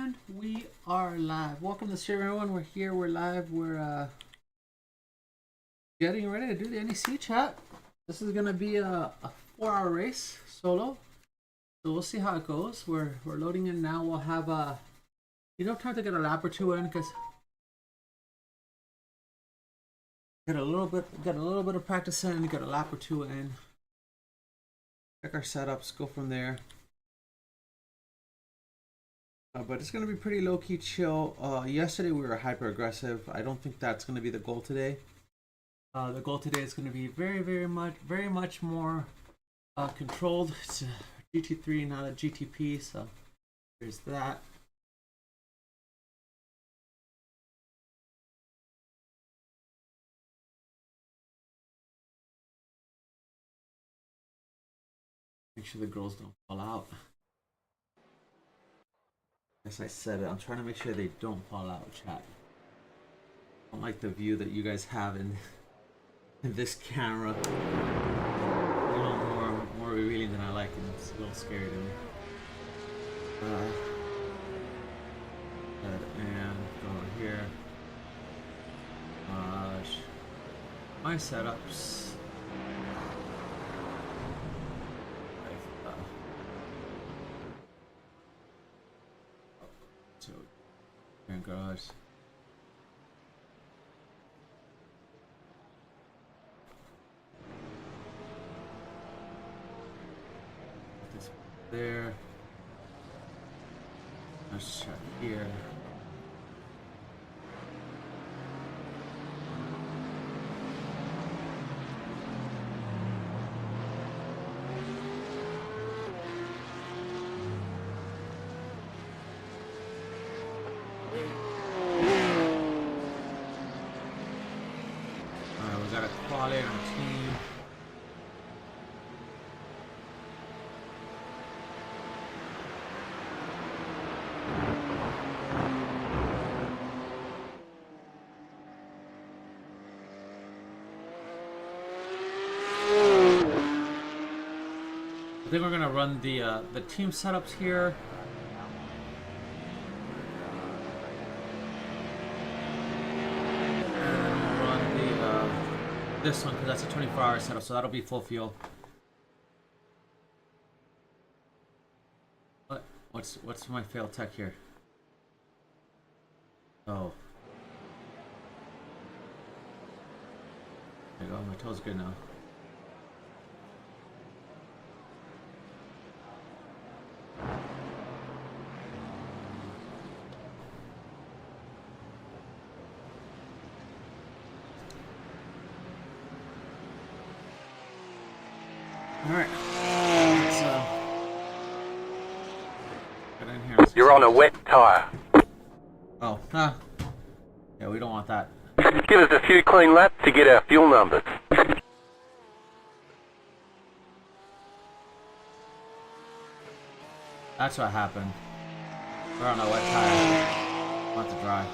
And we are live. Welcome to the stream, everyone. We're here, we're live, we're getting ready to do the NEC chat. This is gonna be a 4-hour race solo. So we'll see how it goes. We're loading in now. We'll have time to get a lap or two in because get a little bit of practice in, get a lap or two in. Check our setups, go from there. But it's going to be pretty low-key chill. Yesterday we were hyper-aggressive. I don't think that's going to be the goal today. The goal today is going to be very much more controlled. It's a GT3, not a GTP, so there's that. Make sure the girls don't fall out. As I said it, I'm trying to make sure they don't fall out, chat. I don't like the view that you guys have in this camera. A little more revealing than I like, and it's a little scary to me. And go over here. My setups. Garage. This there. Let's check here. I think we're gonna run the team setups here. And we'll run this one because that's a 24-hour setup, so that'll be full fuel. What's my failed tech here? Oh. There you go, my toe's good now. Alright, let's get in here. You're on a wet tire. Oh, yeah, we don't want that. Give us a few clean laps to get our fuel numbers. That's what happened. We're on a wet tire. Want to dry.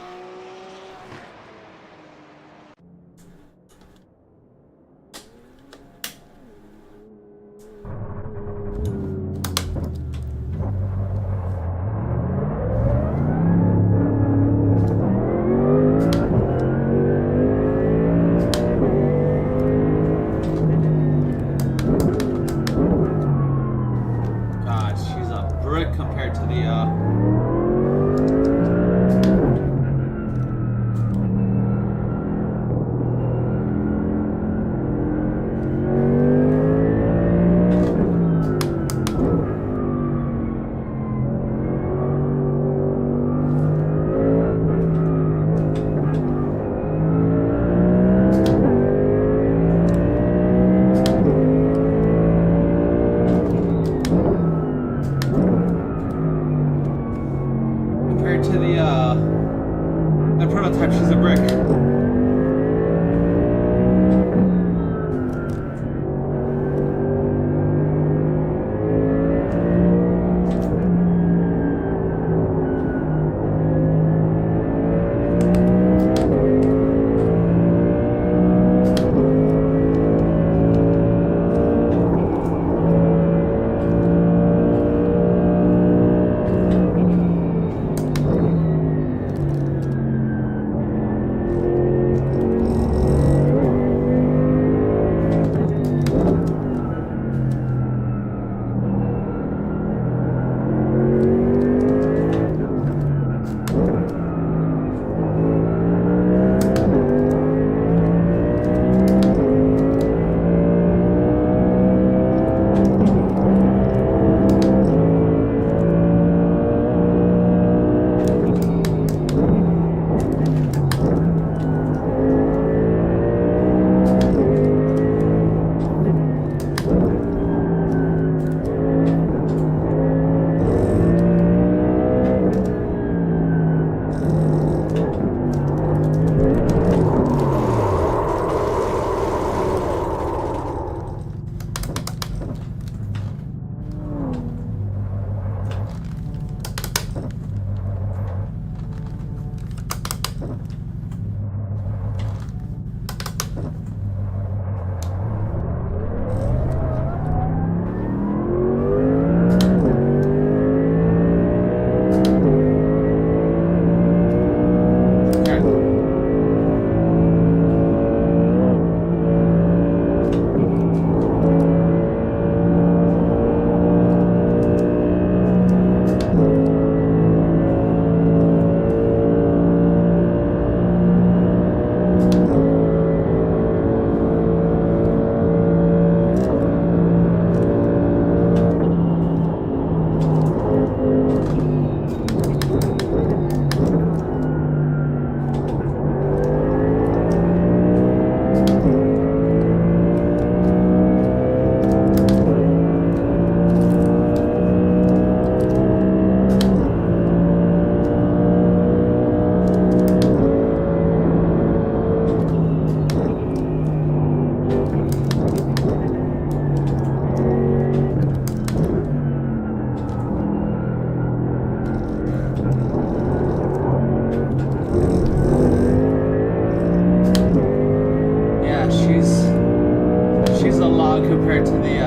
she's a lot compared to the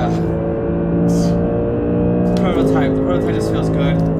prototype. The prototype just feels good.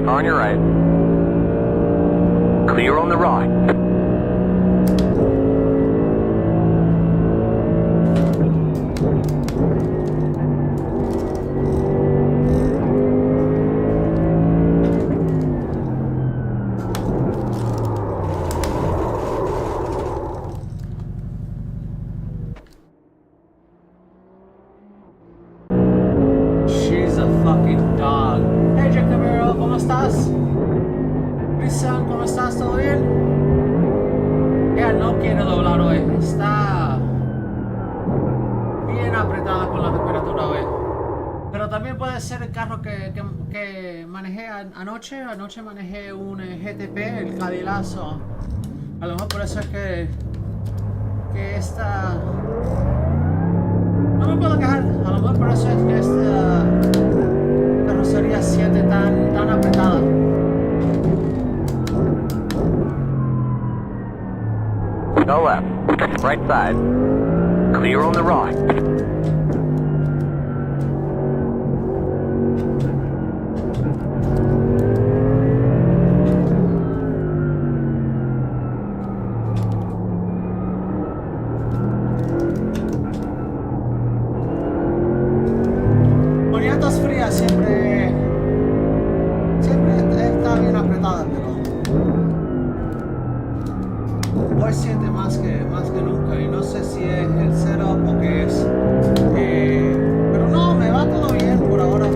On your right. Clear on the right. She's a fucking dog. Hey, Jacamero, ¿cómo estás? Cristian, ¿cómo estás? ¿Todo bien? Ella no quiere doblar hoy. Está bien apretada con la temperatura hoy. Pero también puede ser el carro que manejé anoche. Anoche manejé un GTP, el Cadillac. A lo mejor por eso es que esta... No me puedo quejar. A lo mejor por eso es que esta carrocería siente tan apretada. No left. Right side. Clear on the right. Boniatas frías siempre está bien apretada, pero hoy siente más que nunca y no sé si es el setup o qué es. Pero no, me va todo bien por ahora.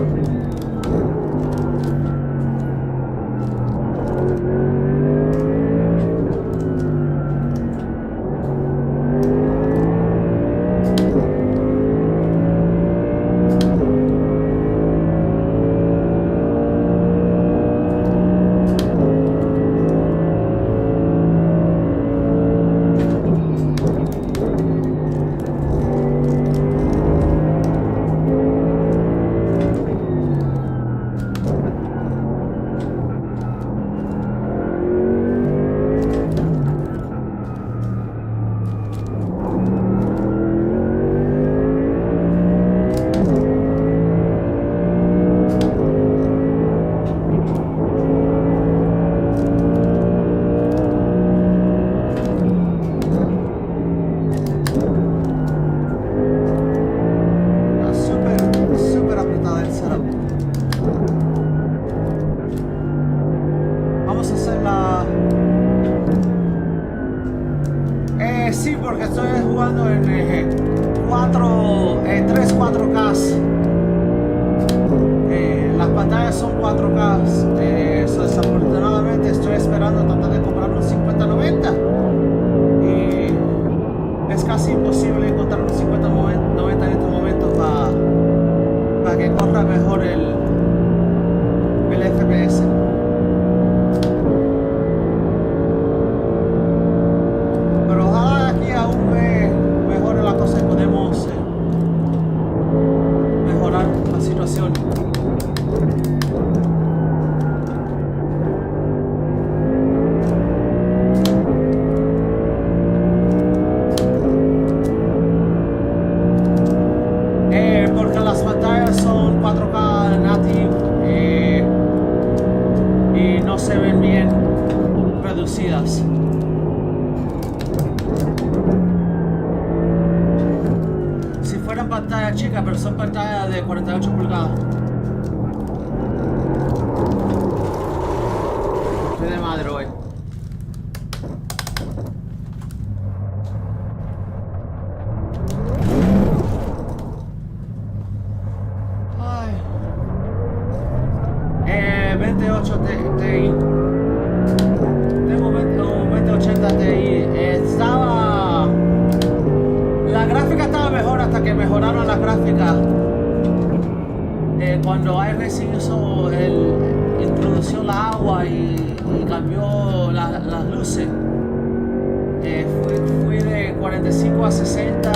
Sí, porque estoy jugando en 3 4K. Las pantallas son 4K. Desafortunadamente estoy esperando tratar de comprar un 5090 y es casi imposible encontrar un 5090 en estos momentos para que corra mejor el FPS. Mejore la cosa y podemos mejorar la situación. Porque las pantallas son 4K native y no se ven bien reducidas. Pantalla chica, pero son pantallas de 48 pulgadas. Estoy de madre hoy. Ay. 28 Ti. Tengo un 2080 Ti. La gráfica estaba mejor hasta que mejoraron las gráficas. Cuando AMG introdució la agua y cambió las luces. Fui de 45 a 60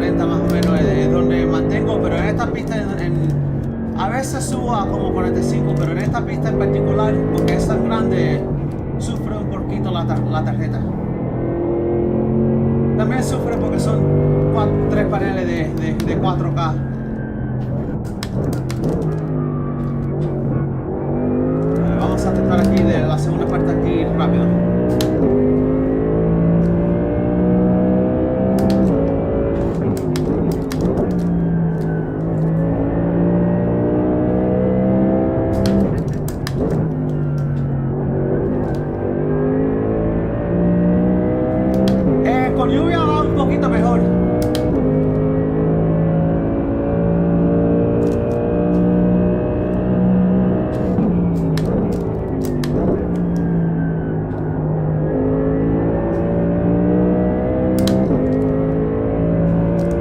40 más o menos es donde mantengo, pero en esta pista a veces subo a como 45, pero en esta pista en particular, porque es tan grande, sufre un poquito la tarjeta. También sufre porque son 3 paneles de 4K. Vamos a tratar aquí de la segunda parte aquí rápido. Con lluvia va un poquito mejor.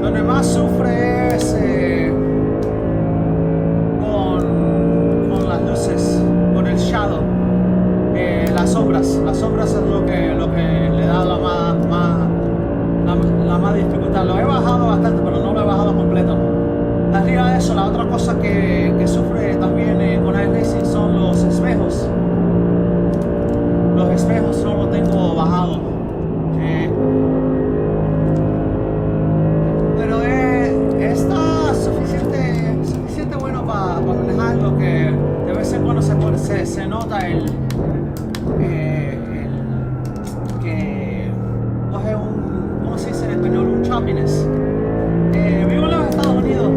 Donde más sufre es con las luces, con el shadow, las sombras. Las sombras es lo que le da la más dificultad. Lo he bajado bastante, pero no lo he bajado completo. Arriba de eso, la otra cosa que sufre también con NEC son los espejos. Los espejos no los tengo bajados. Pero está suficiente bueno para manejar, lo que de vez en cuando se nota el que coge ¿cómo se dice en español? Un choppiness. Vivo en los Estados Unidos.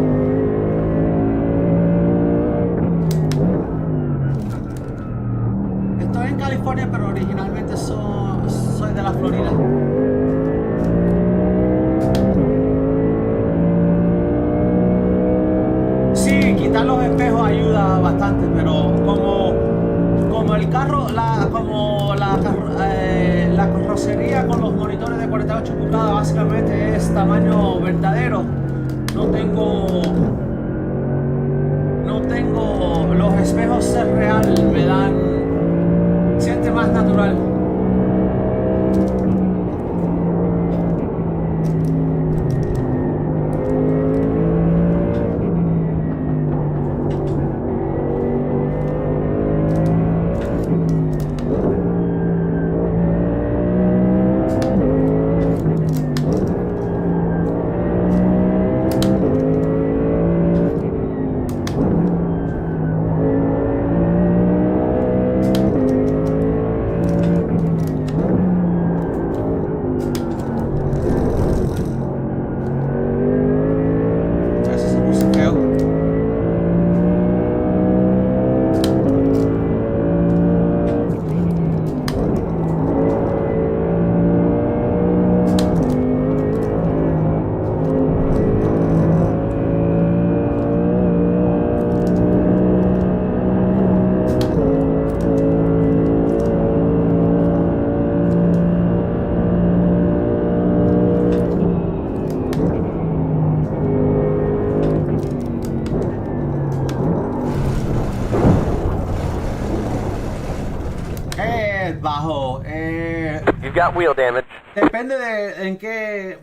Estoy en California, pero originalmente soy de la Florida. Sí, quitar los espejos ayuda bastante, pero como el carro, la carrocería con los monitores de 48 pulgadas básicamente es tamaño verdadero, no tengo los espejos ser real, siente más natural. Bajo. You've got wheel damage. Depende de en qué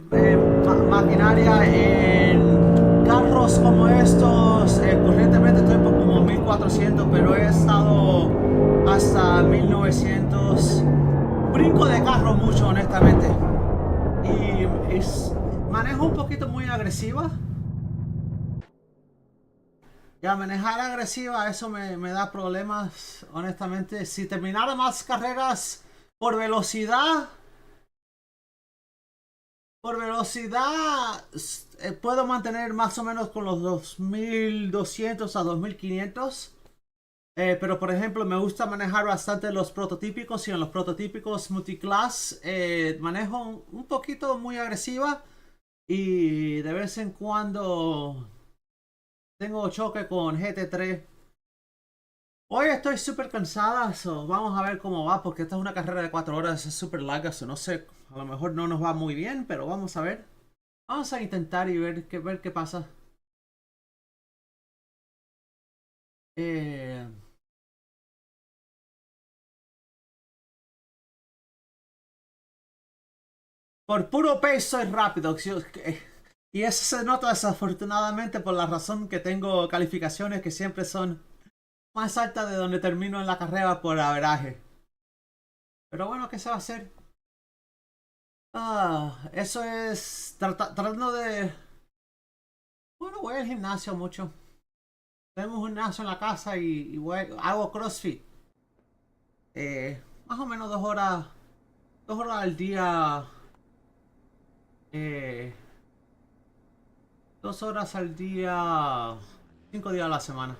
maquinaria. En carros como estos, corrientemente estoy por como 1400, pero he estado hasta 1900. Brinco de carro mucho, honestamente. Y manejo un poquito muy agresiva. Y al manejar agresiva, eso me da problemas, honestamente. Si terminara más carreras por velocidad, puedo mantener más o menos con los 2200 a 2500. Pero por ejemplo, me gusta manejar bastante los prototípicos, y en los prototípicos multiclass manejo un poquito muy agresiva, y de vez en cuando tengo choque con GT3. Hoy estoy súper cansada, vamos a ver cómo va, porque esta es una carrera de 4 horas, es súper larga, no sé, a lo mejor no nos va muy bien, pero vamos a ver. Vamos a intentar y ver qué pasa. Eh, por puro peso es rápido. Y eso se nota desafortunadamente por la razón que tengo calificaciones que siempre son más altas de donde termino en la carrera por averaje. Pero bueno, ¿qué se va a hacer? Eso es tratando de... Bueno, voy al gimnasio mucho. Tenemos un gimnasio en la casa y hago CrossFit. Más o menos 2 horas, 2 horas al día. Eh, 2 horas al día, 5 días a la semana.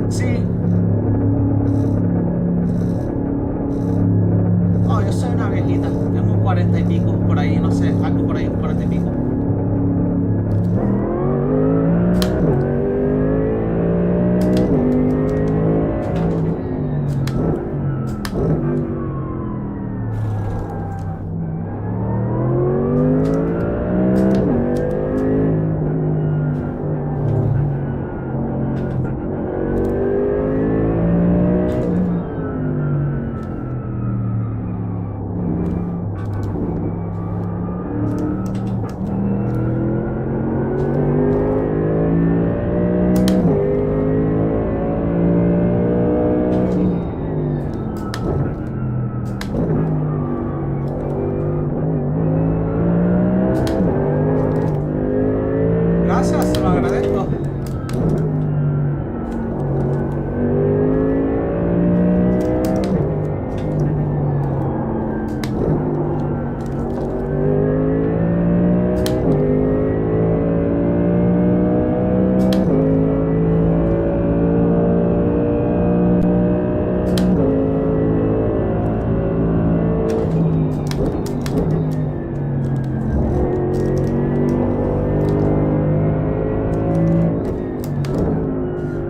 Sí. Oh, yo soy una viejita. Tengo un 40 y pico por ahí, no sé, algo por ahí, un 40 y pico. Gracias, te lo agradezco.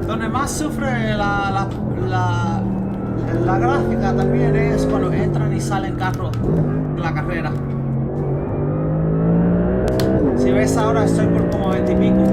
Donde más sufre la gráfica también es cuando entran y salen carros en la carrera. Si ves ahora estoy por como 20 y pico.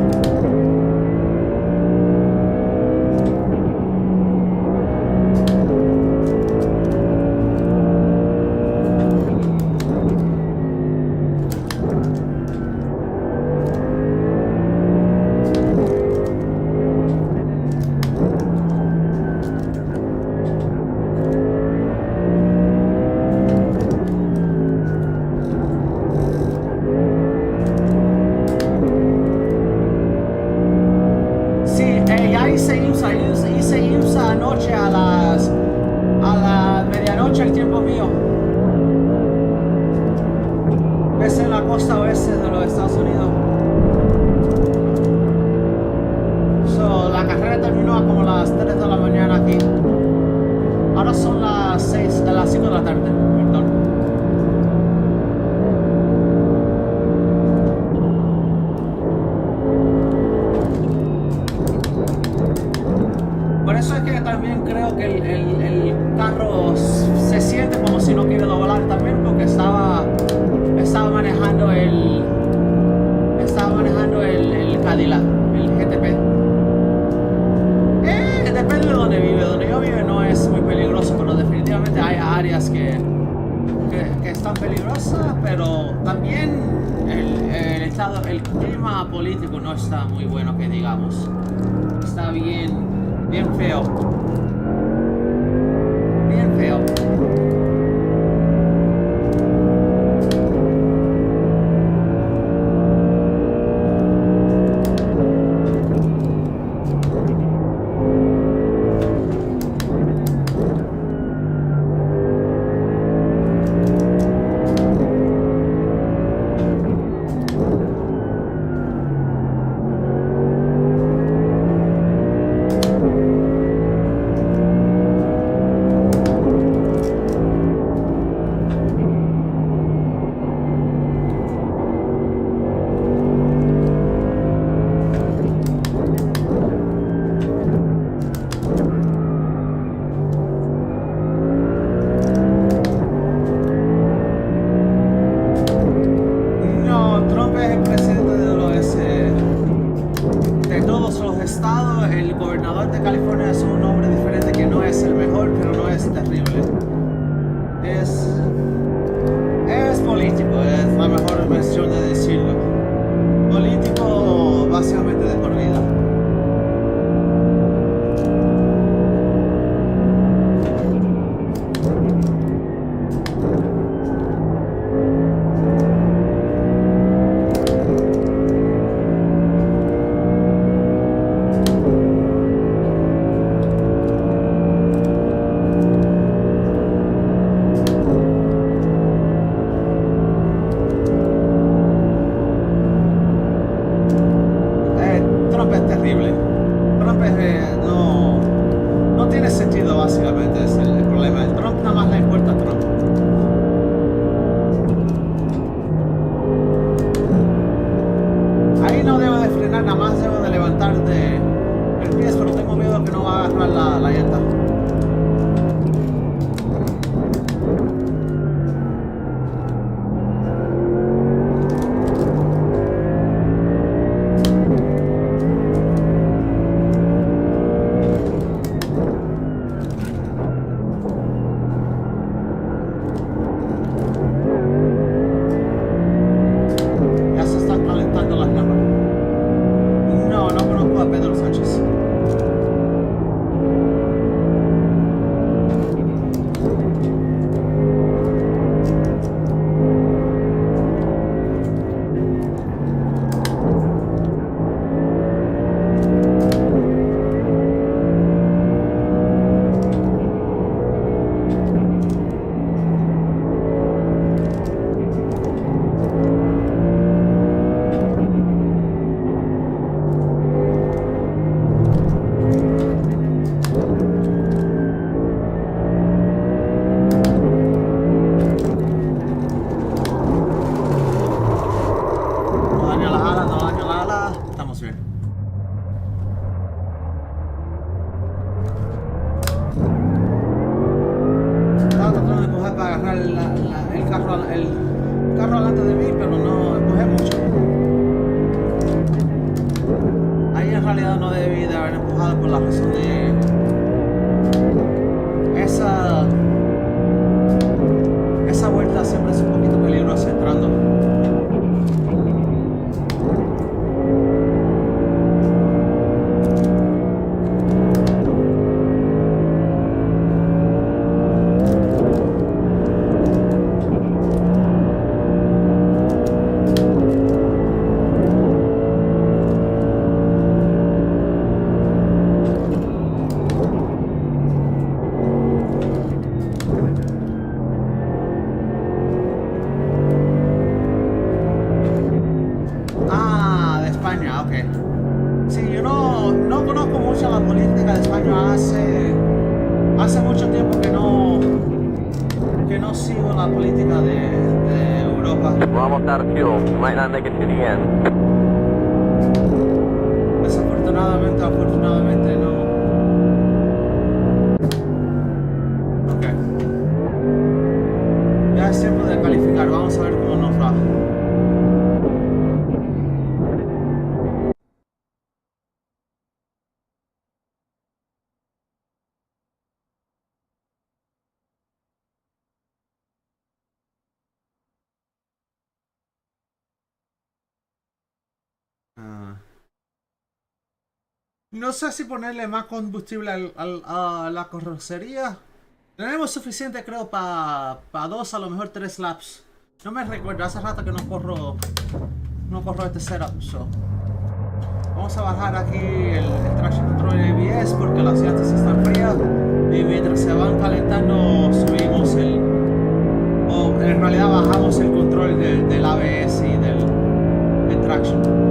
Hice IMSA anoche a la medianoche el tiempo mío. Es en la costa oeste de los Estados Unidos. La carrera terminó a como las 3 de la mañana aquí. Ahora son las 5 de la tarde, perdón. Por eso es que también creo que el carro se siente como si no quiere doblar también, porque estaba manejando el Cadillac, el GTP. Depende de donde vive. Donde yo vivo no es muy peligroso, pero definitivamente hay áreas que están peligrosas, pero también el clima político no está muy bueno, que digamos. Está bien feo. Bien feo. dinero básicamente es el problema. El Trump nada más le importa a Trump. Ahí no debo de frenar, nada más debo de levantar el pie, pero tengo miedo que no va a agarrar la llanta. El carro delante de mí, pero no empujé mucho. Ahí en realidad no debí de haber empujado por la razón de esa vuelta siempre es un poquito peligrosa entrando. Hace mucho tiempo que no sigo la política de Europa. We're almost out of fuel. We might not make it to the end. Desafortunadamente, afortunadamente no. Ok. Ya es tiempo de calificar. Vamos a ver cómo nos va. No sé si ponerle más combustible a la carrocería. Tenemos suficiente, creo, para 2, a lo mejor 3 laps. No me recuerdo, hace rato que no corro este setup. So. Vamos a bajar aquí el traction control y ABS porque las llantas están frías. Y mientras se van calentando, subimos o en realidad bajamos el control del ABS y del traction.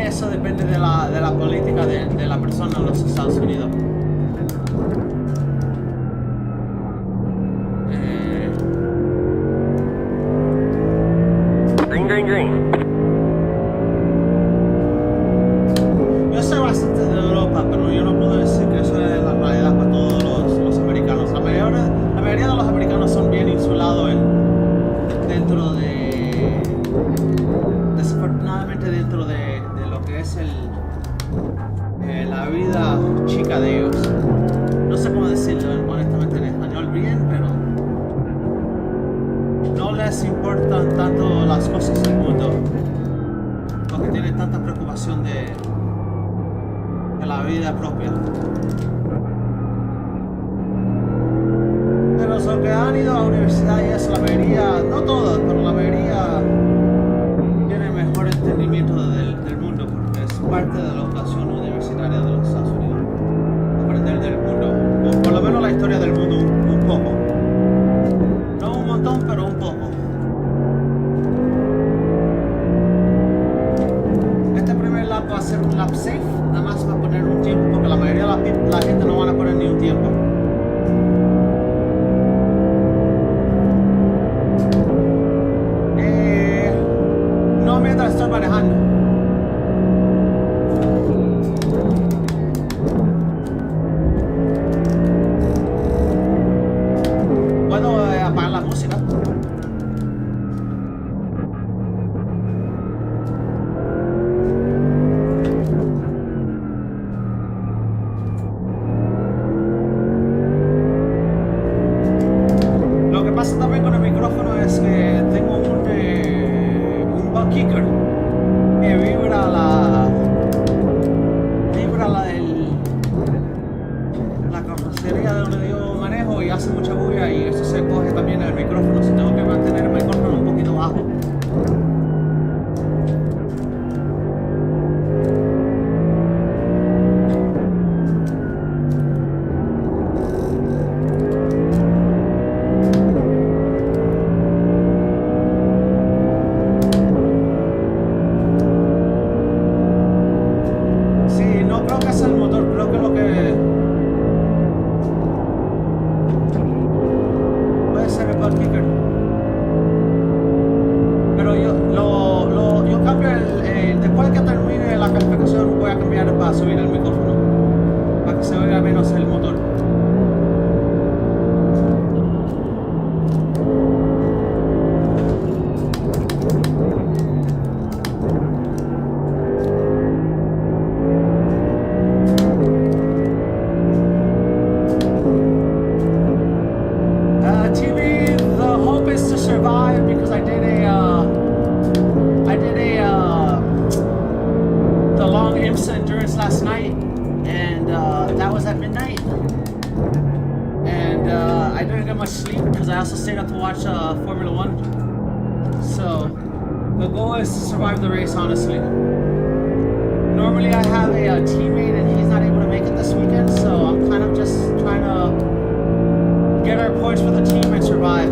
Eso depende de la política de la persona en los Estados Unidos. Green. Yo sé bastante de Europa, pero yo no puedo decir que eso es la realidad para todos los americanos. La mayoría de los americanos son bien insulados dentro de... Desafortunadamente dentro de lo que es la vida chica de ellos. No sé cómo decirlo honestamente en español bien, pero no les importan tanto las cosas del mundo porque tienen tanta preocupación de la vida propia. Pero los que han ido a la universidad y eso, la mayoría, no todos, pero la mayoría tienen mejor entendimiento del mundo porque es parte de la educación universitaria de los Estados Unidos. Aprender del mundo, o por lo menos la historia del mundo un poco. No un montón, pero un poco. Este lap safe, nada más va a poner un tiempo porque la mayoría de la gente no van a poner ni un tiempo. No mientras estoy manejando. Puedo apagar la música. Lo que pasa también con el micrófono es que tengo un butt kicker que vibra la carrocería de donde yo manejo y hace mucha bulla y eso se coge también en el micrófono, si tengo que mantener el micrófono un poquito bajo. Sí, no creo que sea el motor, creo que lo que puede ser el butt kicker. Pero yo cambio después de que termine la calificación voy a cambiar para subir el micrófono, para que se oiga menos el motor. TV, the hope is to survive because I did the long IMSA endurance last night, and that was at midnight, and I didn't get much sleep because I also stayed up to watch Formula One. So the goal is to survive the race, honestly. Normally I have a teammate and he's not able to make it this weekend, so I'm kind of just trying to get our points for the team and survive.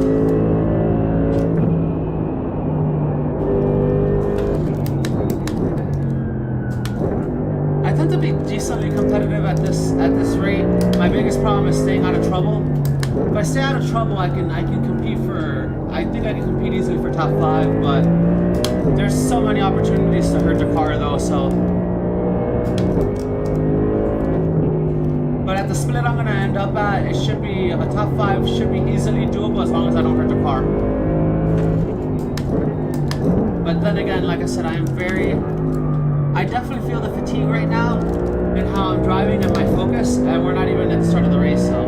I tend to be decently competitive at this rate. My biggest problem is staying out of trouble. If I stay out of trouble, I can compete for. I think I can compete easily for top 5, but there's so many opportunities to hurt the car though. So, but at the split I'm gonna end up at, it should be a top 5 should be easily doable as long as I don't hurt the car. But then again, like I said, I definitely feel the fatigue right now in how I'm driving and my focus, and we're not even at the start of the race, so.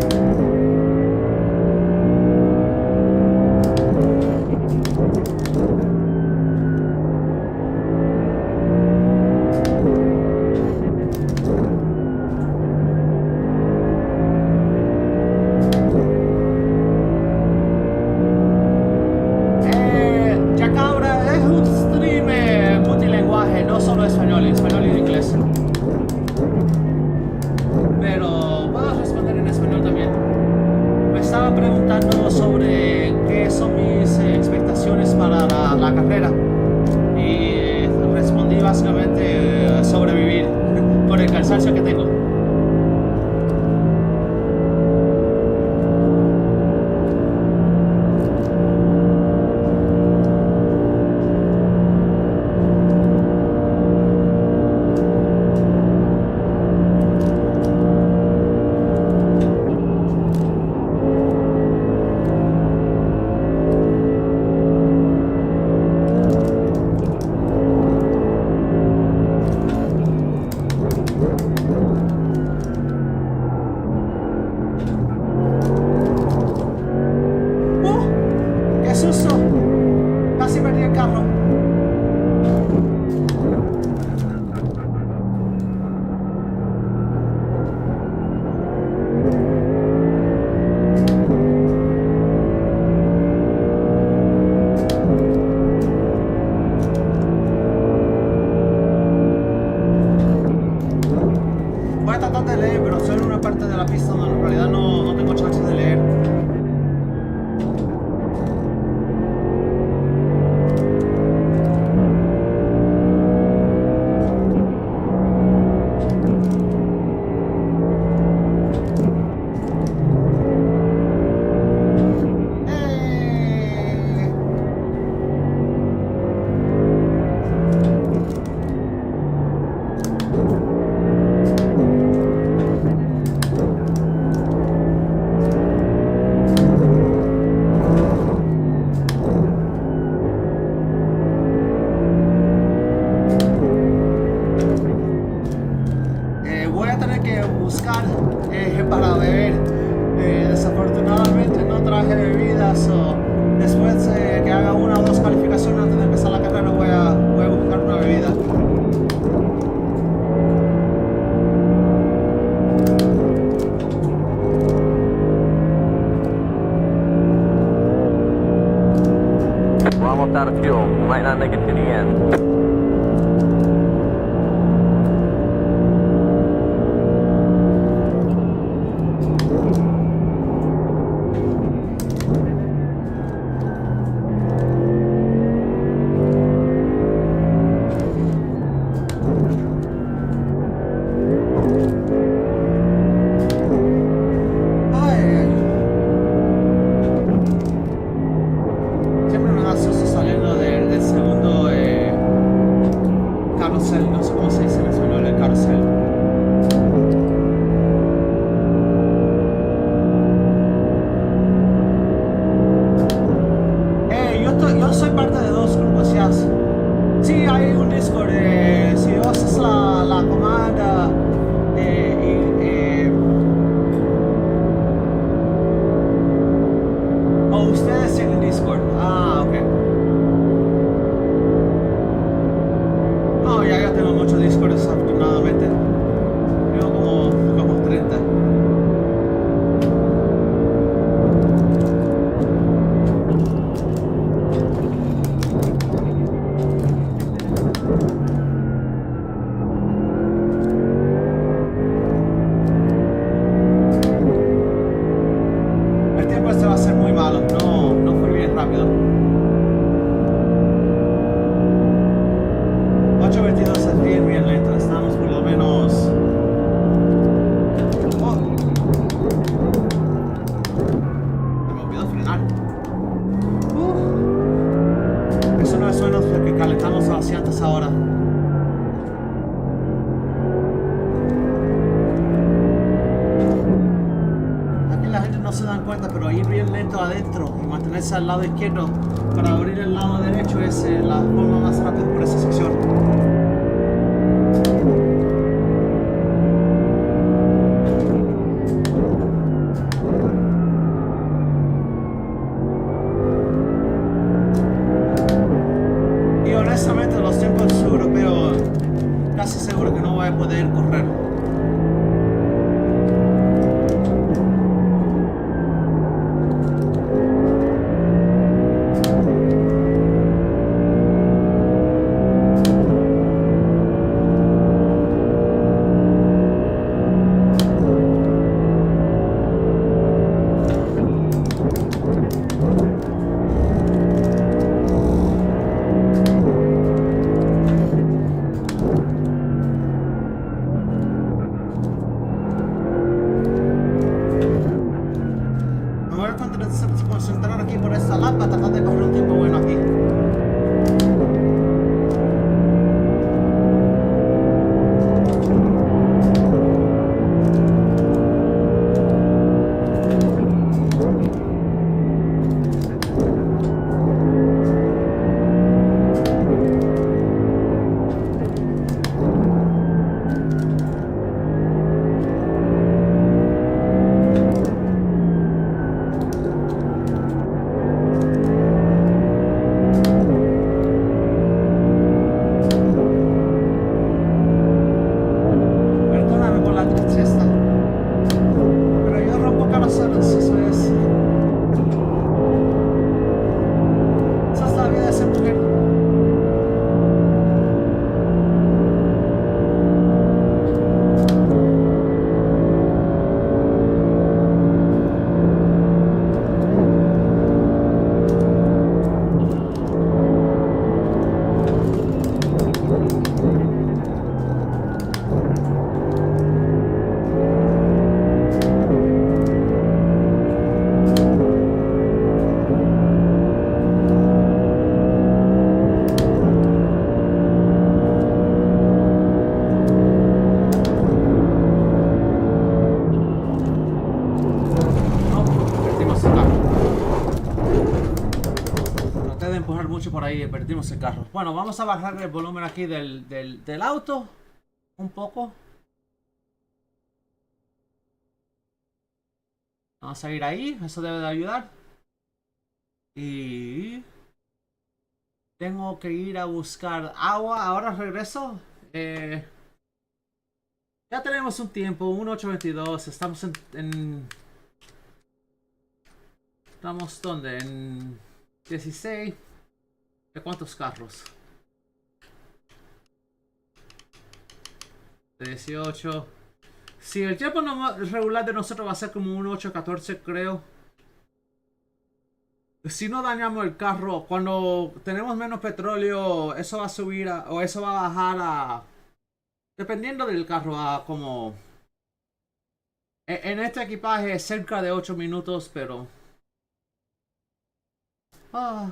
Pero puedo responder en español también. Me estaba preguntando sobre qué son mis expectaciones para la carrera y respondí básicamente sobrevivir por el cansancio que tengo. Casi perdí el carro. Voy a tratar de leer, pero solo en una parte de la pista donde en realidad no tengo chance de leer. buscar para beber. Desafortunadamente no traje bebidas. Después que haga una o dos calificaciones antes de empezar la carrera voy a buscar una bebida. We're almost out of fuel. We might not make it to the end. Al lado izquierdo para abrir el lado derecho es la forma más rápida por esa sección. Y honestamente los tiempos europeos casi seguro que no voy a poder correr. Concentrar aquí por esta lapa, tratar de coger un tiempo bueno aquí. Mucho por ahí, perdimos el carro. Bueno, vamos a bajar el volumen aquí del auto un poco. Vamos a ir ahí, eso debe de ayudar. Y tengo que ir a buscar agua. Ahora regreso. Eh, ya tenemos un tiempo, un 8:22. Estamos ¿estamos dónde? En 16. ¿De cuántos carros? 18. Si el tiempo regular de nosotros va a ser como un 8:14, creo. Si no dañamos el carro, cuando tenemos menos petróleo, eso va a subir o eso va a bajar a, dependiendo del carro, a como en este equipaje cerca de 8 minutos, pero ah,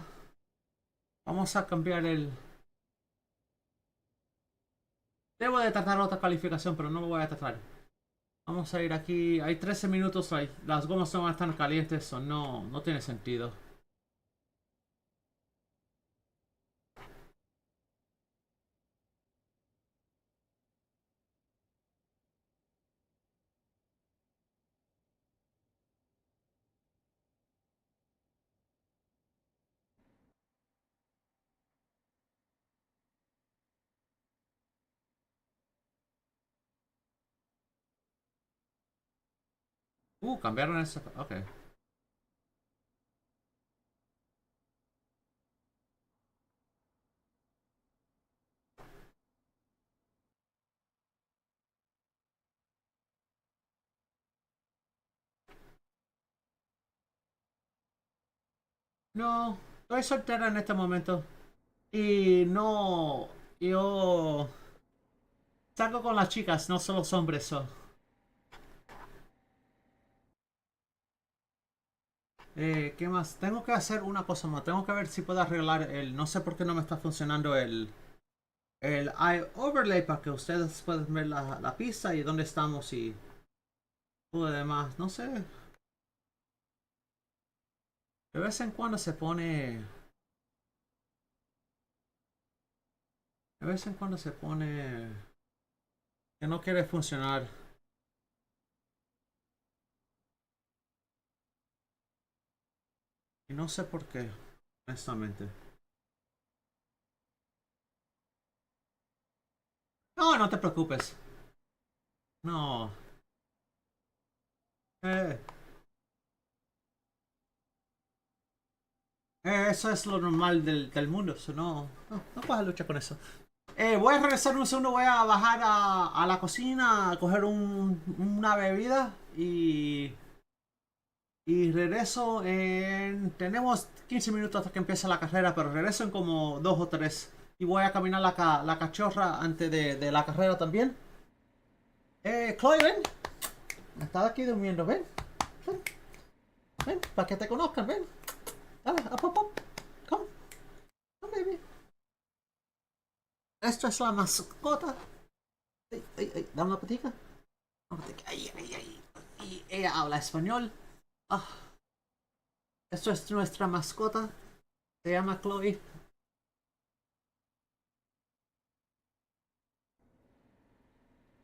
vamos a cambiar el. Debo de tratar otra calificación, pero no lo voy a tratar. Vamos a ir aquí. Hay 13 minutos ahí. Las gomas no están calientes, o no, no tiene sentido. Cambiaron eso. Ok. No, estoy soltera en este momento. Y no. Yo salgo con las chicas, no solo los hombres. ¿Qué más? Tengo que hacer una cosa más. Tengo que ver si puedo arreglar el. No sé por qué no me está funcionando el eye overlay para que ustedes puedan ver la pista y dónde estamos y todo lo demás. No sé. De vez en cuando se pone. De vez en cuando se pone. Que no quiere funcionar. Y no sé por qué. Honestamente. No, no te preocupes. No. Eh, eso es lo normal del mundo. Eso no puedes luchar con eso. Voy a regresar un segundo, voy a bajar a la cocina a coger una bebida y regreso en. Tenemos 15 minutos hasta que empiece la carrera, pero regreso en como 2 o 3. Y voy a caminar la cachorra antes de la carrera también. Chloe, ven. Estaba aquí durmiendo, ven. Ven, ven, para que te conozcan, ven. Dale, up, up, up. Come, come, baby. Esto es la mascota. Ay, ay, ay, dame una patica. Ay, ay, ay. Y ella habla español. Ah, esto es nuestra mascota. Se llama Chloe.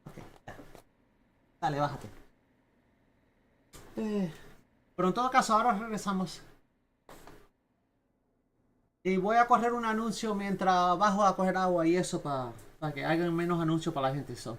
Ok, dale, bájate. Eh, pero en todo caso, ahora regresamos. Y voy a correr un anuncio mientras bajo a coger agua y eso para que hagan menos anuncios para la gente. So.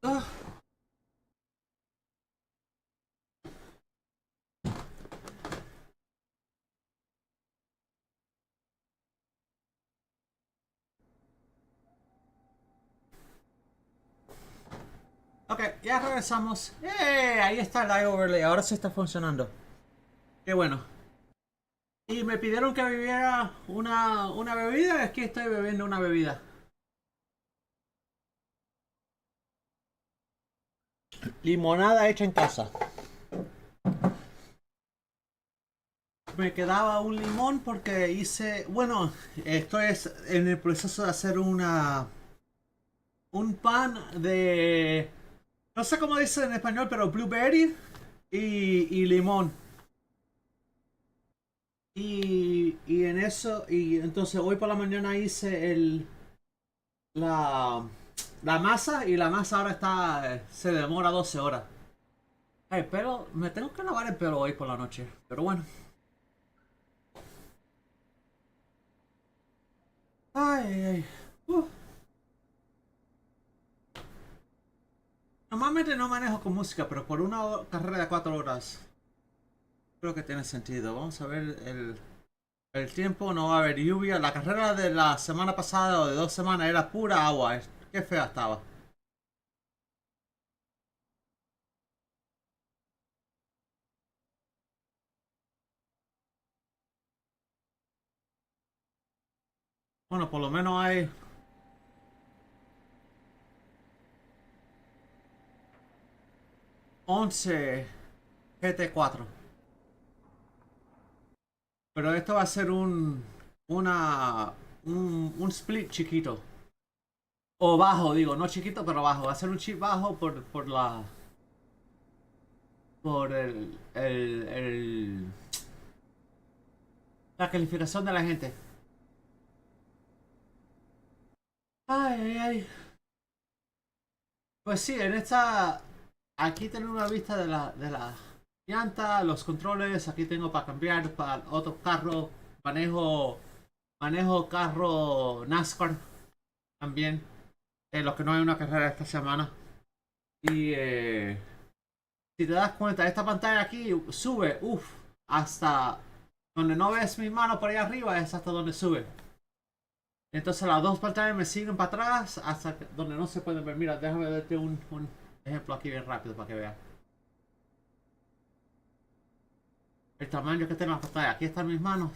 Ah. Ok, ya regresamos. Ahí está el live overlay. Ahora sí está funcionando. Qué bueno. Y me pidieron que bebiera una bebida. Aquí estoy bebiendo una bebida. Limonada hecha en casa. Me quedaba un limón porque hice... Bueno, esto es en el proceso de hacer un pan de... No sé cómo dice en español, pero blueberry y limón. Y en eso, y entonces hoy por la mañana hice la, la masa y la masa ahora se demora 12 horas. Pero me tengo que lavar el pelo hoy por la noche. Pero bueno. Ay, ay. Normalmente no manejo con música, pero por una carrera de 4 horas creo que tiene sentido. Vamos a ver el tiempo. No va a haber lluvia. La carrera de la semana pasada o de 2 semanas era pura agua. Qué fea estaba. Bueno, por lo menos hay 11 GT4. Pero esto va a ser una, un split chiquito. O bajo, digo, no chiquito, pero bajo. Va a ser un chip bajo por la calificación de la gente. Ay, ay, ay. Pues sí, en esta. Aquí tengo una vista de la llanta, los controles. Aquí tengo para cambiar para otro carro. Manejo, manejo carro NASCAR también. En los que no hay una carrera esta semana. Y si te das cuenta, esta pantalla aquí sube, uff, hasta donde no ves mi mano por ahí arriba, es hasta donde sube. Entonces las dos pantallas me siguen para atrás hasta donde no se pueden ver. Mira, déjame darte un ejemplo aquí bien rápido para que veas. El tamaño que tiene la pantalla. Aquí están mis manos.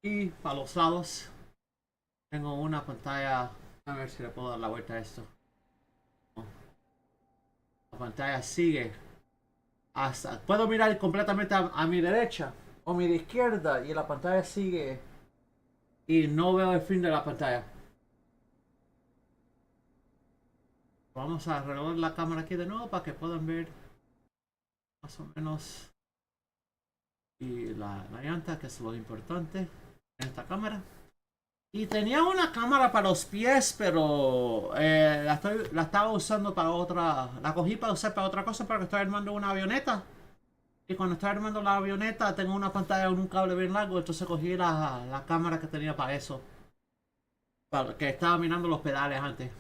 Y para los lados tengo una pantalla. A ver si le puedo dar la vuelta a esto. La pantalla sigue hasta... Puedo mirar completamente a mi derecha o mi izquierda y la pantalla sigue y no veo el fin de la pantalla. Vamos a arreglar la cámara aquí de nuevo para que puedan ver más o menos y la llanta, que es lo importante en esta cámara. Y tenía una cámara para los pies, pero la estaba usando para otra. La cogí para usar para otra cosa, porque estoy armando una avioneta. Y cuando estoy armando la avioneta, tengo una pantalla con un cable bien largo, entonces cogí la cámara que tenía para eso. Para que estaba mirando los pedales antes.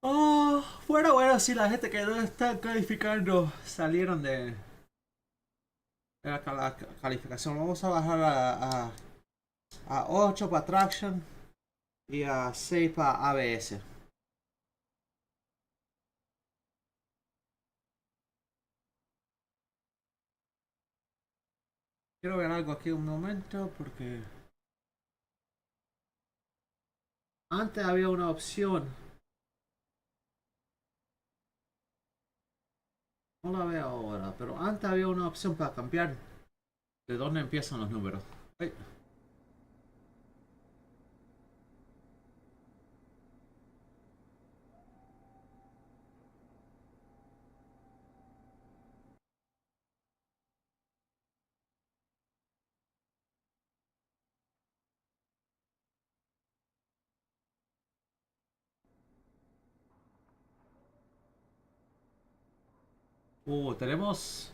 Oh, bueno, si la gente que no está calificando salieron de la calificación. Vamos a bajar a 8 para traction y a 6 para ABS. Quiero ver algo aquí un momento porque antes había una opción. No la veo ahora, pero antes había una opción para cambiar de dónde empiezan los números. Ay, Tenemos...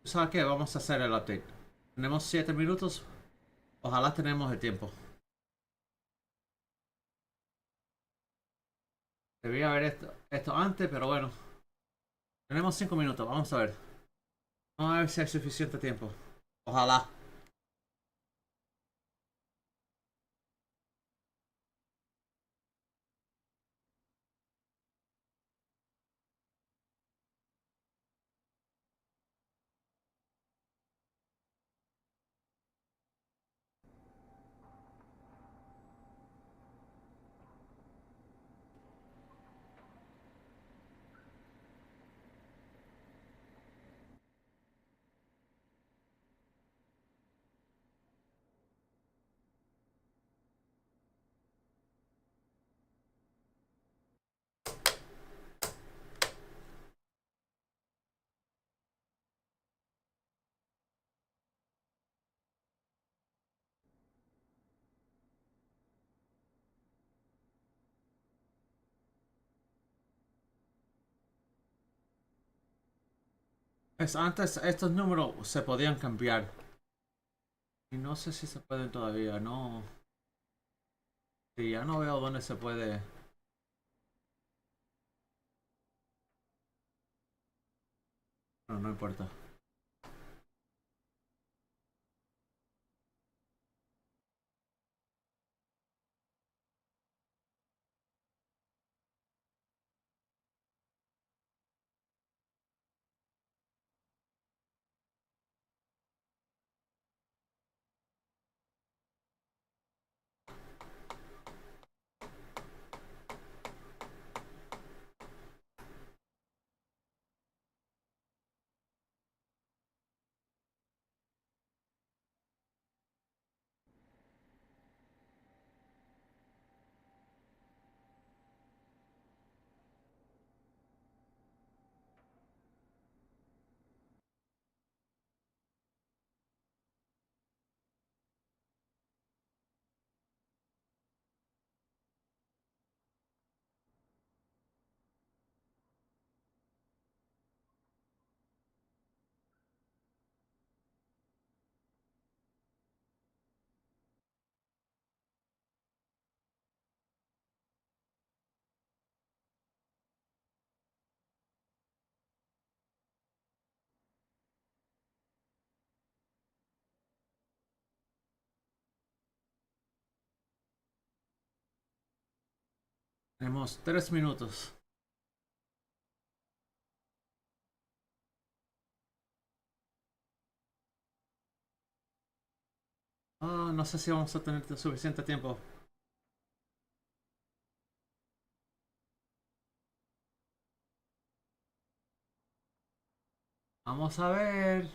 ¿Sabes qué? Vamos a hacer el update. Tenemos 7 minutos. Ojalá tenemos el tiempo. Debía haber esto antes, pero bueno. Tenemos 5 minutos, vamos a ver. Vamos a ver si hay suficiente tiempo. Ojalá. Antes estos números se podían cambiar. Y no sé si se pueden todavía, no. Sí, ya no veo dónde se puede. No, no importa. Tenemos 3 minutos. No sé si vamos a tener suficiente tiempo. Vamos a ver.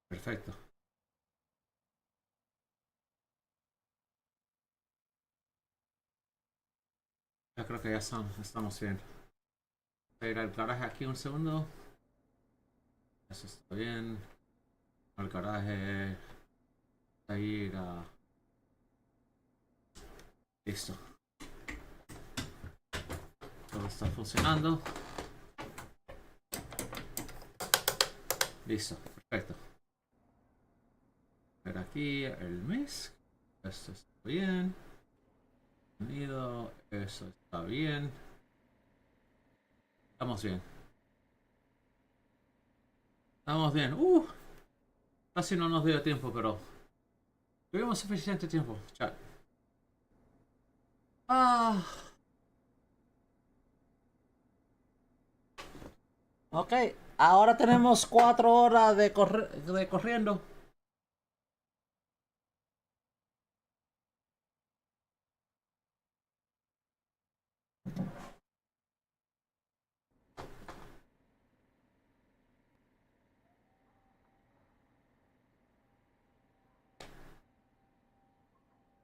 Perfecto. Yo creo que ya estamos bien. Voy a ir al garaje aquí un segundo. Eso está bien. Al garaje. A ir a... Listo. Todo está funcionando. Listo. Perfecto. A ver aquí el mes. Esto está bien. Sonido. Eso está bien. Estamos bien. Estamos bien. Casi no nos dio tiempo, pero tuvimos suficiente tiempo. Chat. Ah. Ok, ahora tenemos 4 horas de corriendo.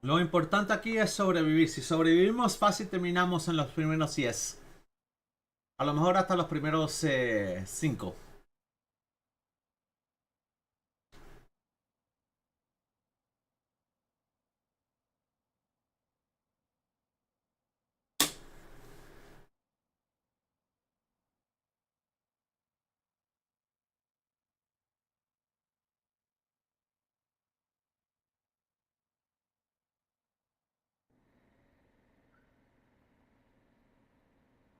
Lo importante aquí es sobrevivir. Si sobrevivimos, fácil terminamos en los primeros 10. A lo mejor hasta los primeros 5.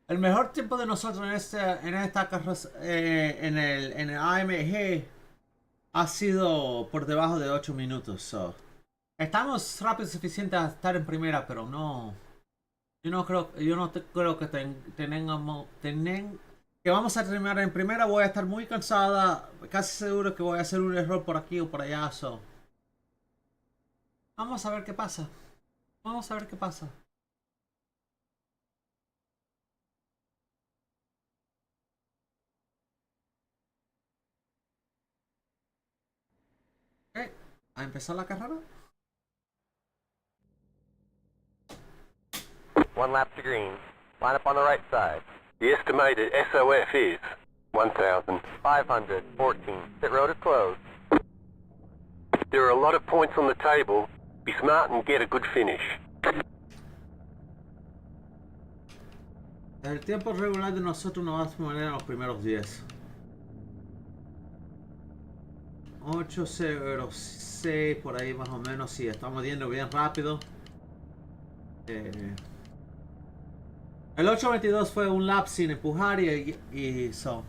El mejor tiempo de nosotros en esta carroza, en el AMG ha sido por debajo de 8 minutos. So. Estamos rápido suficiente a estar en primera, pero no. Yo no creo que que vamos a terminar en primera. Voy a estar muy cansada, casi seguro que voy a hacer un error por aquí o por allá. So. Vamos a ver qué pasa. Vamos a ver qué pasa. A empezar la carrera. One lap to green. Line up on the right side. The estimated SOF is 1,514. Pit road is closed. There are a lot of points on the table. Be smart and get a good finish. El tiempo regular de nosotros nos va a poner en los primeros 10. 806 por ahí más o menos. Sí, estamos yendo bien rápido. El 822 fue un lap sin empujar y so.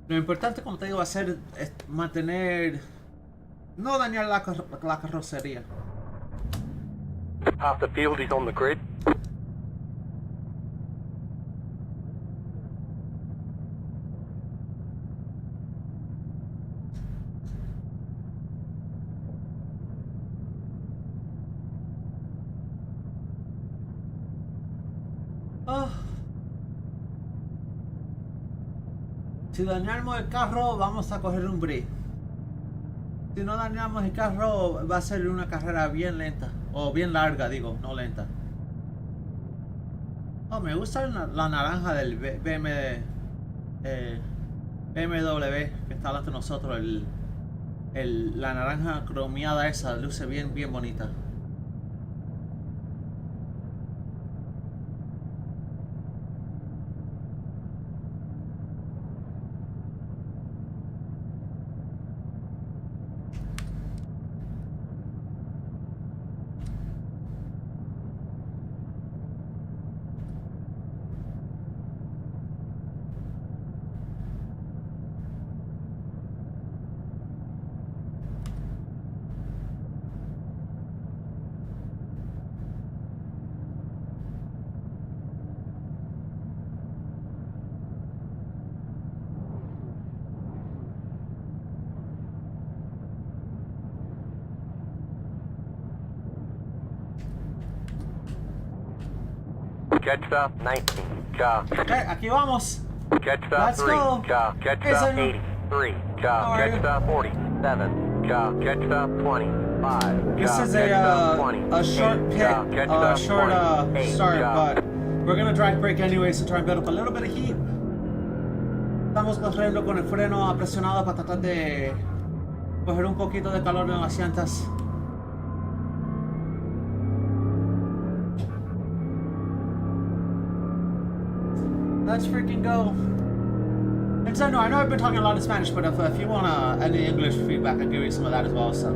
Lo importante, como te digo, va a ser es mantener, no dañar la carrocería. Half the field is on the grid. Si dañamos el carro, vamos a coger un break. Si no dañamos el carro, va a ser una carrera bien lenta. O bien larga, digo, no lenta. Oh, me gusta la naranja del BMW que está delante de nosotros. La naranja cromiada esa, luce bien, bien bonita. Catch stop 19. Car. Aquí vamos. Catch stop Let's 3. go. Car. Catch Hey, stop Senor. 83. Car. How are Catch you? stop 47. Car. Catch stop 25. This Car. is Catch stop a short 28. pit, Car. Catch stop short 28. start, Car. but we're gonna drive brake anyways to try and build up a little bit of heat. Estamos corriendo con el freno presionado para tratar de coger un poquito de calor en las llantas. Let's freaking go. And so, no, I know I've been talking a lot in Spanish, but if you want any English feedback, I'll give you some of that as well. So,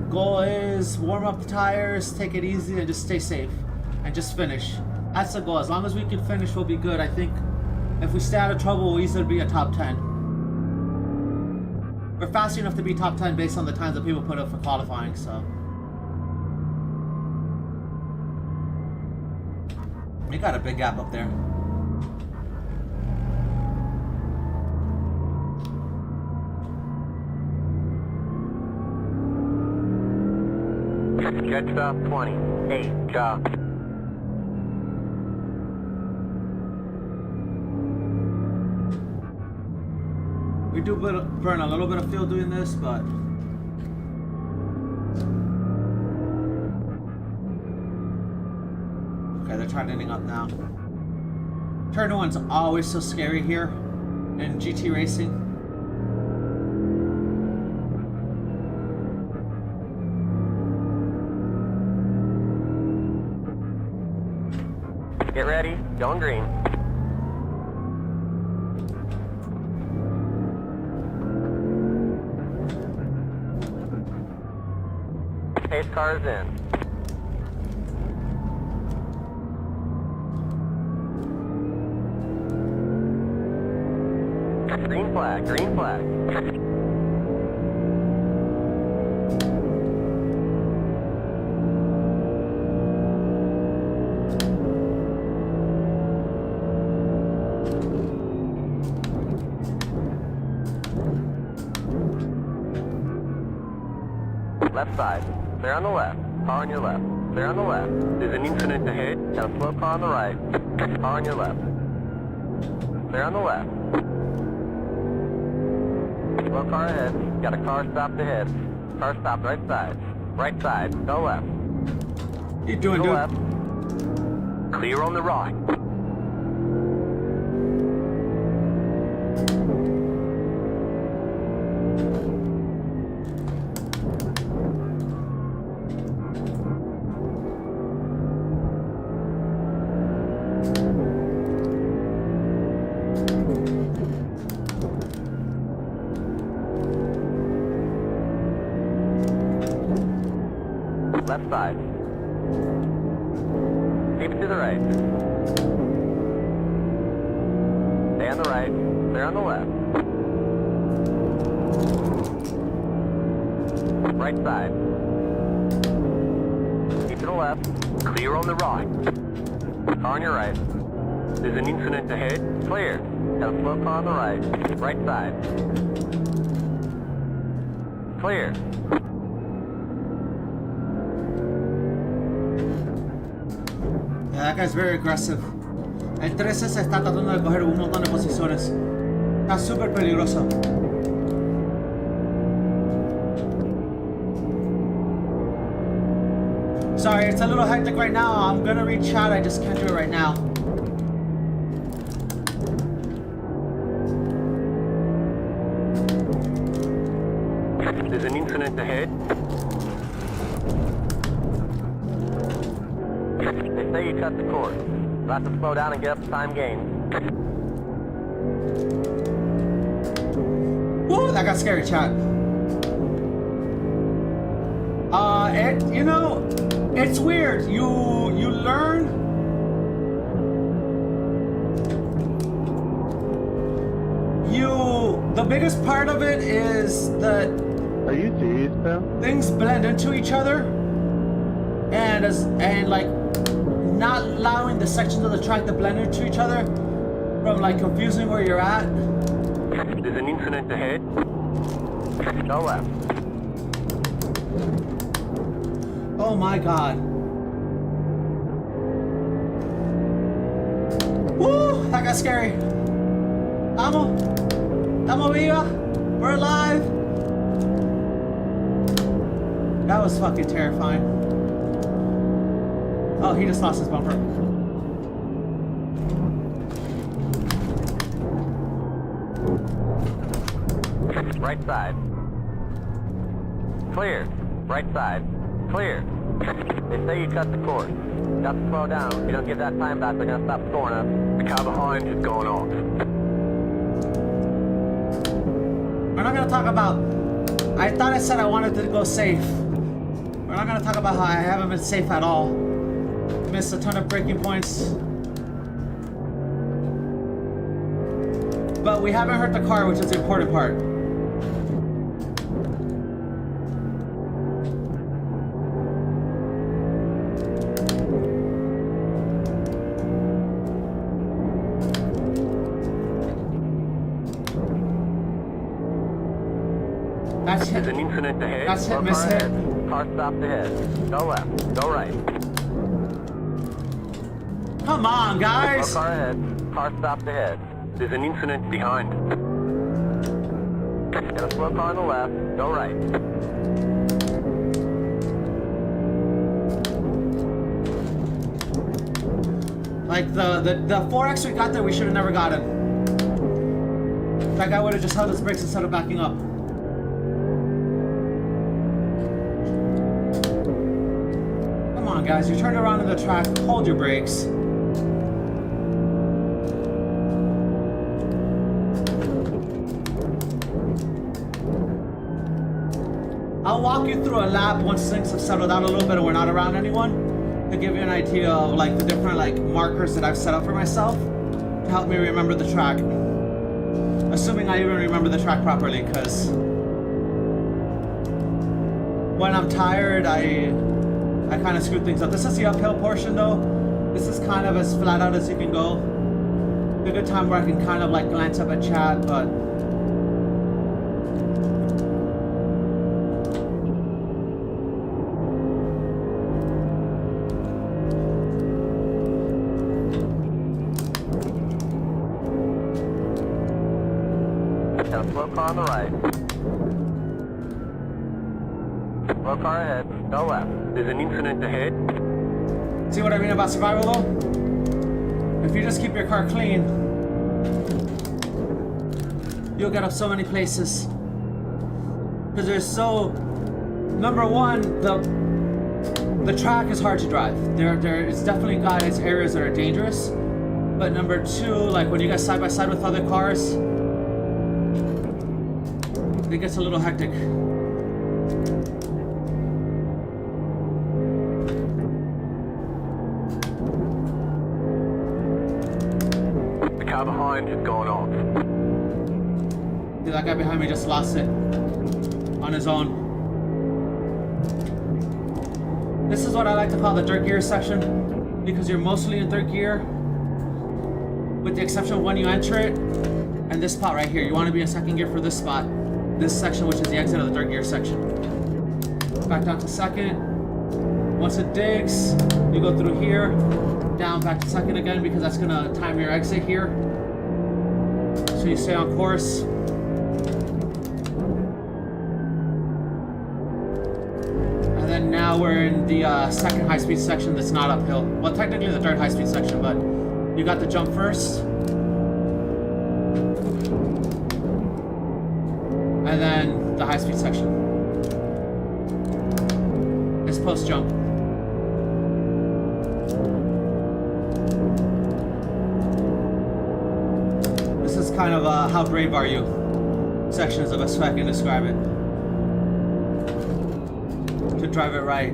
goal is warm up the tires, take it easy, and just stay safe, and just finish. That's the goal. As long as we can finish, we'll be good. I think if we stay out of trouble, we'll easily be a top 10. We're fast enough to be top 10 based on the times that people put up for qualifying. So. We got a big gap up there. Catch stop 28. Car. We do burn a little bit of fuel doing this, but okay, they're tightening up now. Turn one's always so scary here in GT racing. Get ready, going green. Pace car is in. Green flag, green flag. Left side. Clear on the left. Car on your left. Clear on the left. There's an incident ahead. Got a slow car on the right. Car on your left. Clear on the left. Slow car ahead. Got a car stopped ahead. Car stopped right side. Right side. Go left. You doing, Go dude? left. Clear on the right. Left side. Keep it to the right. Stay on the right. Clear on the left. Right side. Keep to the left. Clear on the right. Car on your right. There's an incident ahead. Clear. Got a slow car on the right. Right side. Clear. Yeah, that guy's very aggressive. El 13 se está tratando de coger un montón de posiciones. Está súper peligroso. Sorry, it's a little hectic right now. I'm gonna read chat, I just can't do it right now. There's an incident ahead. They say you cut the course. You'll have to slow down and get up time gain. Woo, that got scary, chat. You know, it's weird. You learn. The biggest part of it is that. Are you serious, bro? Things blend into each other, and like not allowing the sections of the track to blend into each other from like confusing where you're at. There's an incident ahead. Go left. Oh my god. Woo! That got scary. Estamos viva. We're alive. That was fucking terrifying. Oh, he just lost his bumper. Right side. Clear. Right side. Clear. They say you cut the course. Got to slow down. If you don't give that time back, they're gonna stop scoring us. The car behind has gone off. We're not gonna talk about. I thought I said I wanted to go safe. We're not gonna talk about how I haven't been safe at all. Missed a ton of braking points. But we haven't hurt the car, which is the important part. That's hit. There's an incident ahead. That's hit, Slow miss car hit. ahead. Car stopped ahead. Go left. Go right. Come on, guys. Slow car ahead. Car stopped ahead. There's an incident behind. Got a slow car on the left. Go right. Like the 4X we got there, we should have never gotten. That guy would have just held his brakes instead of backing up. Come on, guys, you turned around in the track, hold your brakes. I'll walk you through a lap once things have settled down a little bit and we're not around anyone, to give you an idea of like the different like markers that I've set up for myself to help me remember the track. Assuming I even remember the track properly, because when I'm tired, I kind of screw things up. This is the uphill portion though. This is kind of as flat out as you can go. A good time where I can kind of like glance up at chat, but Got a slow car on the right. Slow car ahead. Go left. There's an incident ahead. see what I mean about survival though? If you just keep your car clean, you'll get up so many places. Because there's so, number one, the track is hard to drive. It's definitely got its areas that are dangerous. But number two, like when you get side by side with other cars, it gets a little hectic. The car behind has gone off. Dude, that guy behind me just lost it on his own. This is what I like to call the third gear section, because you're mostly in third gear, with the exception of when you enter it, and this spot right here. You want to be in second gear for this spot. This section, which is the exit of the third gear section. Back down to second. Once it digs, you go through here, down back to second again, because that's gonna time your exit here. So you stay on course. And then now we're in the second high-speed section that's not uphill. Well, technically the third high-speed section, but you got the jump first. And then the high-speed section. It's post-jump. This is kind of how brave are you section is the best way I can describe it. To drive it right.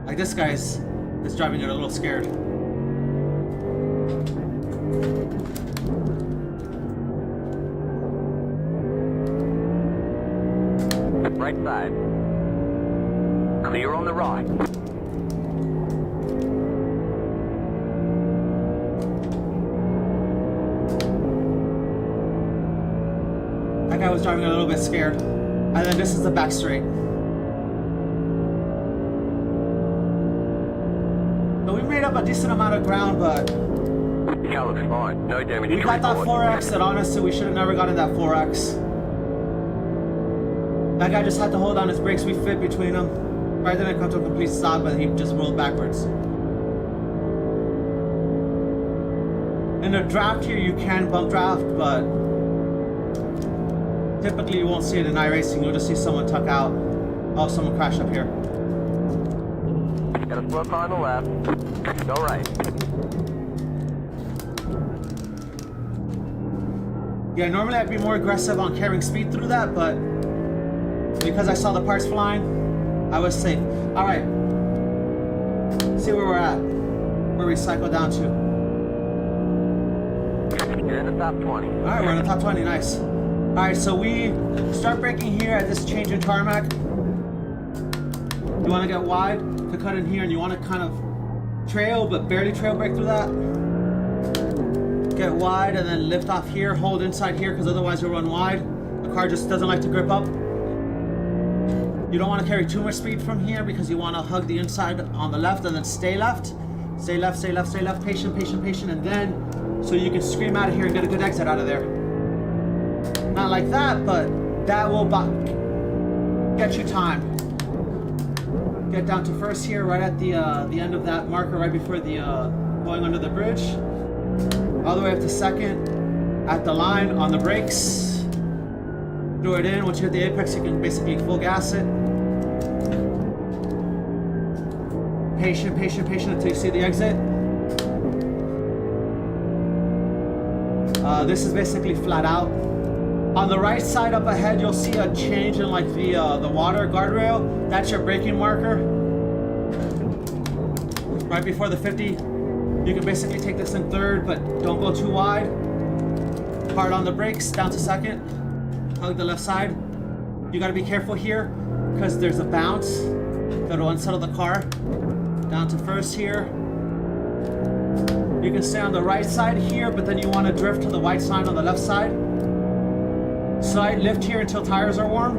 Like this guy's is driving it a little scared. Right side. Clear on the right. That guy was driving a little bit scared. And then this is the back straight. So we made up a decent amount of ground, but The car looks fine. No damage. we got that 4X that honestly we should have never gotten that 4X. That guy just had to hold on his brakes. We fit between them. Probably didn't come to a complete stop, but he just rolled backwards. In a draft here, you can bump draft, but typically you won't see it in iRacing. You'll just see someone tuck out. Oh, someone crashed up here. Got a slow car on the left. Go right. Yeah, normally I'd be more aggressive on carrying speed through that, but because I saw the parts flying, I was safe. All right, see where we're at, where we cycle down to. You're in the top 20. All right, we're in the top 20, nice. All right, so we start braking here at this change in tarmac. You want to get wide to cut in here, and you want to kind of trail, but barely trail brake through that. Get wide and then lift off here, hold inside here, because otherwise you'll run wide. The car just doesn't like to grip up. You don't want to carry too much speed from here because you want to hug the inside on the left and then stay left. Stay left, stay left, stay left, patient, patient, patient, and then so you can scream out of here and get a good exit out of there. Not like that, but that will get you time. Get down to first here, right at the end of that marker, right before the going under the bridge. All the way up to second, at the line on the brakes. Throw it in. Once you hit the apex, you can basically full gas it. Patient, patient, patient until you see the exit. This is basically flat out. On the right side up ahead, you'll see a change in like the water guardrail. That's your braking marker. Right before the 50, you can basically take this in third, but don't go too wide. Hard on the brakes, down to second. Hug the left side. You gotta be careful here because there's a bounce that'll unsettle the car. Down to first here. You can stay on the right side here, but then you want to drift to the white sign on the left side. Side lift here until tires are warm.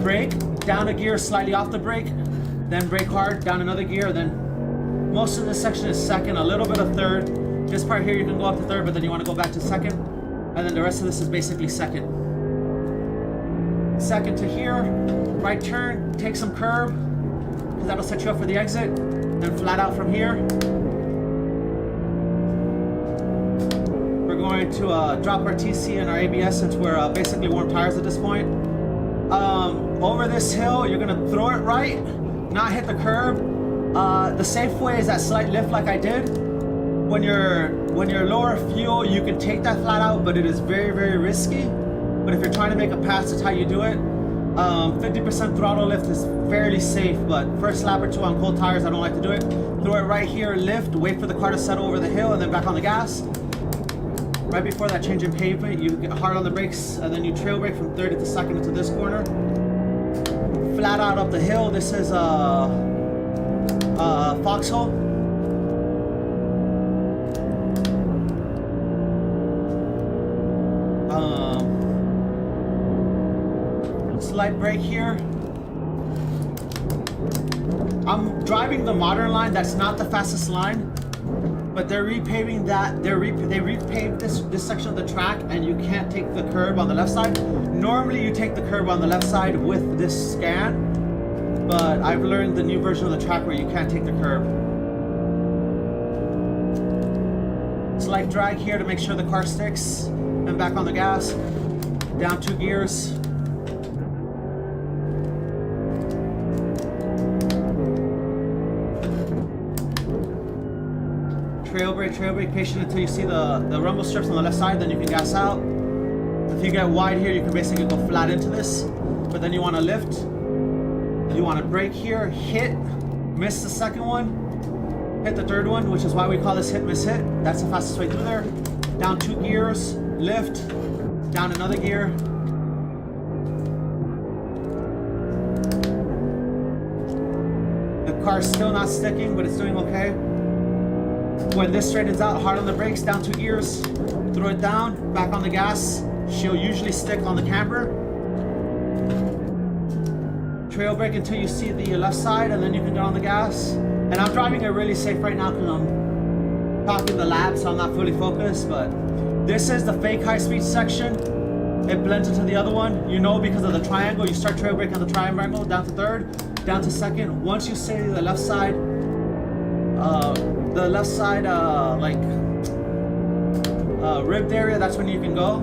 Brake, down a gear, slightly off the brake. Then brake hard, down another gear. Then most of this section is second, a little bit of third. This part here you can go up to third, but then you want to go back to second. And then the rest of this is basically second. Second to here, right turn, take some curb, because that'll set you up for the exit. Then flat out from here. We're going to drop our TC and our ABS since we're basically warm tires at this point. Over this hill, you're gonna throw it right, not hit the curb. The safe way is that slight lift like I did. When you're lower fuel, you can take that flat out, but it is very, very risky. But if you're trying to make a pass, that's how you do it. 50% throttle lift is fairly safe, but first lap or two on cold tires, I don't like to do it. Throw it right here, lift, wait for the car to settle over the hill, and then back on the gas. Right before that change in pavement, you get hard on the brakes, and then you trail brake from third to second into this corner. Flat out up the hill, this is Foxhole. Slight brake here. I'm driving the modern line. That's not the fastest line, but they're repaving that. They repaved this section of the track, and you can't take the curb on the left side. Normally, you take the curb on the left side with this scan, but I've learned the new version of the track where you can't take the curb. Slight drag here to make sure the car sticks, and back on the gas. Down 2 gears. Trail brake, patient until you see the rumble strips on the left side, then you can gas out. If you get wide here, you can basically go flat into this, but then you want to lift. You want to brake here, hit, miss the second one, hit the third one, which is why we call this hit, miss, hit. That's the fastest way through there. Down 2 gears, lift, down another gear. The car's still not sticking, but it's doing okay. When this straightens out, hard on the brakes, down 2 gears, throw it down, back on the gas. She'll usually stick on the camber. Trail brake until you see the left side, and then you can get on the gas. And I'm driving it really safe right now because I'm talking the lap, so I'm not fully focused, but this is the fake high speed section. It blends into the other one. You know, because of the triangle, you start trail brake on the triangle, down to third, down to second. Once you see the left side, ribbed area, that's when you can go.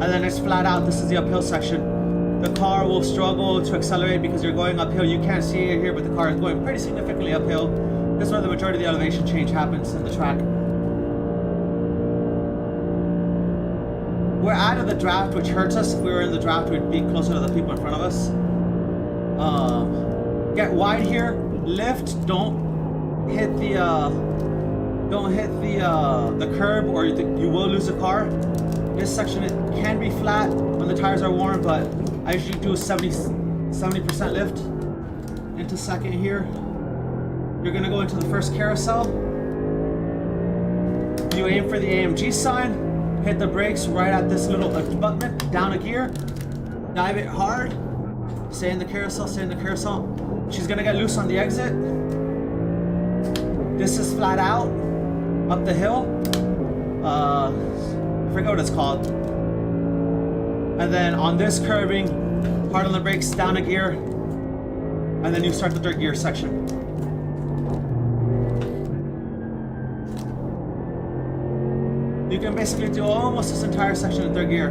And then it's flat out. This is the uphill section. The car will struggle to accelerate because you're going uphill. You can't see it here, but the car is going pretty significantly uphill. This is where the majority of the elevation change happens in the track. We're out of the draft, which hurts us. If we were in the draft, we'd be closer to the people in front of us. Get wide here, lift, don't hit the curb, or you will lose the car. This section, it can be flat when the tires are warm, but I usually do a 70% lift into second here. You're gonna go into the first carousel. You aim for the AMG sign, hit the brakes right at this little abutment, down a gear, dive it hard, stay in the carousel, stay in the carousel. She's gonna get loose on the exit. This is flat out, up the hill. I forget what it's called. And then on this curving, Hard on the brakes, down a gear, and then you start the third gear section. You can basically do almost this entire section in third gear.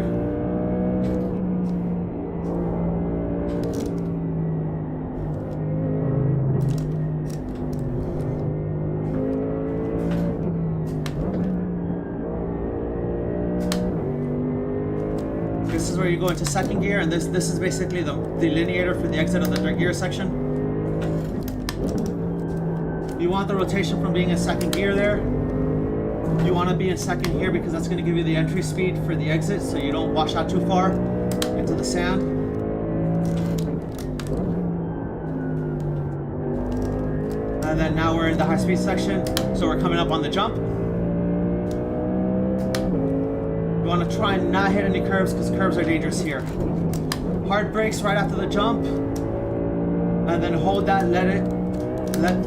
This is where you go into second gear, and this is basically the delineator for the exit of the third gear section. You want the rotation from being in second gear there. You want to be in second here because that's going to give you the entry speed for the exit, so you don't wash out too far into the sand. And then now we're in the high speed section, so we're coming up on the jump. You want to try and not hit any curves because curves are dangerous here. Hard brakes right after the jump, and then hold that. Let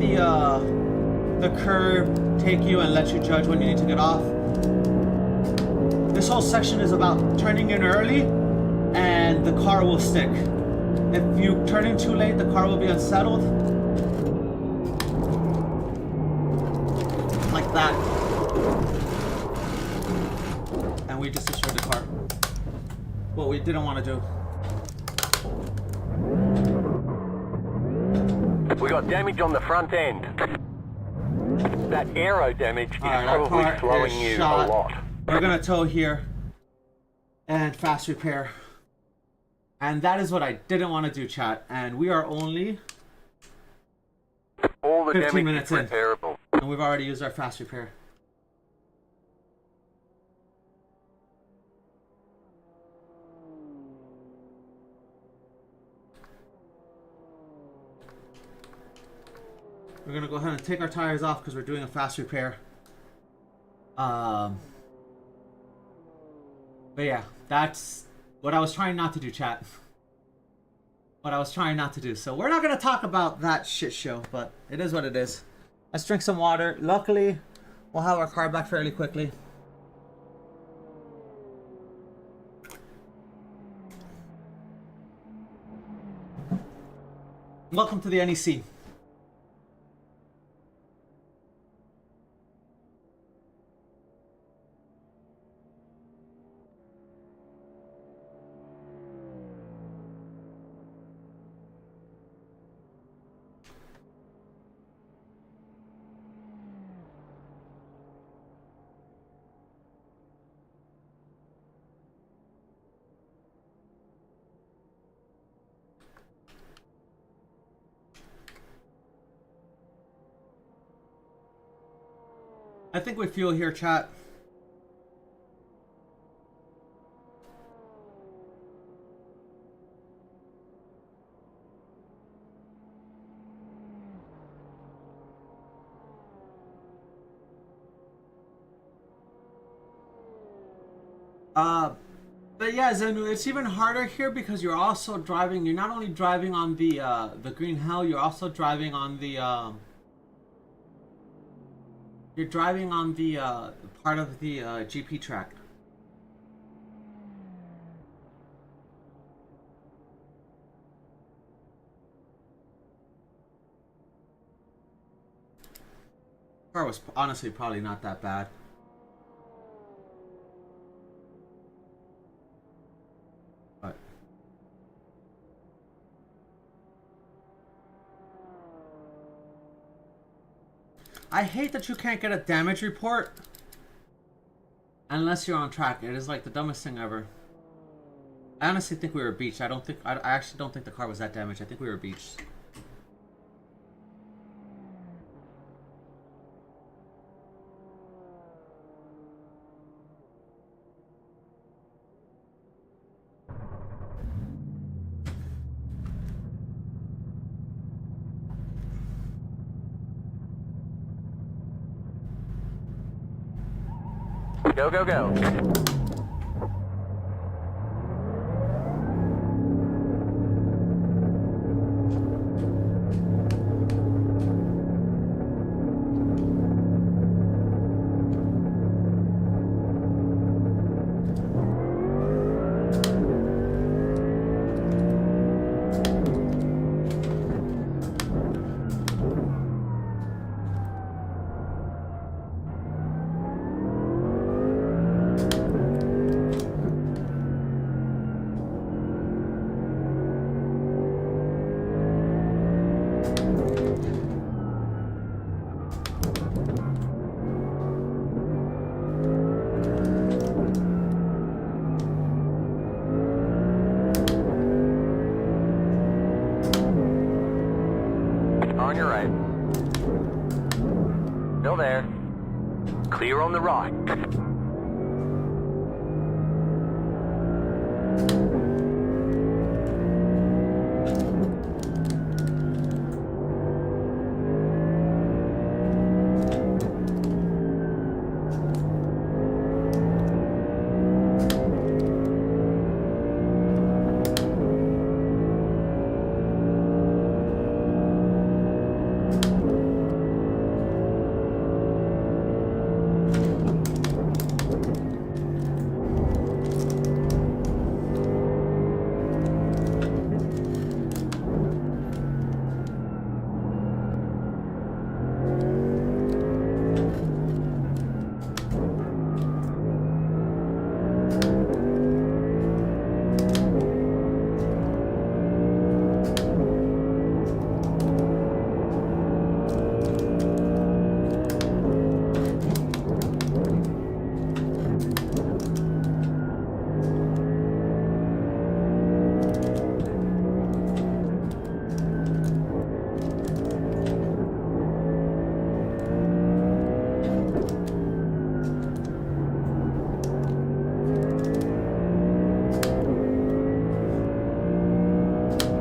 the curve take you and let you judge when you need to get off. This whole section is about turning in early, and the car will stick. If you turn in too late, the car will be unsettled. Like that. And we just destroyed the car. What we didn't want to do. We got damage on the front end. That aero damage is probably slowing you a lot. We're gonna tow here and fast repair. And that is what I didn't want to do, chat. And we are only all the 15 damage minutes is in. repairable. And we've already used our fast repair. We're gonna go ahead and take our tires off because we're doing a fast repair. But yeah, that's what I was trying not to do, chat. What I was trying not to do. So we're not gonna talk about that shit show, but it is what it is. Let's drink some water. Luckily, we'll have our car back fairly quickly. Welcome to the NEC. I think we fuel here, chat. But yeah, Zenu, it's even harder here because you're also driving. You're not only driving on the green hell, you're also driving on the You're driving on the part of the GP track. Car was honestly probably not that bad. But I hate that you can't get a damage report unless you're on track. It is like the dumbest thing ever. I honestly think we were beached. I actually don't think the car was that damaged. I think we were beached. Go, go, go. Car on your right. Still there. Clear on the right.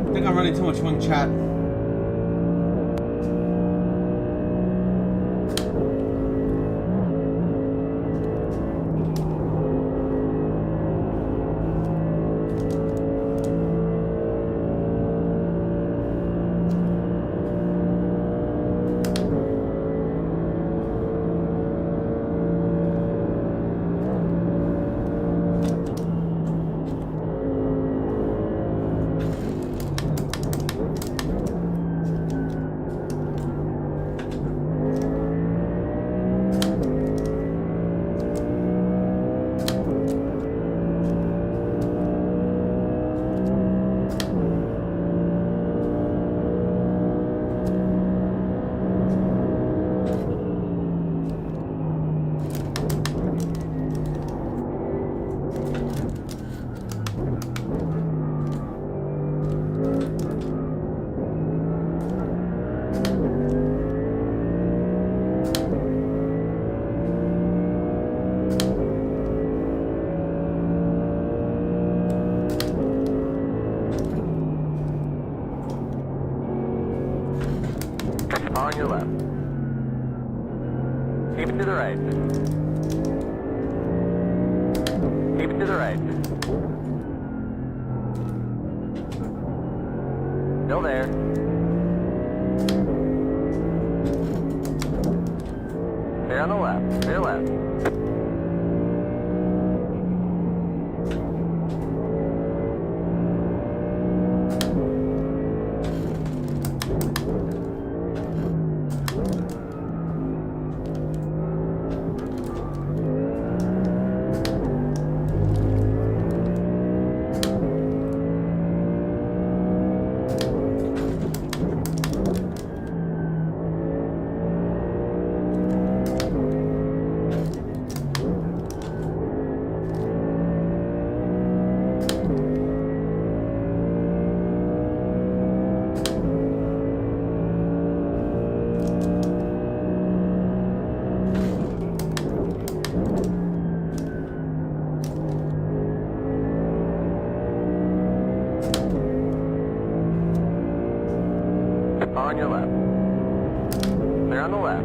I think I'm running too much wing chat. Car on your left. Keep it to the right. Keep it to the right. Still there. Stay on the left. Stay left. Car on your left. Clear on the left.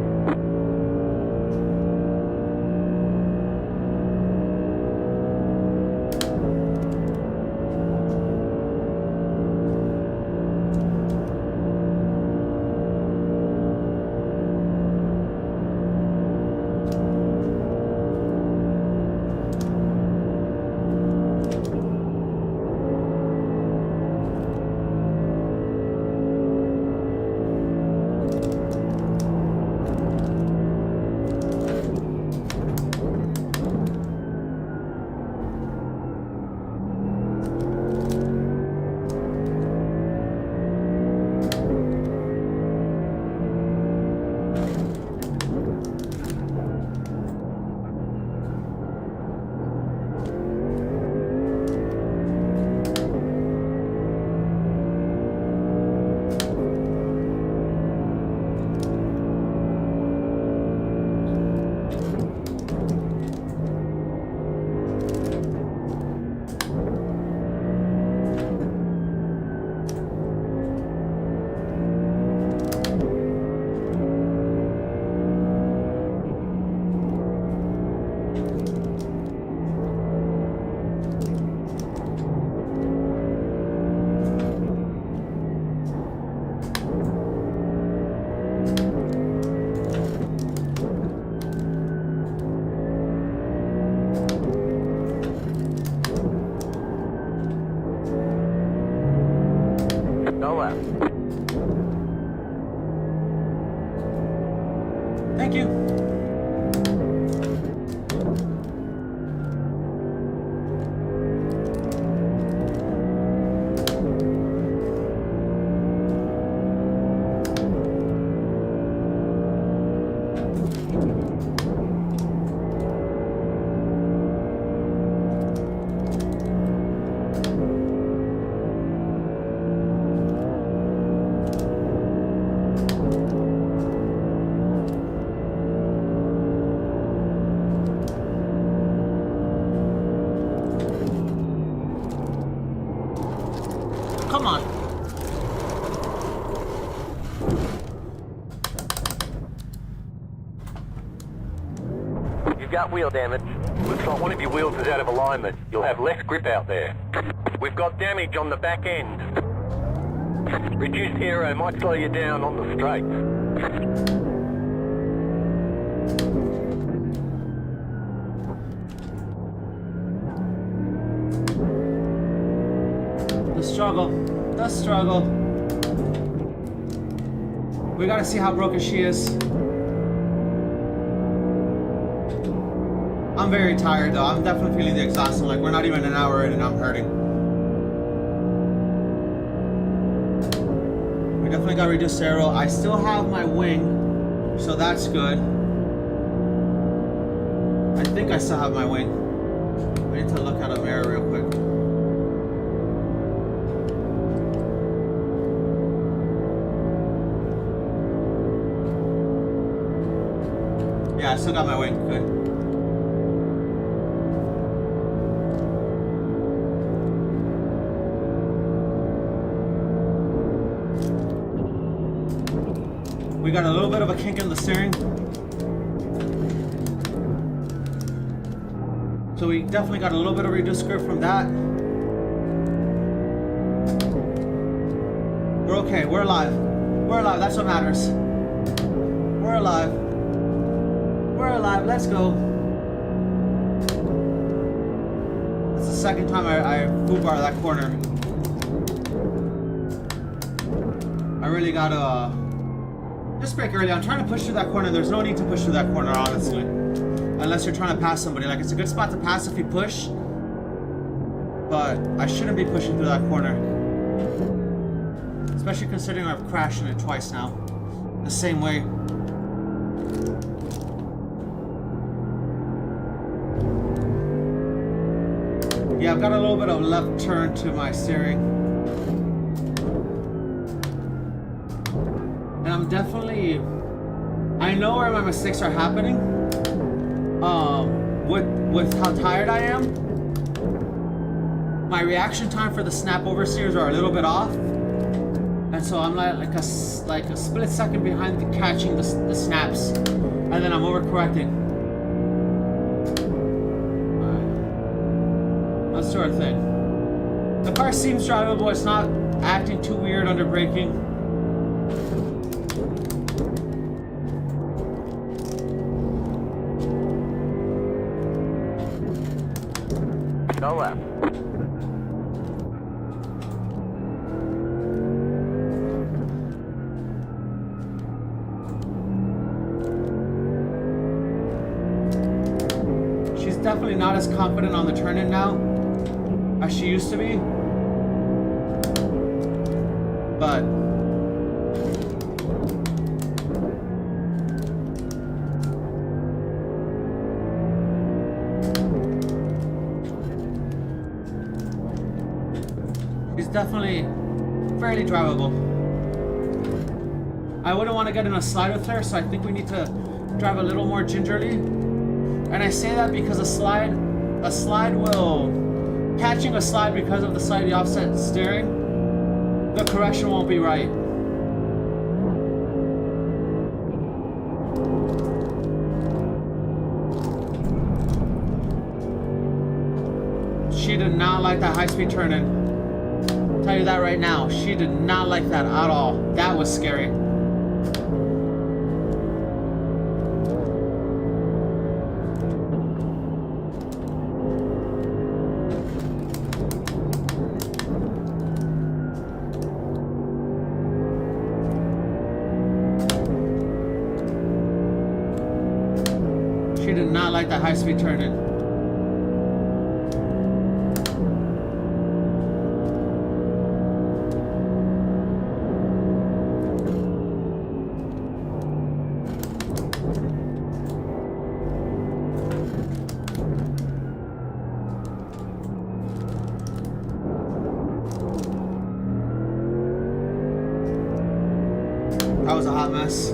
Thank you. Come on. You've got wheel damage. Looks like one of your wheels is out of alignment. You'll have less grip out there. We've got damage on the back end. Reduced aero might slow you down on the straight. The struggle. The struggle. We gotta see how broken she is. I'm very tired though. I'm definitely feeling the exhaustion. Like we're not even an hour in and I'm hurting. We definitely got reduced aero. I still have my wing, so that's good. I think I still have my wing. I need to look at a mirror real quick. Yeah, I still got my wing. Good. We got a little bit of a kink in the steering. So we definitely got a little bit of reduced grip from that. We're okay. We're alive. We're alive. That's what matters. We're alive. We're alive. Let's go. That's the second time I foo bar that corner. I really gotta just brake early. I'm trying to push through that corner. There's no need to push through that corner, honestly. Unless you're trying to pass somebody. Like, it's a good spot to pass if you push. But I shouldn't be pushing through that corner. Especially considering I've crashed in it twice now. The same way. Yeah, I've got a little bit of left turn to my steering. And I'm definitely... I know where my mistakes are happening. With how tired I am. My reaction time for the snap oversteers are a little bit off. And so I'm like a split second behind catching the snaps. And then I'm overcorrecting. Let's do our thing. The car seems drivable. It's not acting too weird under braking. Go left. She's definitely not as confident on the turn-in now as she used to be. But she's definitely fairly drivable. I wouldn't want to get in a slide with her, so I think we need to drive a little more gingerly. And I say that because a slide will, catching a slide because of the slightly offset steering, the correction won't be right. She did not like that high-speed turn-in. I'll tell you that right now. She did not like that at all. That was scary. She did not like that high-speed turn-in. That was a hot mess.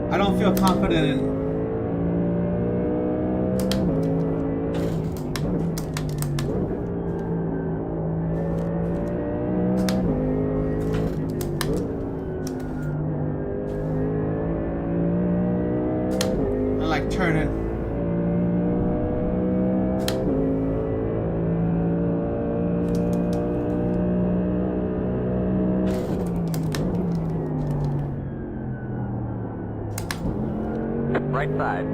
I don't feel confident in I like turning. Right side.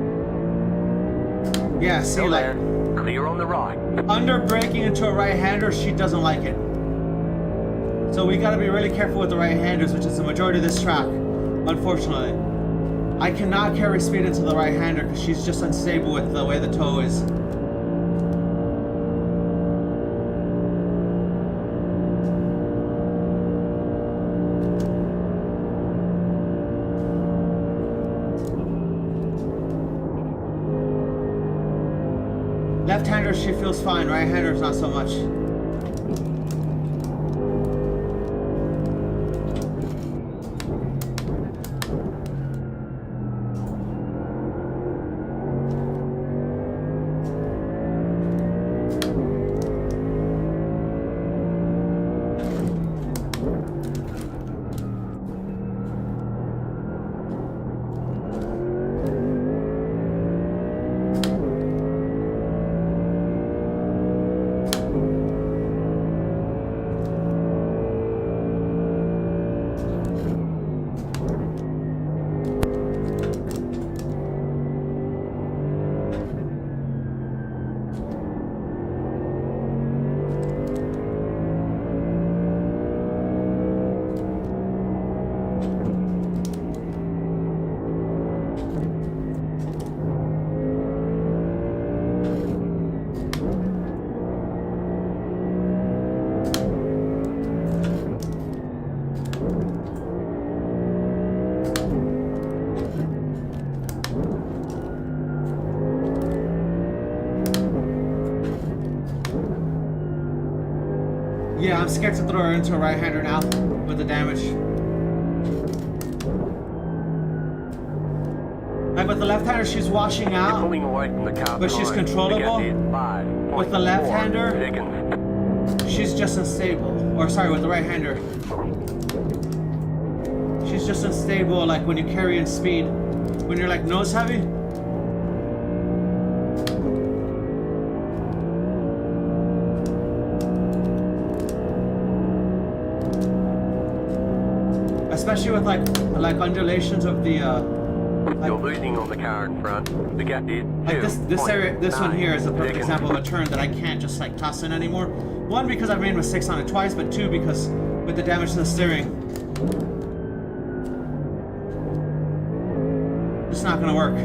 Yeah, see, Still like there. Clear on the right. under braking into a right-hander, she doesn't like it. So we gotta be really careful with the right-handers, which is the majority of this track, unfortunately. I cannot carry speed into the right-hander because she's just unstable with the way the toe is. Left-hander, she feels fine. Right-handers, not so much. Yeah, I'm scared to throw her into a right-hander now with the damage. Like with the left-hander, she's washing You're out, pulling away from the car but she's behind. controllable. The gap is 5.4 With the left-hander, seconds. she's just unstable. Or sorry, with the right-hander. She's just unstable, like when you carry in speed. When you're like nose heavy. Especially with like undulations of the You're losing on the car in front. The gap is like this area, this one here is a perfect seconds. example of a turn that I can't just like toss in anymore. One, because I've made mistakes on it twice, but two, because with the damage to the steering, it's not gonna work.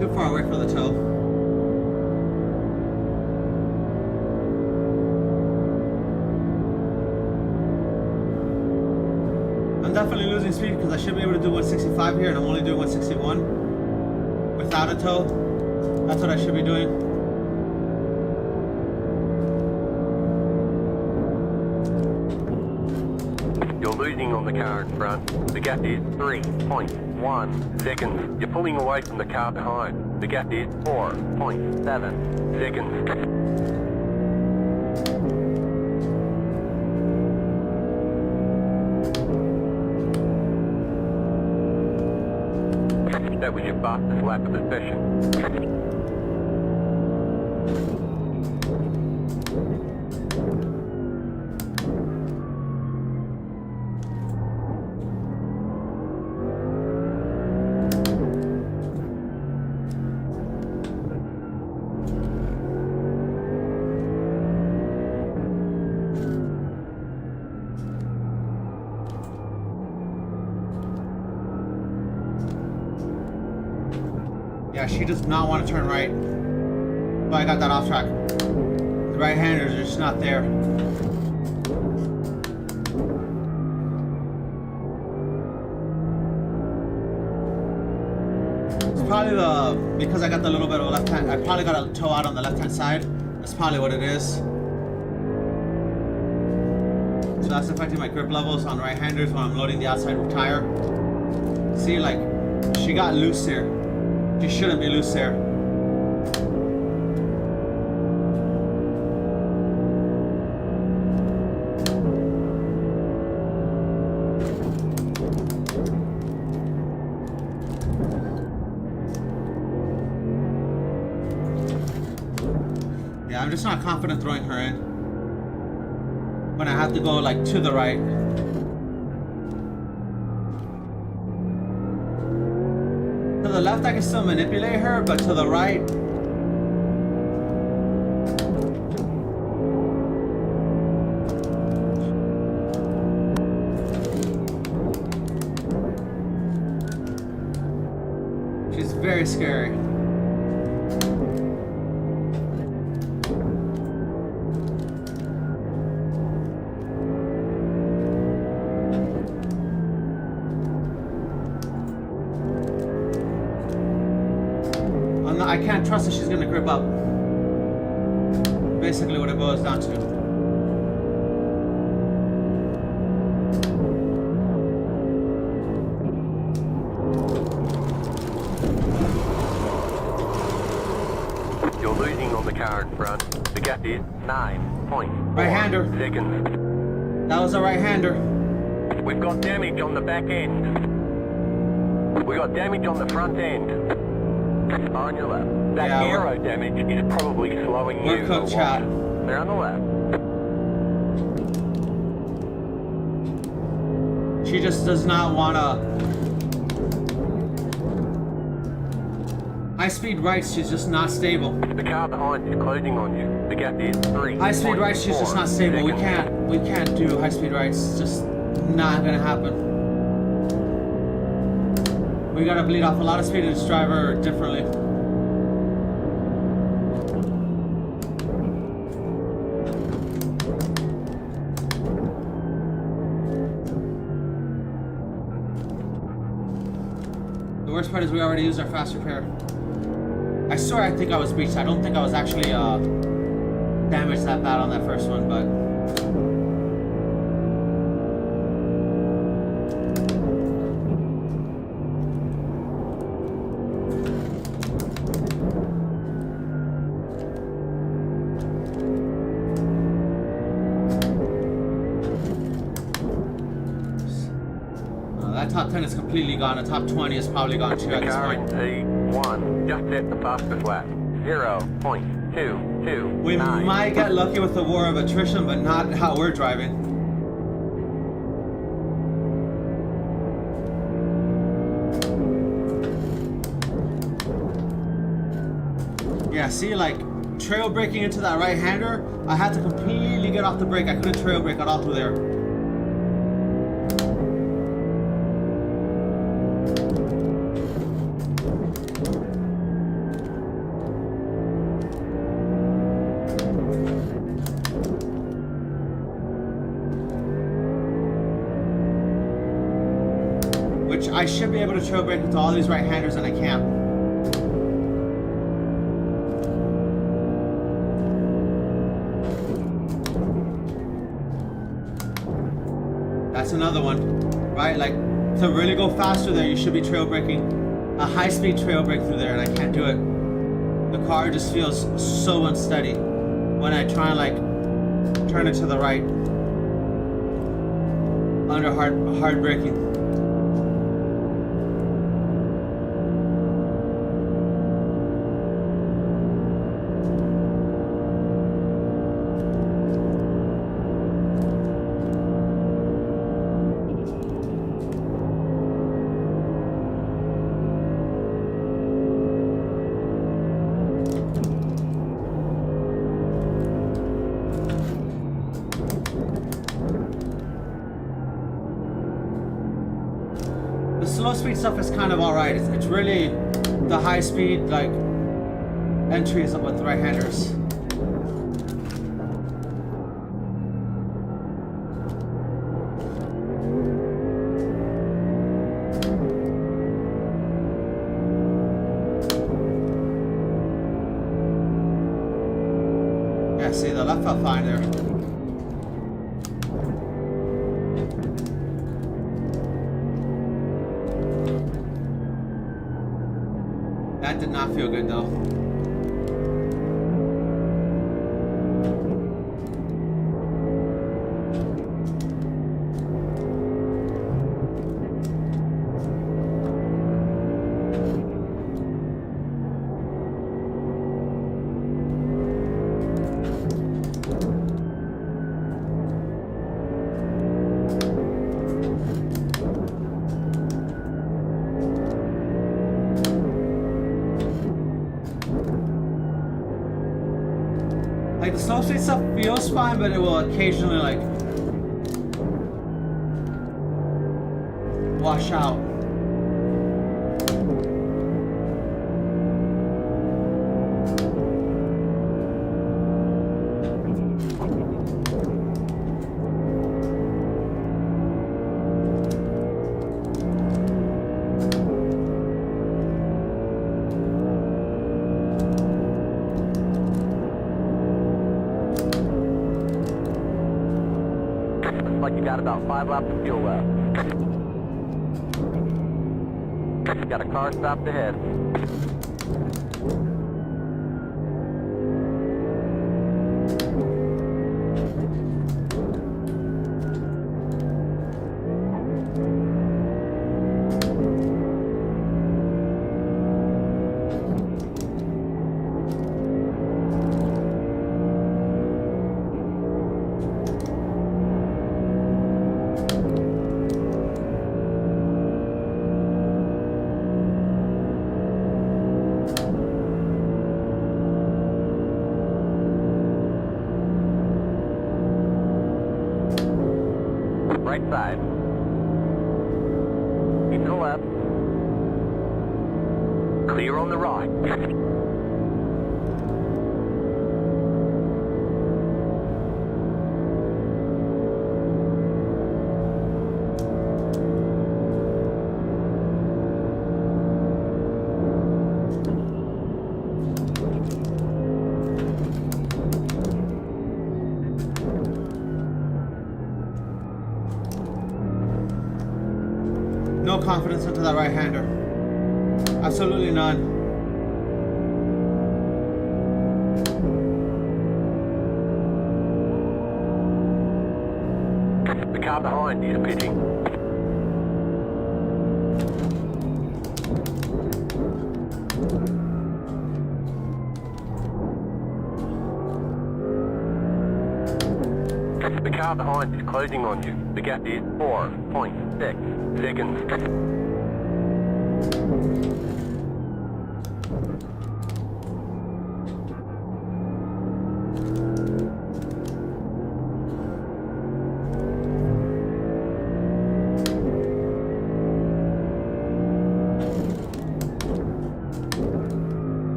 Too far away from the toe. I'm definitely losing speed because I should be able to do 165 here, and I'm only doing 161 without a tow. That's what I should be doing. You're losing on the car in front. The gap is 3.1 seconds. You're pulling away from the car behind. The gap is 4.7 seconds. That was your fastest lap of the session. Yeah, she does not want to turn right. But I got that off track. The right-handers are just not there. It's probably because I got the little bit of a left hand, I probably got a toe out on the left-hand side. That's probably what it is. So that's affecting my grip levels on right-handers when I'm loading the outside tire. See, like, she got loose here. She shouldn't be loose there. Yeah, I'm just not confident throwing her in when I have to go like to the right. To the left I can still manipulate her, but to the right, she's very scary. I can't trust that she's gonna grip up. Basically what it boils down to. You're losing on the car in front. The gap is 9.4 Right-hander. seconds. That was a right-hander. We've got damage on the back end. We've got damage on the front end. On your left. That Yeah, aero damage is probably slowing we're you. cooked, chat. They're on the left. She just does not wanna. High speed rights, she's just not stable. The car behind is closing on you. The gap is 3. High speed rights, she's just not stable. We can't do high speed rights. It's just not gonna happen. We gotta bleed off a lot of speed in this driver differently. The worst part is we already used our fast repair. I swear I think I was breached. I don't think I was actually damaged that bad on that first one, but that top 10 is completely gone. The top 20 is probably gone too at The this car in point. T1 just set the fastest lap. 0.229. We might get lucky with the war of attrition, but not how we're driving. Yeah, see, like, trail braking into that right-hander, I had to completely get off the brake. I couldn't trail brake at all through there. I should be able to trail brake into all these right-handers, and I can't. That's another one, right? Like, to really go faster there, you should be trail braking, a high-speed trail brake through there, and I can't do it. The car just feels so unsteady when I try and like turn it to the right under hard braking. Slow speed stuff is kind of alright. It's really the high speed like entries with right-handers. Yeah, see, the left felt fine there. That did not feel good though. Like the slow speed stuff feels fine, but it will occasionally like wash out. Like you got about 5 laps of fuel left. Got a car stopped ahead. Right side. Keep to the left. Clear on the right. No confidence into that right-hander. Absolutely none. The car behind is pitching. The car behind is closing on you. The gap is 4.6 seconds.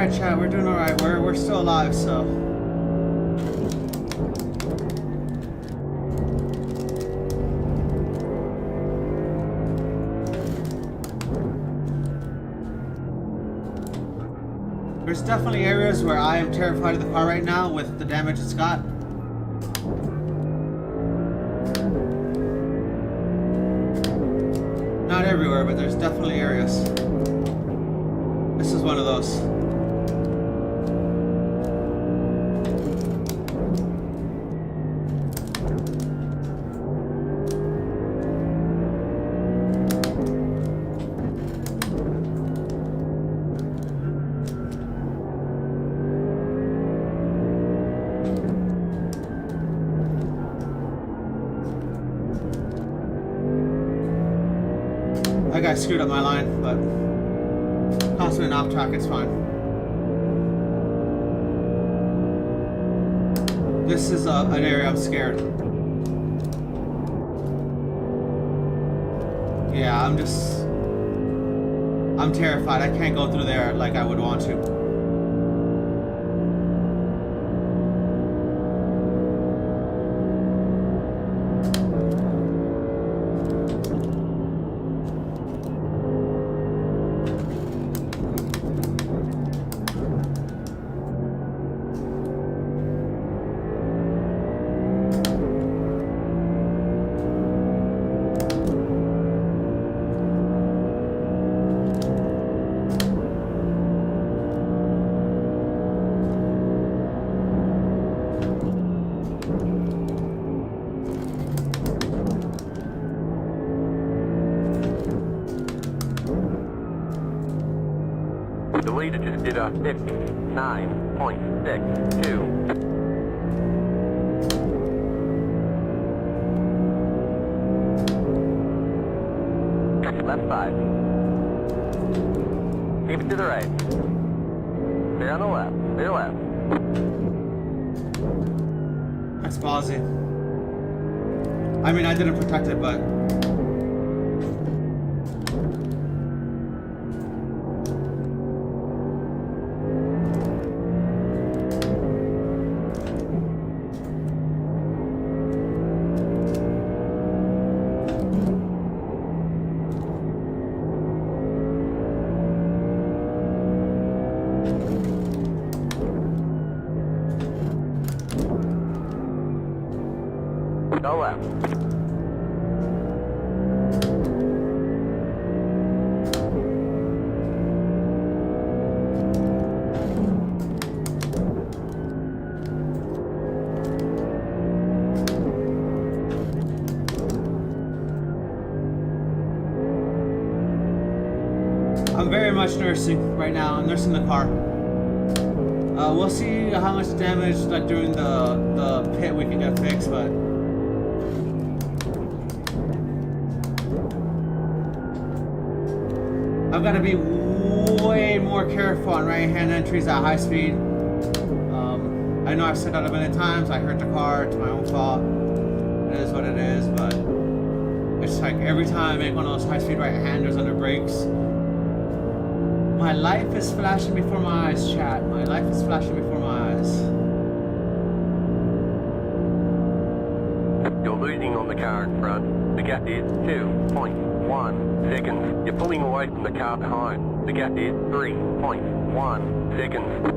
alright, chat. We're doing alright. We're still alive, so. There's definitely areas where I am terrified of the car right now with the damage it's got. Not everywhere, but there's definitely areas. This is one of those. That guy screwed up my line, but cost me an off track, it's fine. This is an area I'm scared. Yeah, I'm terrified. I can't go through there like I would want to. The leader just did a 59.62. Left 5. Keep it to the right. Stay on the left. Stay left. That's ballsy. I mean, I didn't protect it, but... Go left. I'm very much nursing right now. I'm nursing the car. We'll see how much damage like during the pit we can get fixed, but I've got to be way more careful on right-hand entries at high speed. I know I've said that a million times. I hurt the car. It's my own fault. It is what it is, but it's like every time I make one of those high-speed right-handers under brakes, my life is flashing before my eyes, chat. My life is flashing before my eyes. You're losing on the car in front. The gap is 2.1 seconds. You're pulling away from the car behind. The gap is 3.1 seconds.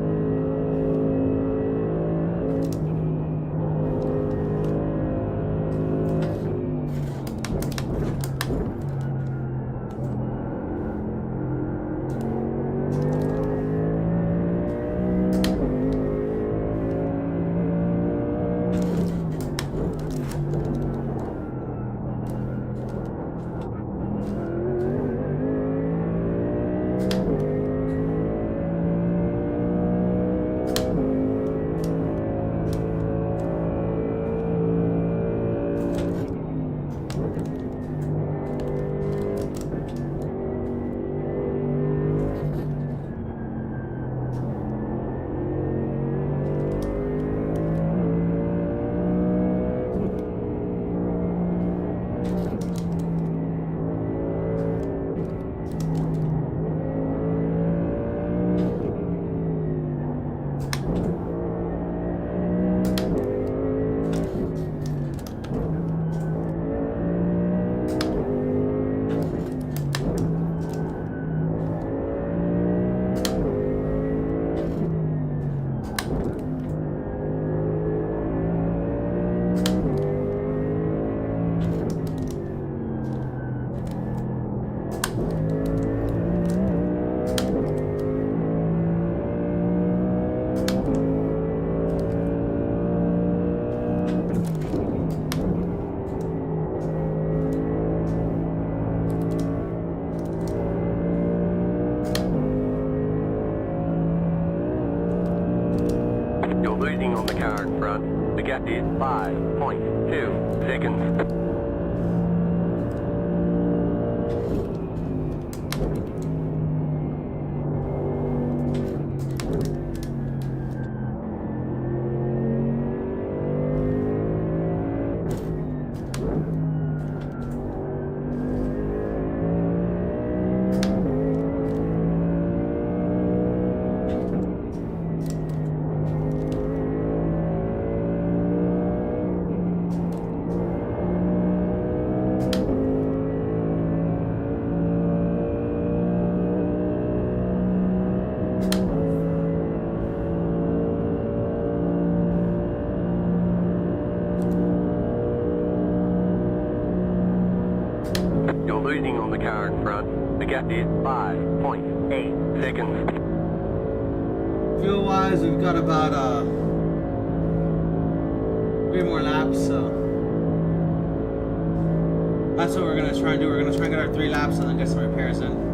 in front. The gap is 5.2 seconds. You're losing on the car in front. The gap is 5.8 seconds. Fuel wise, we've got about 3 more laps, so that's what we're gonna try and do. We're gonna try and get our 3 laps and then get some repairs in.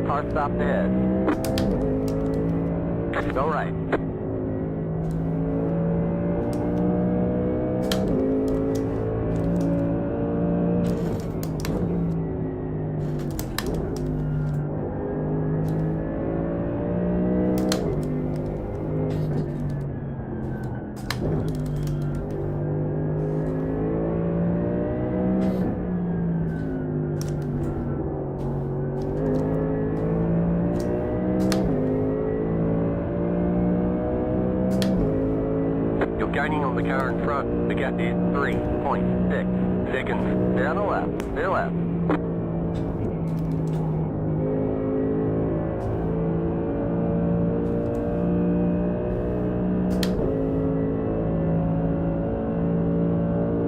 Car stopped ahead. Go right. Gaining on the car in front. The gap is 3.6 seconds. Down a lap. Clear lap.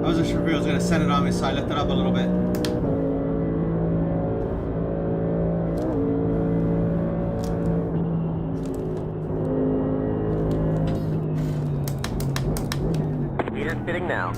I wasn't sure if he was gonna send it on me, so I lifted up a little bit. Meter's fitting now.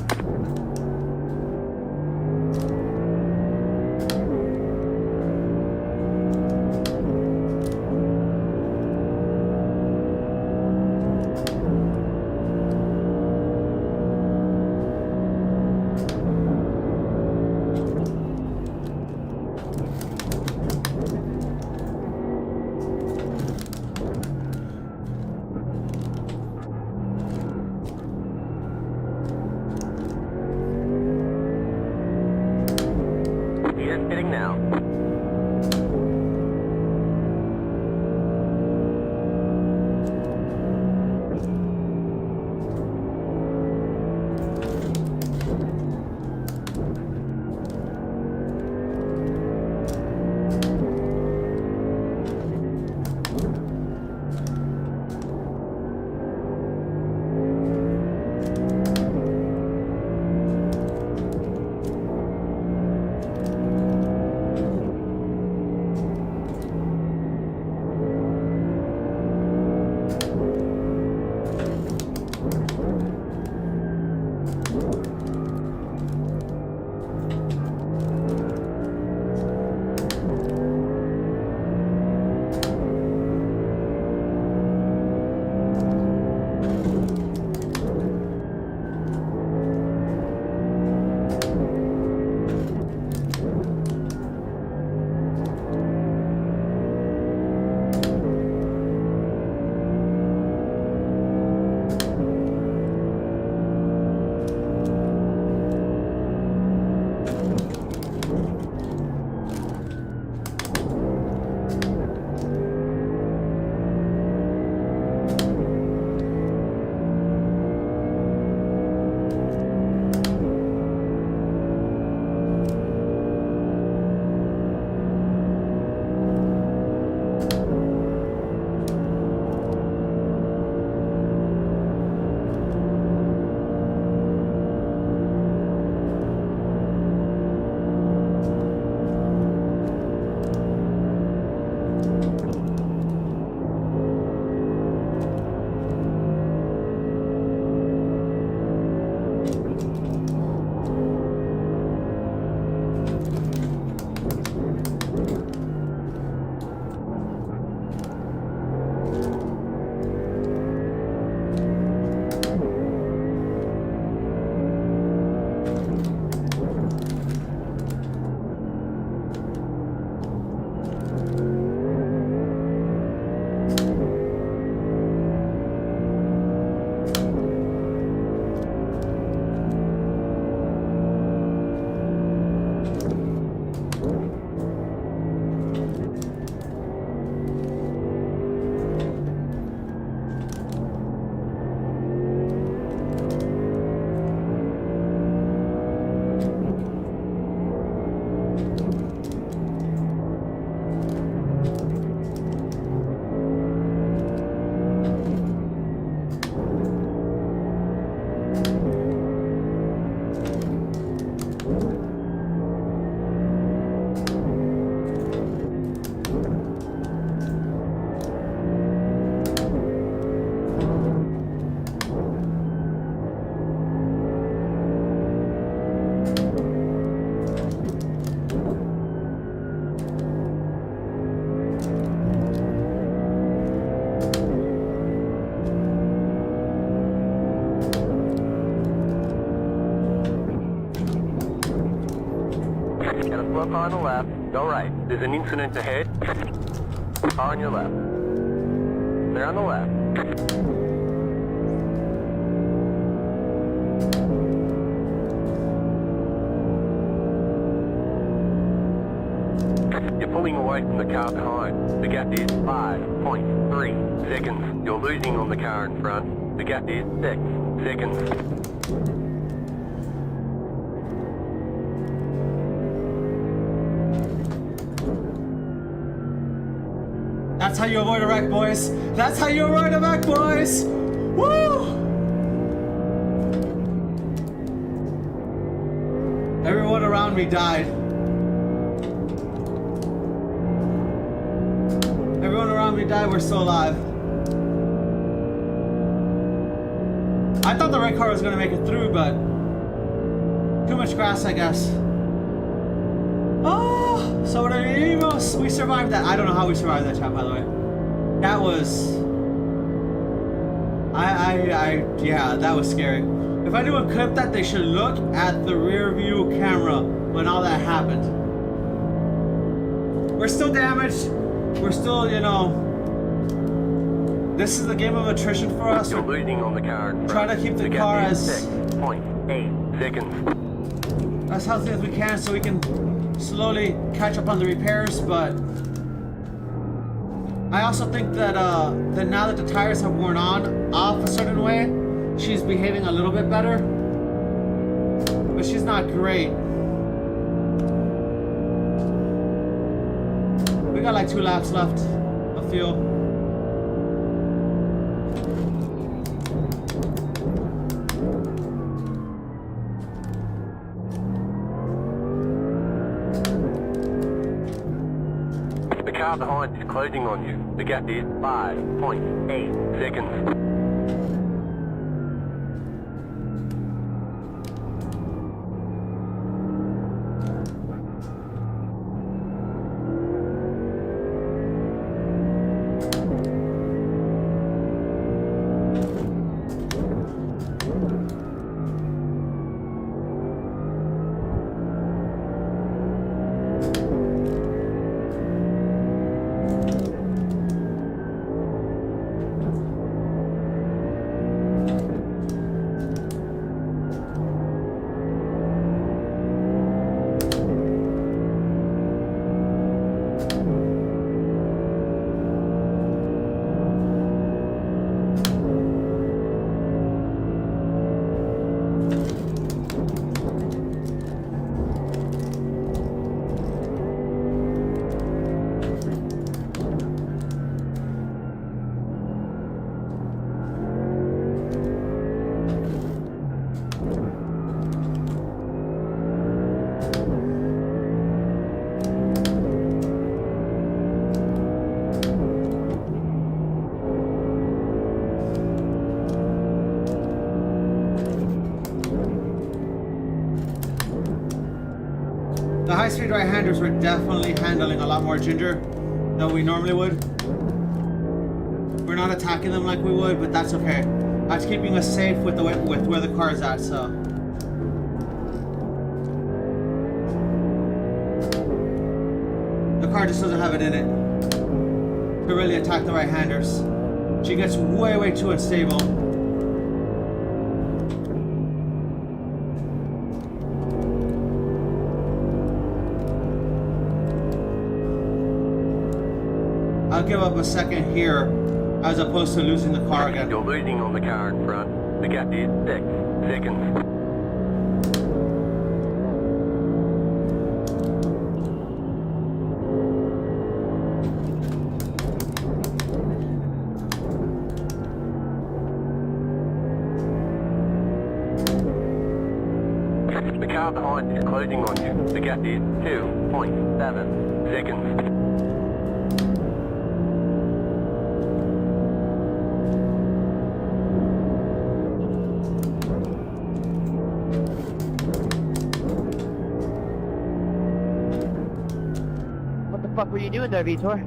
car on the left. Go right. There's an incident ahead. Car on your left. They're on the left. You're pulling away from the car behind. The gap is 5.3 seconds. You're losing on the car in front. The gap is 6 seconds. That's how you avoid a wreck, boys. That's how you avoid a wreck, boys. Woo! Everyone around me died. Everyone around me died. We're still alive. I thought the red car was gonna make it through, but too much grass, I guess. Oh, so what we survived that. I don't know how we survived that, chat, by the way. That was... yeah, that was scary. If I do a clip that, they should look at the rear view camera when all that happened. We're still damaged. We're still, you know... This is a game of attrition for us. You're losing on the car. Try to keep the car as... 6.8 seconds. as healthy as we can so we can slowly catch up on the repairs, but I also think that that now that the tires have worn off a certain way, she's behaving a little bit better, but she's not great. We got like 2 laps left of fuel. The car behind is closing on you. The gap is 5.8 seconds. The high-speed right-handers were definitely handling a lot more ginger than we normally would. We're not attacking them like we would, but that's okay. That's keeping us safe with the with where the car is at. So the car just doesn't have it in it to really attack the right-handers. She gets way too unstable. I'll give up a second here as opposed to losing the car again. You're losing on the car in front. The gap is 6 seconds. The car behind is closing on you. The gap is 2.7 seconds. What were you doing there, Vitor?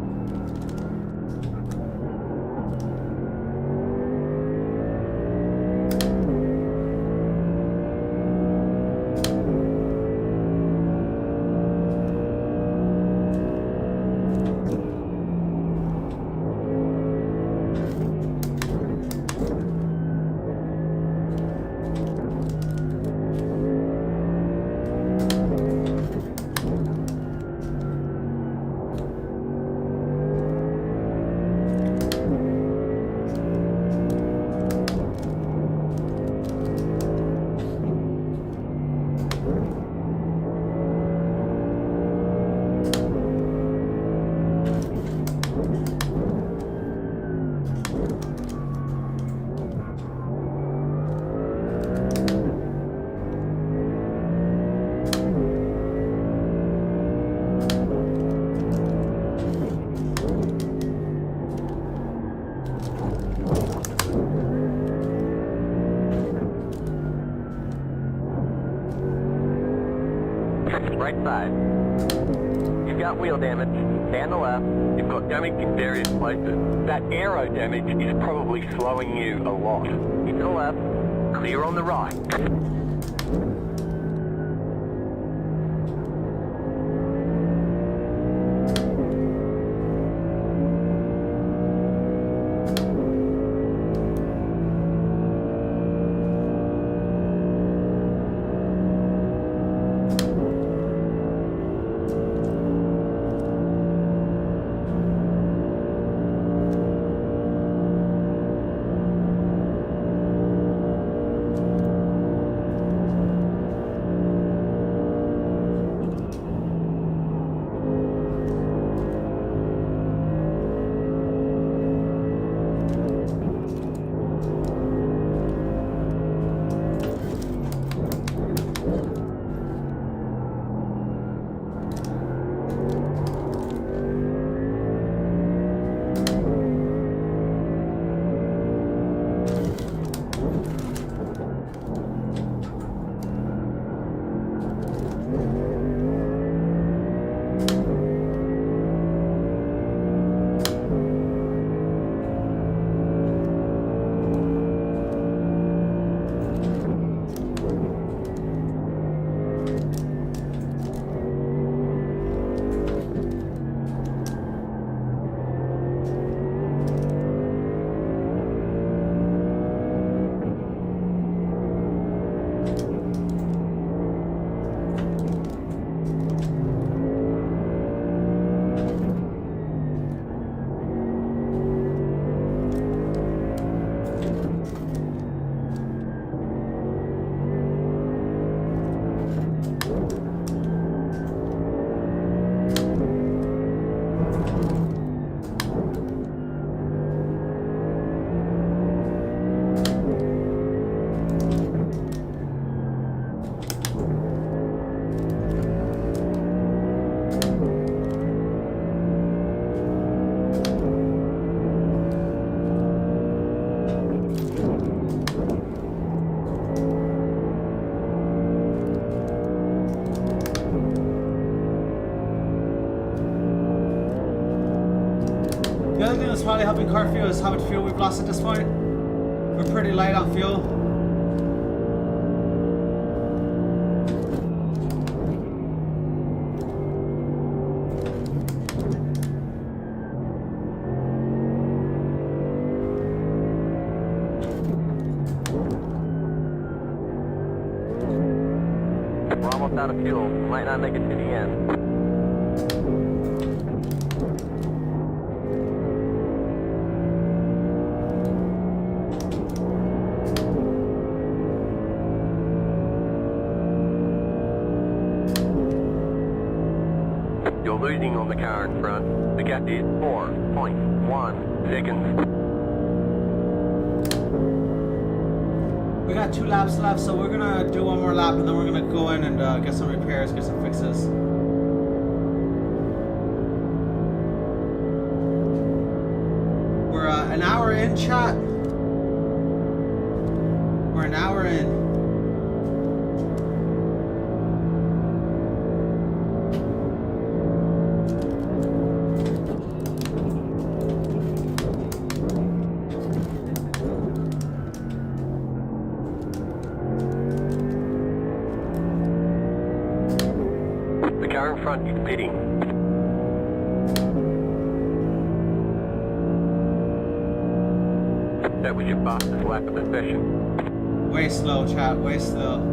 Right side. You've got wheel damage. Stay on the left. You've got damage in various places. That aero damage is probably slowing you a lot. Keep to the left. Clear on the right. The other thing that's probably helping car fuel is how much fuel we've lost at this point. We're pretty light on fuel. We're almost out of fuel. Might not make it to the end. You're losing on the car in front. The gap is 4.1 seconds. We got 2 laps left, so we're gonna do one more lap and then we're gonna go in and get some repairs, get some fixes. We're an hour in, chat. We're an hour in. The car in front is pitting. That was your fastest lap of the session. Way slow, chat, way slow.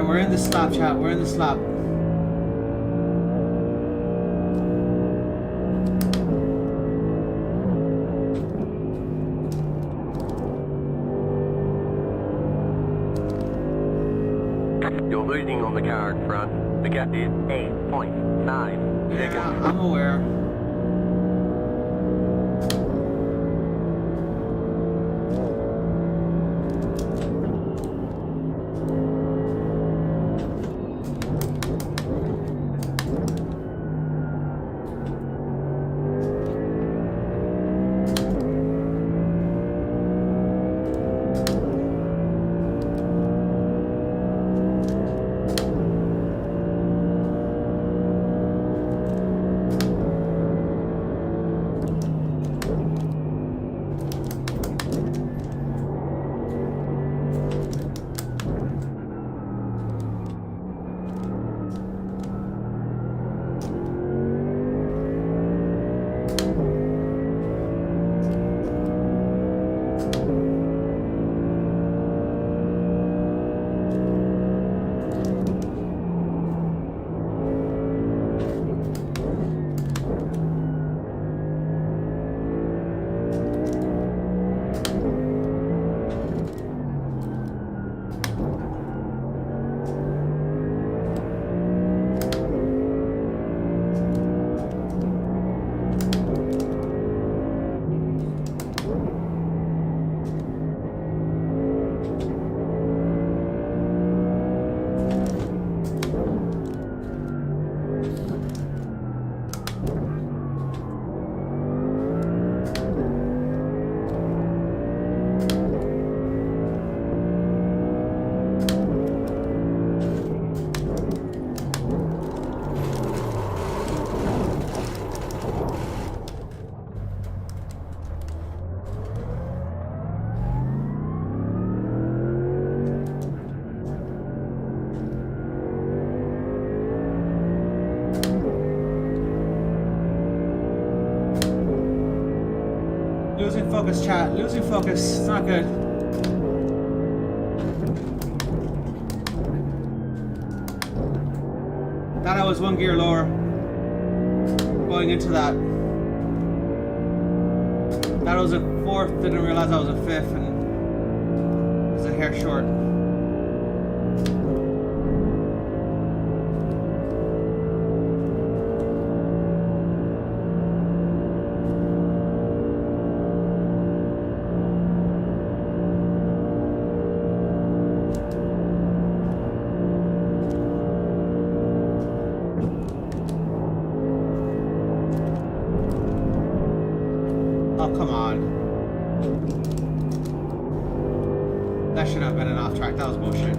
we're in the slab, chat. We're in the slab. You're losing on the car in front. The gap is 8.9 Yeah, seconds. I'm aware. Losing focus, chat. Losing focus. It's not good. Thought I was one gear lower. Going into that. Thought I was a fourth. Didn't realize I was a fifth, and was a hair short. Oh, come on. That shouldn't have been an off track. That was bullshit.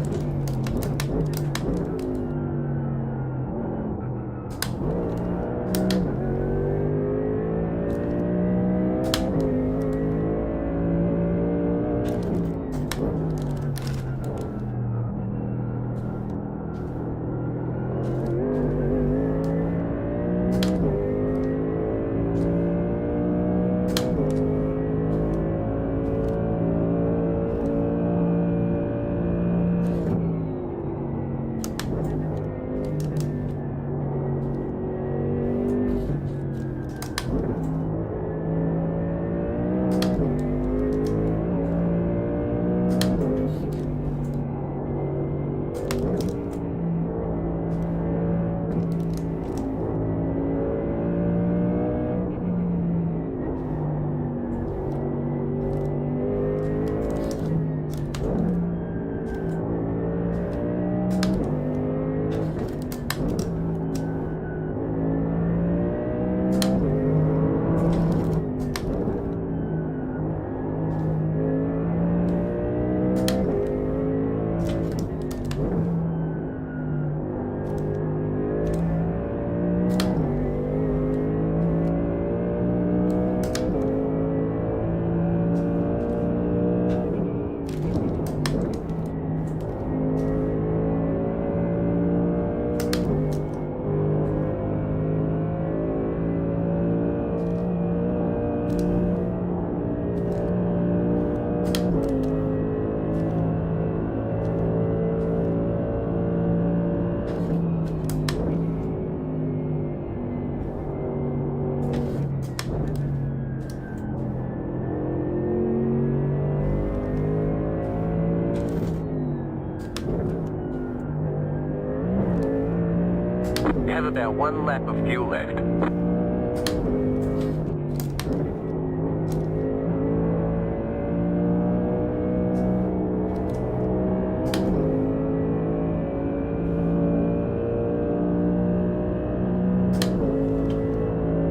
about 1 lap of fuel left.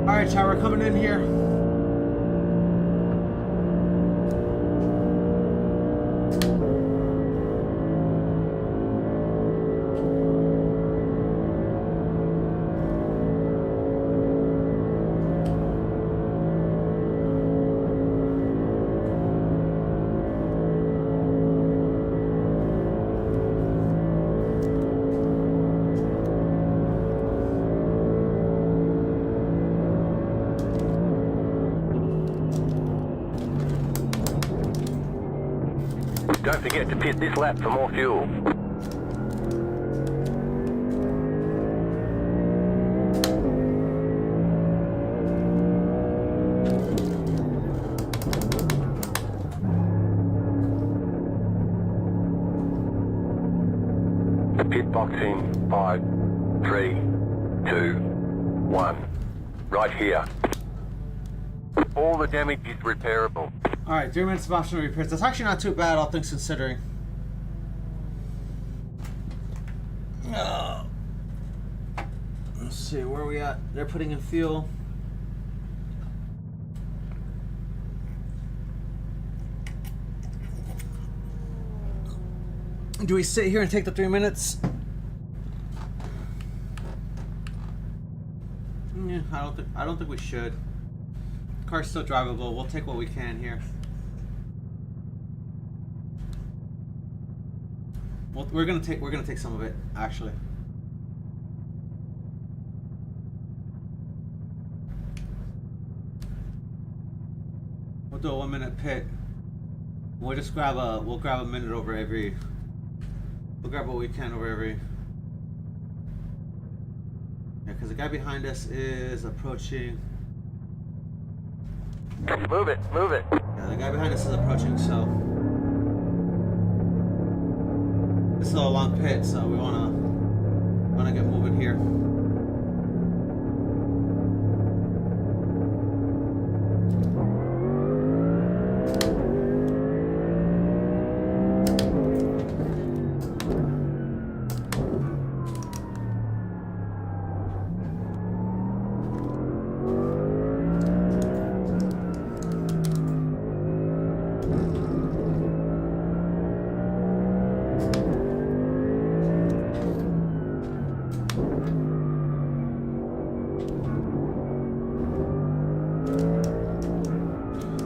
All right, Chad, we're coming in here. Don't forget to pit this lap for more fuel. Pit box in 5, 3, 2, 1. Right here. All the damage is repairable. All right, 3 minutes of optional repairs. That's actually not too bad, all things considering. Let's see, where are we at? They're putting in fuel. Do we sit here and take the 3 minutes? Yeah, I don't think we should. Car's still drivable. We'll take what we can here. Well, we're gonna take some of it actually. We'll do a 1 minute pit. We'll just grab a minute over every. We'll grab what we can over every. Yeah, because the guy behind us is approaching. Move it, move it. Yeah, the guy behind us is approaching, so this is a long pit, so we wanna get moving here.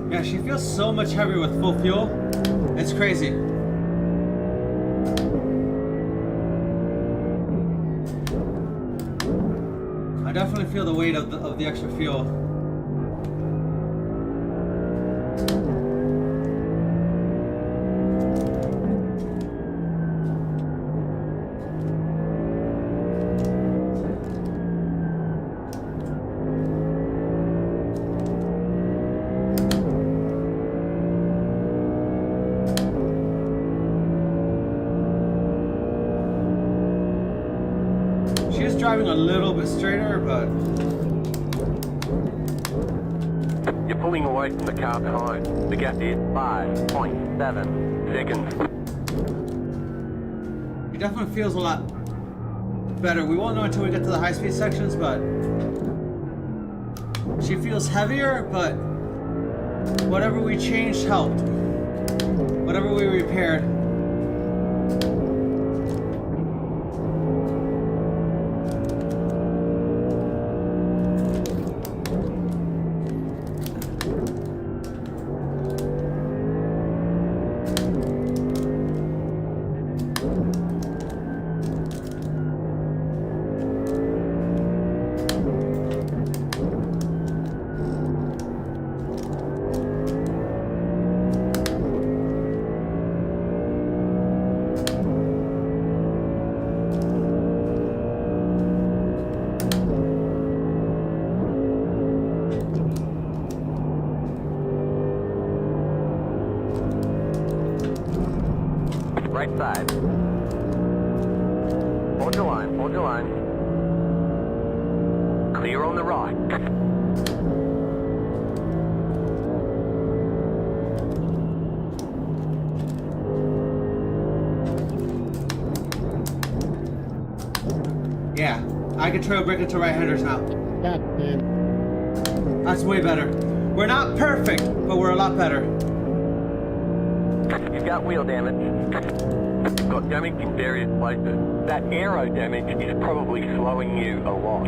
Yeah, she feels so much heavier with full fuel. It's crazy. I definitely feel the weight of the extra fuel. She's driving a little bit straighter, but You're pulling away from the car behind. The gap is 5.7 seconds. it definitely feels a lot better. We won't know until we get to the high-speed sections, but she feels heavier, but whatever we changed helped. Whatever we repaired. Right side. Hold your line, hold your line. Clear on the right. Yeah, I can trail brake into right-handers now. God damn. That's way better. We're not perfect, but we're a lot better. You've got wheel damage. You've got damage in various places. That aero damage is probably slowing you a lot.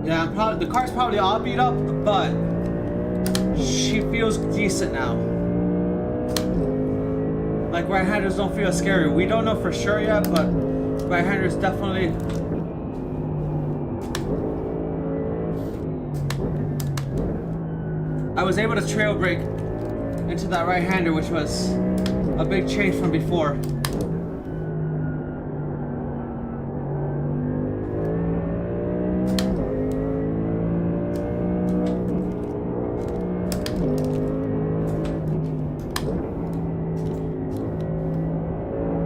Yeah, the car's probably all beat up, but she feels decent now. Like right-handers don't feel scary. We don't know for sure yet, but right-handers definitely. I was able to trail brake into that right-hander, which was a big change from before.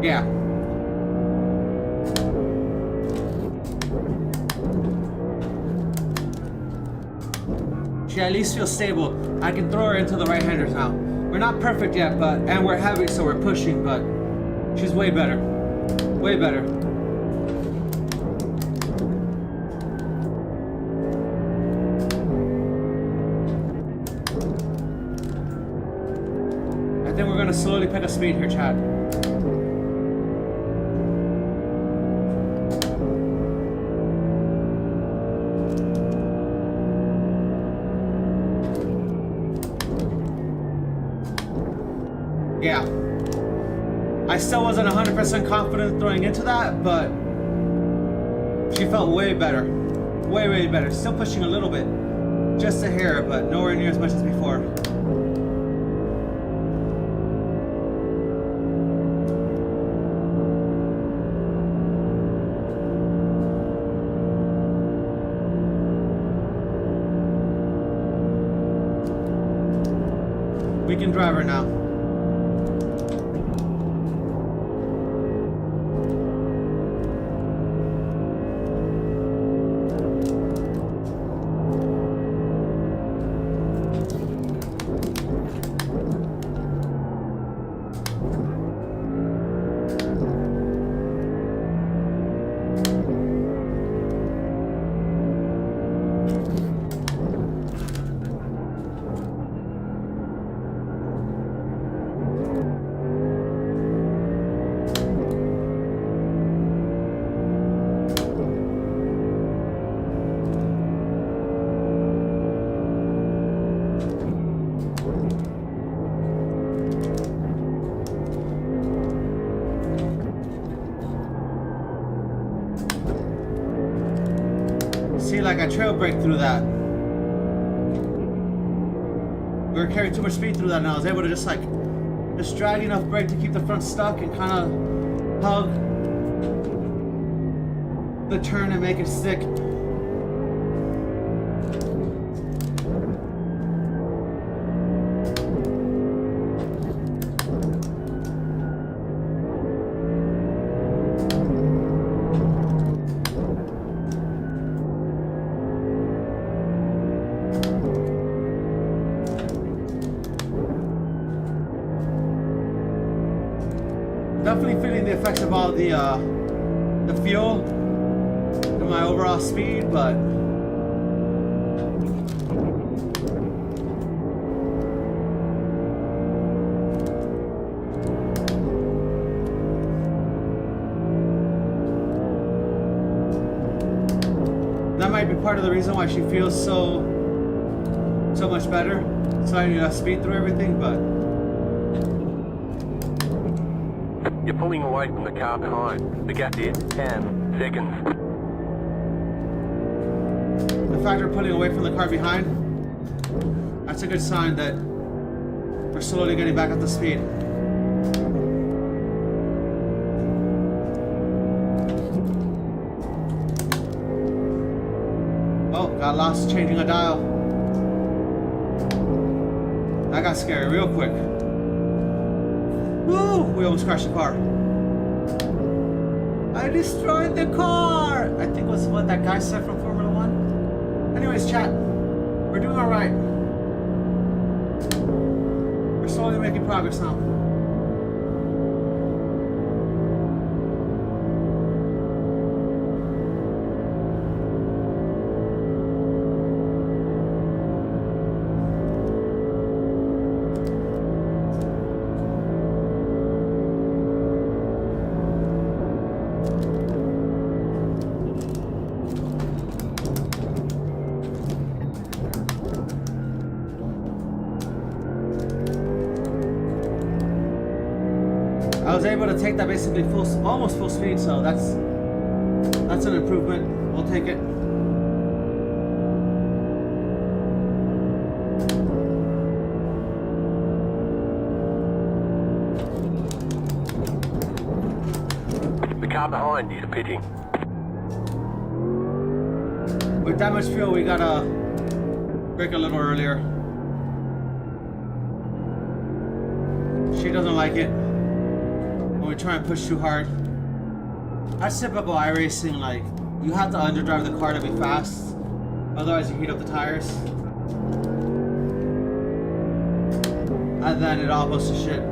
Yeah. She at least feels stable. I can throw her into the right-handers now. We're not perfect yet, and we're heavy, so we're pushing, but she's way better. Way better. I think we're gonna slowly pick a speed here, Chad. Yeah. I still wasn't 100% confident throwing into that, but she felt way better. Way, way better. Still pushing a little bit. Just a hair, but nowhere near as much as before. We can drive her now. See, like I trail brake through that. We were carrying too much speed through that, and I was able to just drag enough brake to keep the front stuck and kind of hug the turn and make it stick. Definitely feeling the effects of all the fuel and my overall speed, but that might be part of the reason why she feels so much better. Sliding enough speed through everything, but you're pulling away from the car behind. The gap is 10 seconds. the fact we're pulling away from the car behind, that's a good sign that we're slowly getting back up to speed. Oh, got lost changing a dial. That got scary real quick. Woo! We almost crashed the car. I destroyed the car! I think was what that guy said from Formula 1. Anyways, chat. We're doing alright. We're slowly making progress now. I was able to take that basically almost full speed, so that's an improvement. We'll take it. The car behind is pitching. With that much fuel, we gotta brake a little earlier. She doesn't like it when we try and push too hard. That's typical iRacing, like, you have to underdrive the car to be fast, otherwise you heat up the tires. And then it all goes to shit.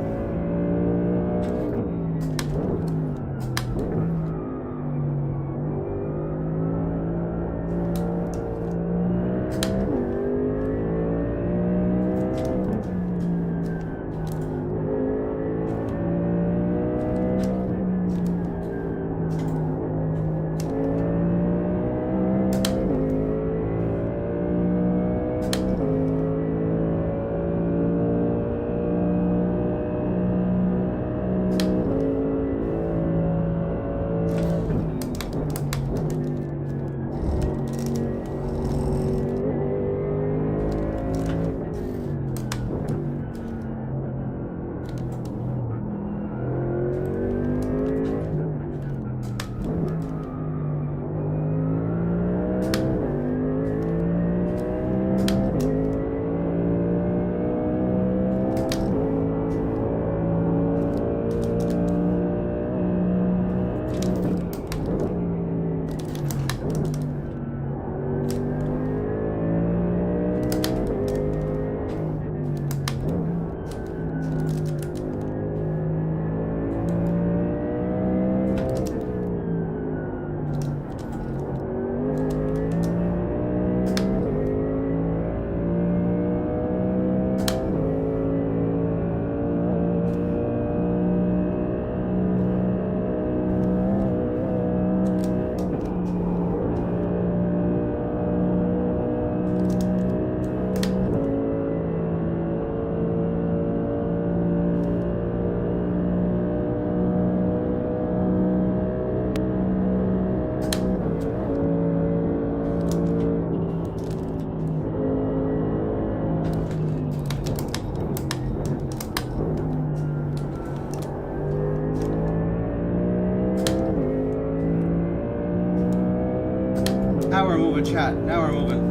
Now we're moving, chat. Now we're moving.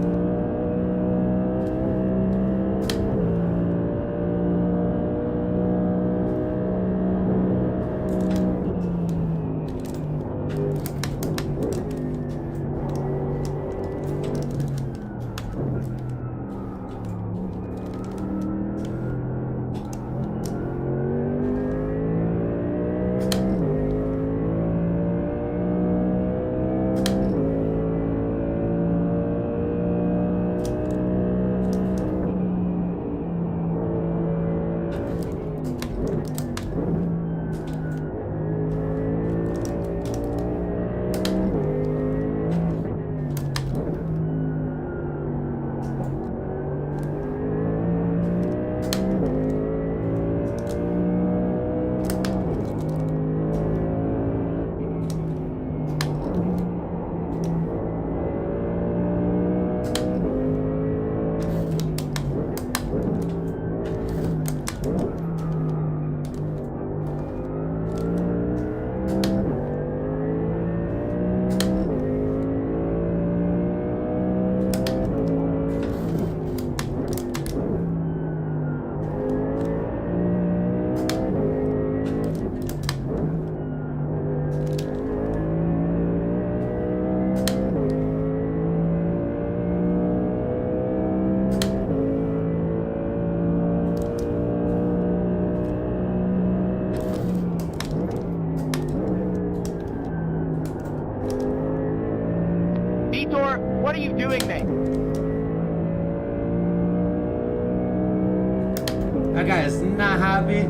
doing, mate? That guy is not happy.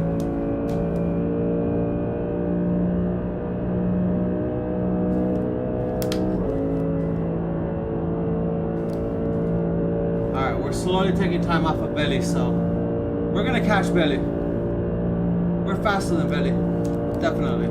Alright, we're slowly taking time off of Belly, so we're gonna catch Belly. We're faster than Belly. Definitely.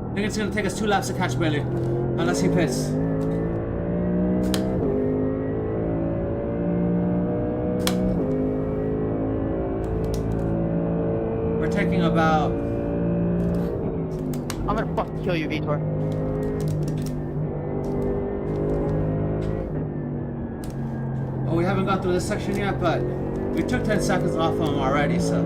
I think it's gonna take us 2 laps to catch Belly, unless he pits. We're taking about... I'm gonna fucking kill you, Vitor. Oh, we haven't gone through this section yet, but we took 10 seconds off of him already, so...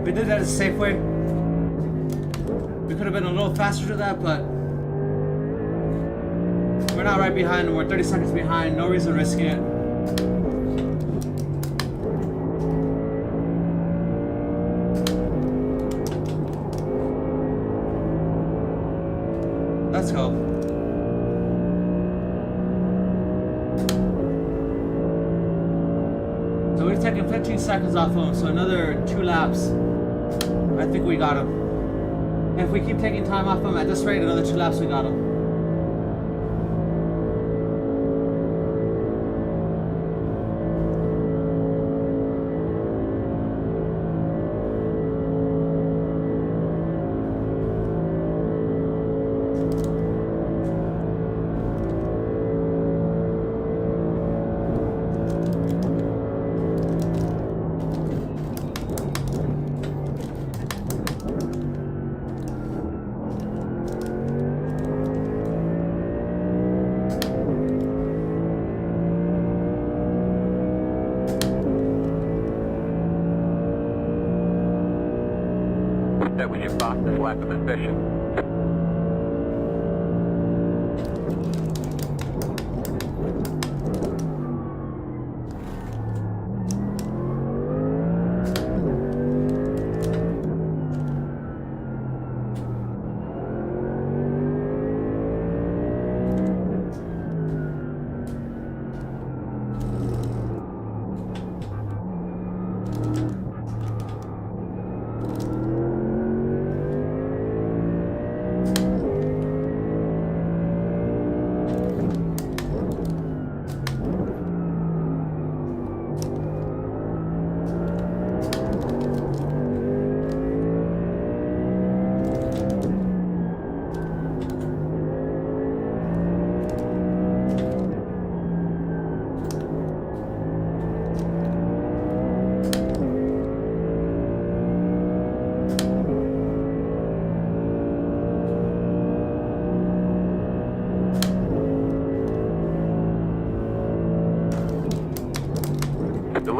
We did that a safe way. We could have been a little faster to that, but we're not right behind him. We're 30 seconds behind. No reason risking it. Let's go. So we've taken 15 seconds off of him, so another 2 laps. I think we got him. And if we keep taking time off him at this rate, another 2 laps, we got him. That was your fastest lap of the session.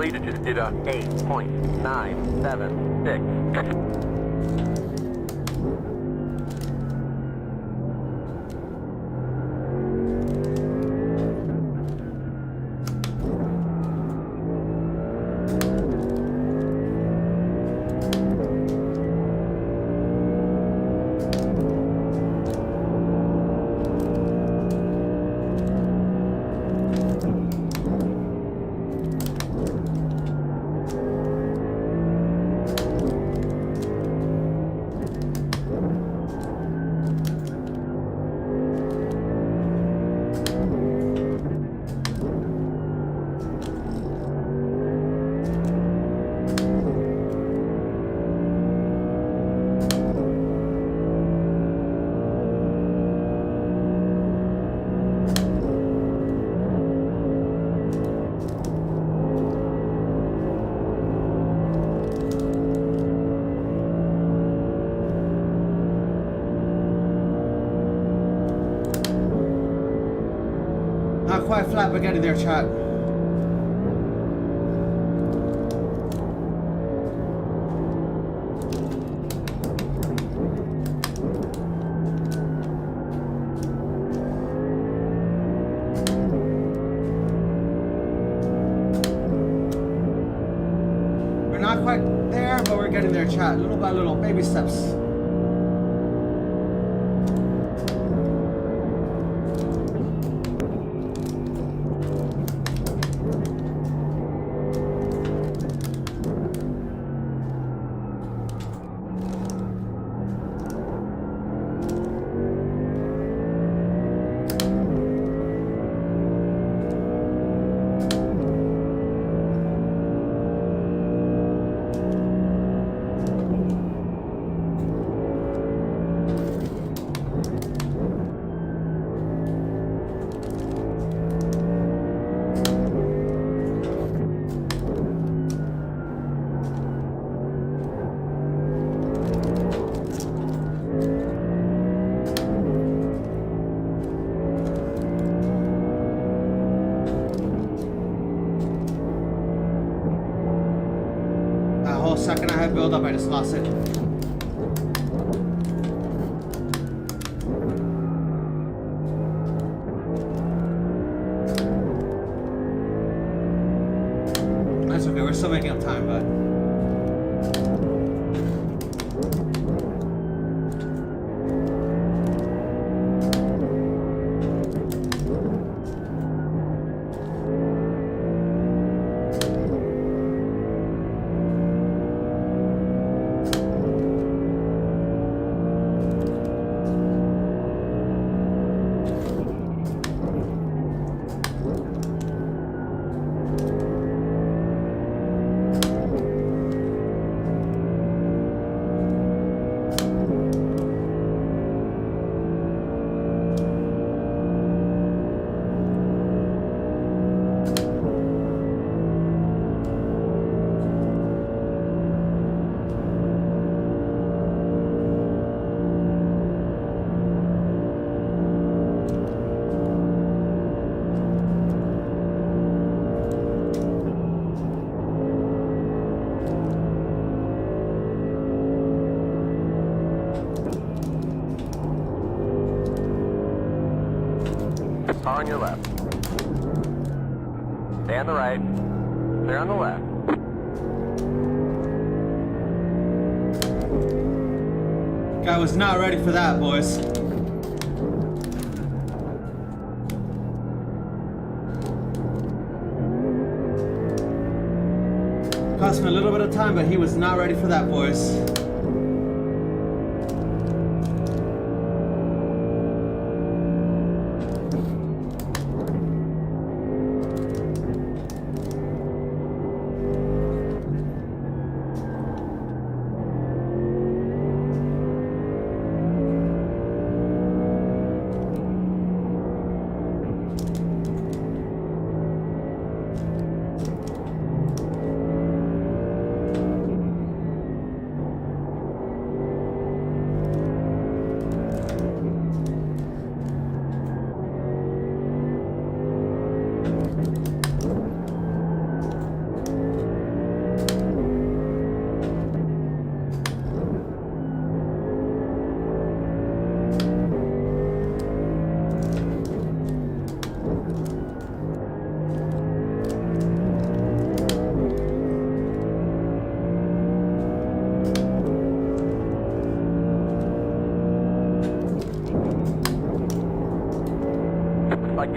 leader just did a 8.976. Not quite flat, but getting there, chat. We're not quite there, but we're getting there, chat. Little by little, baby steps. Second I had build up, I just lost it. That's okay, we're still making up time, but Car on your left. Stay on the right. Clear on the left. guy was not ready for that, boys. Cost me a little bit of time, but he was not ready for that, boys.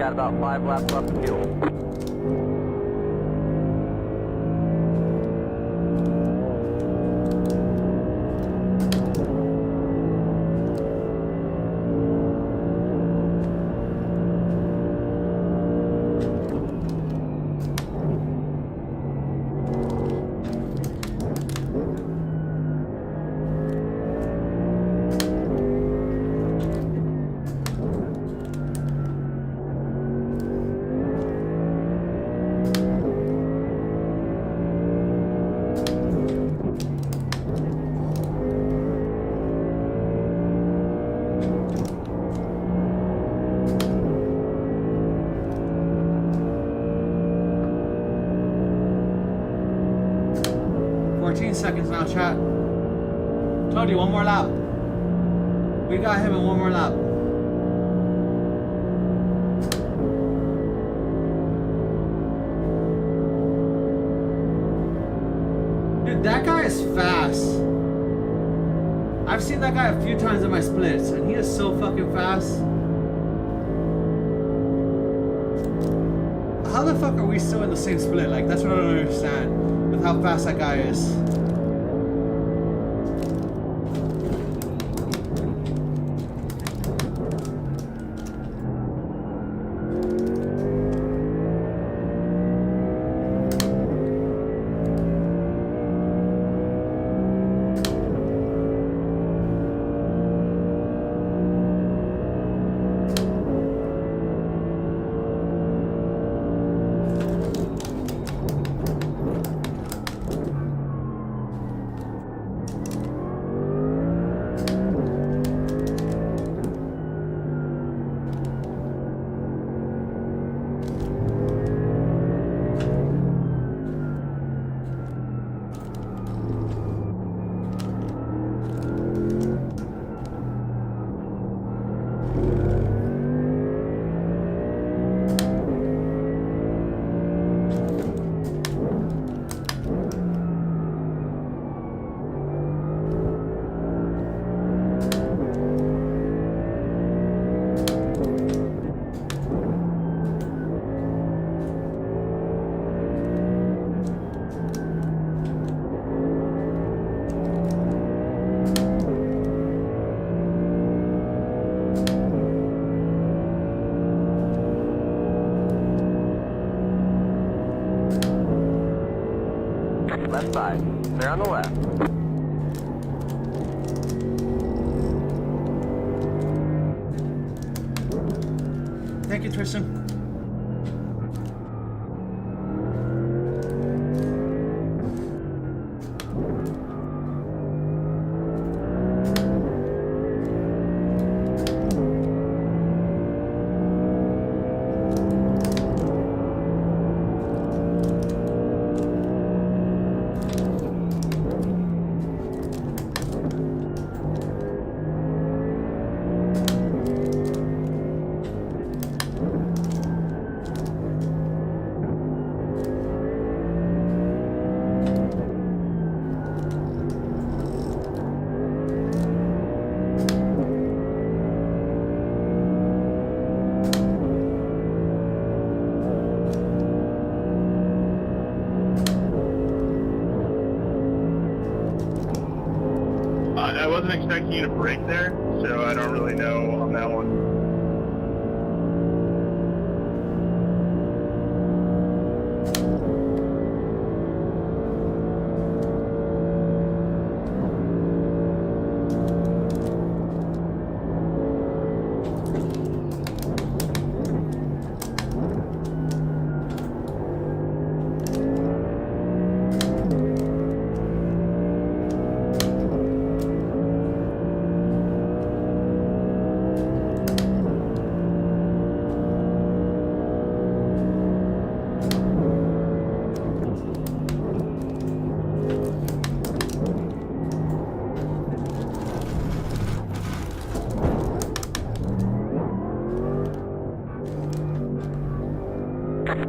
Got about 5 laps left to fuel. Seconds now, chat. Told you, one more lap. We got him in one more lap. Dude, that guy is fast. I've seen that guy a few times in my splits, and he is so fucking fast. How the fuck are we still in the same split? Like, that's what I don't understand with how fast that guy is. Left 5. They're on the left. Thank you, Tristan. I wasn't expecting you to break there, so I don't really know on that one.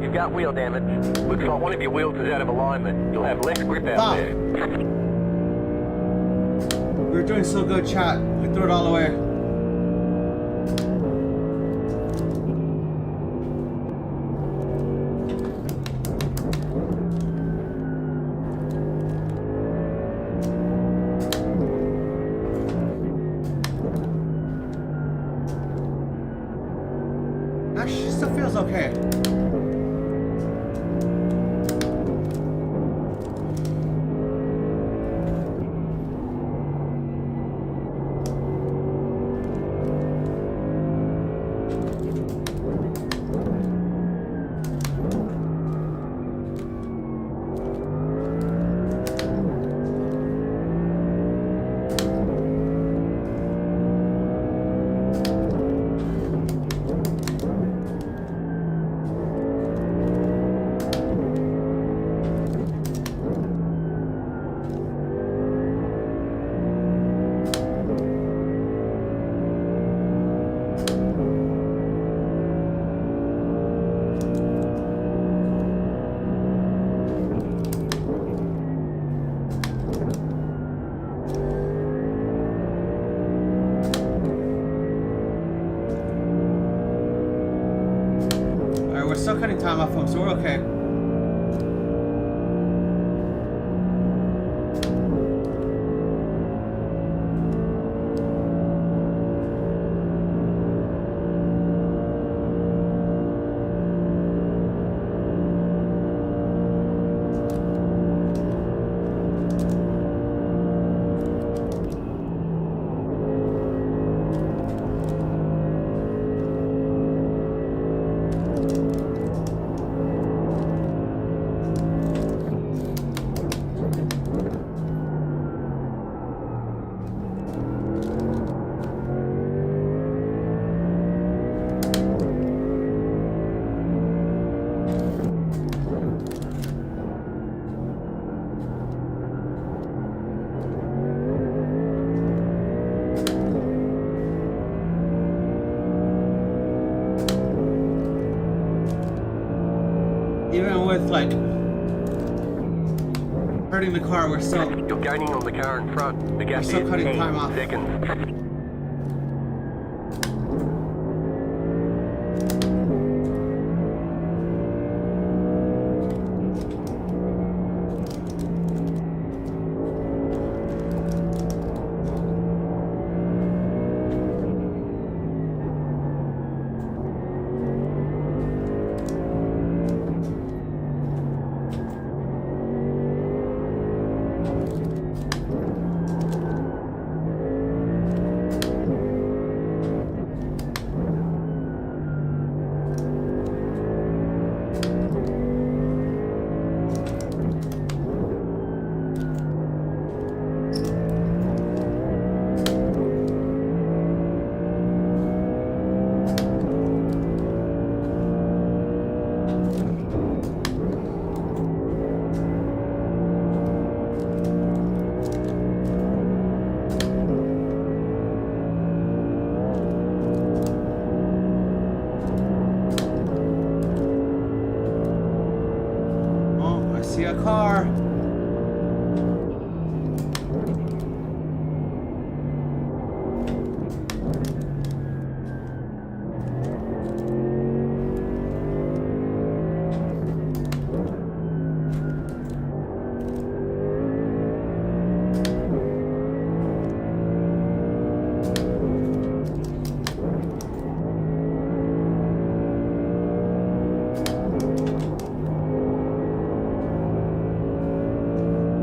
You've got wheel damage. Looks like one of your wheels is out of alignment. You'll have less grip out there. We were doing so good, chat. We threw it all away. Alright, we're still cutting time off him, so we're okay. Even with like hurting the car, we're still You're gaining on the car in front. The gap is still cutting 10 time off. seconds. see a car.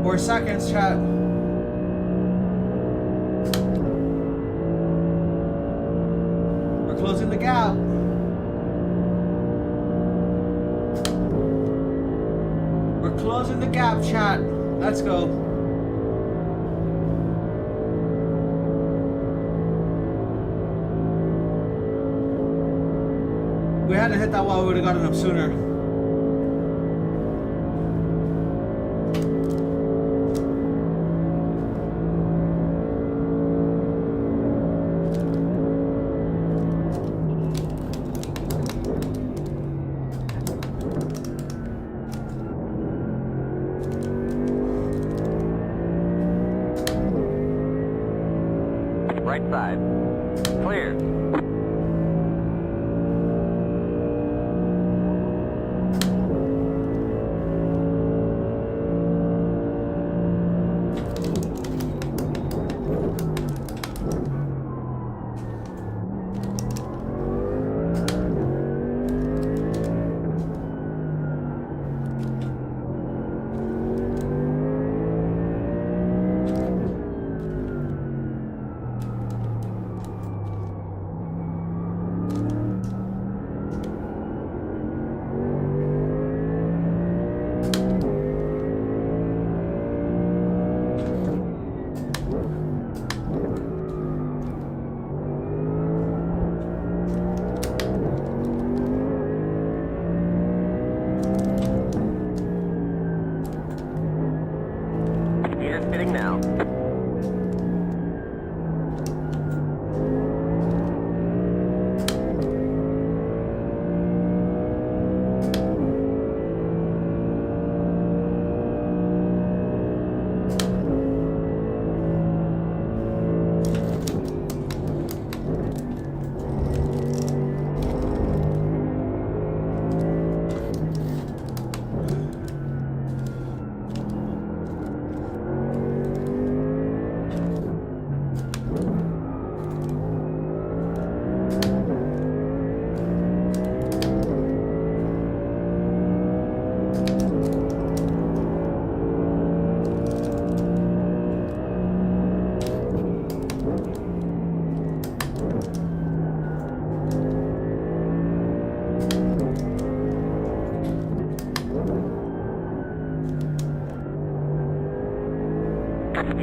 Four seconds, chat. We're closing the gap. We're closing the gap, chat. Let's go. If we hadn't hit that wall, we would have gotten up sooner. Right side. Clear.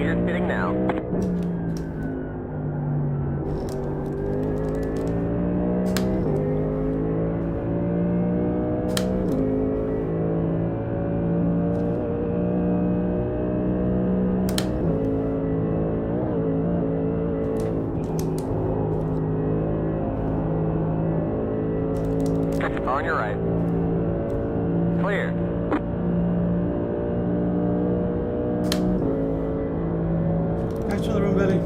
Gear fitting now. On your right. Clear. Thanks for the room, Billy.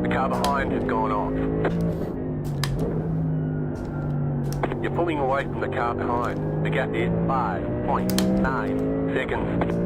The car behind has gone off. You're pulling away from the car behind. The gap is 5.9 seconds.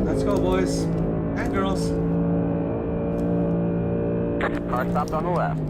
Let's go, boys and girls. Car stopped on the left.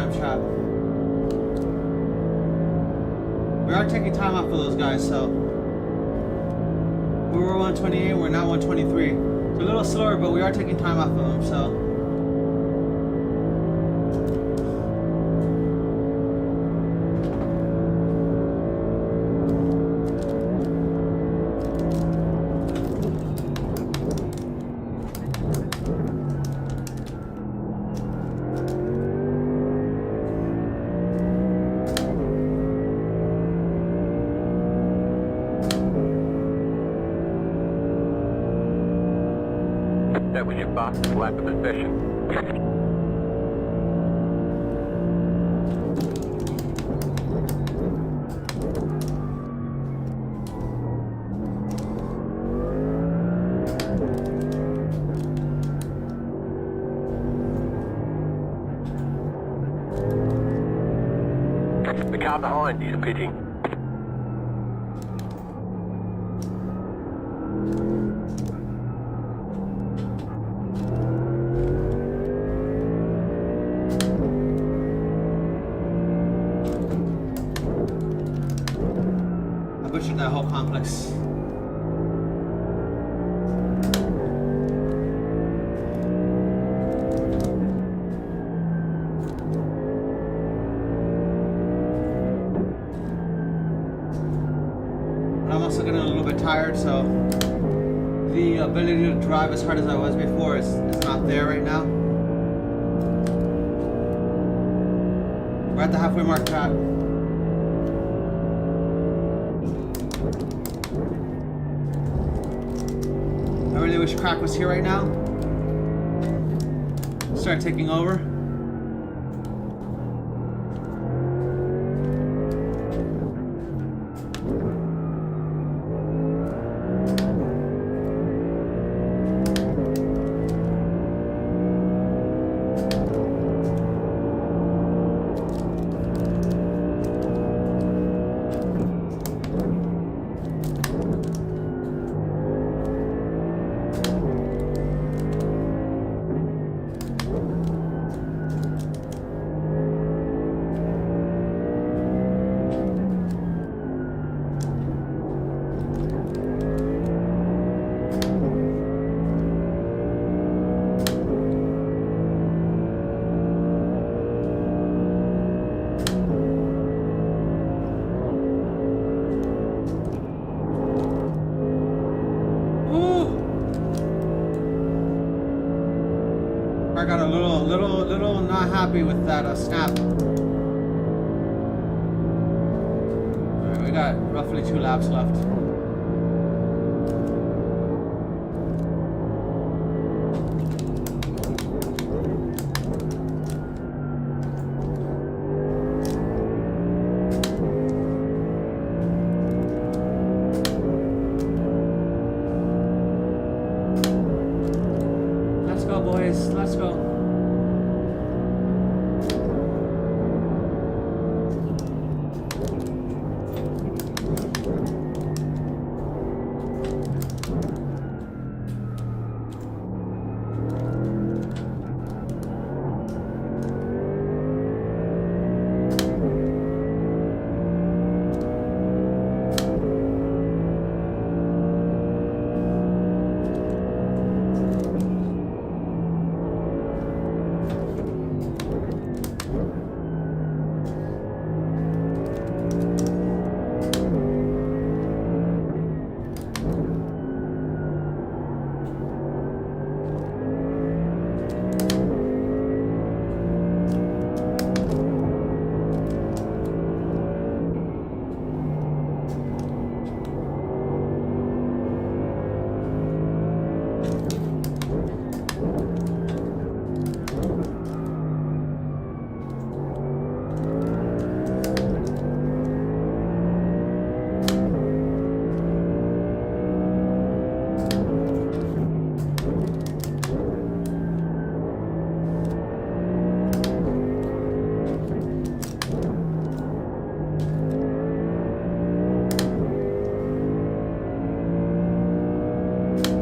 time, chat. We are taking time off for those guys, so we were 128, we're now 123. It's a little slower, but we are taking time off of them, so. That was your fastest lap of the session. The car behind is pitting. I butchered that whole complex. I'm also getting a little bit tired, so the ability to drive as hard as I was before is not there right now. We're at the halfway mark, chat. I really wish Crack was here right now. Start taking over. I got a little not happy with that snap. Alright, we got roughly 2 laps left. Let's go, boys. Let's go.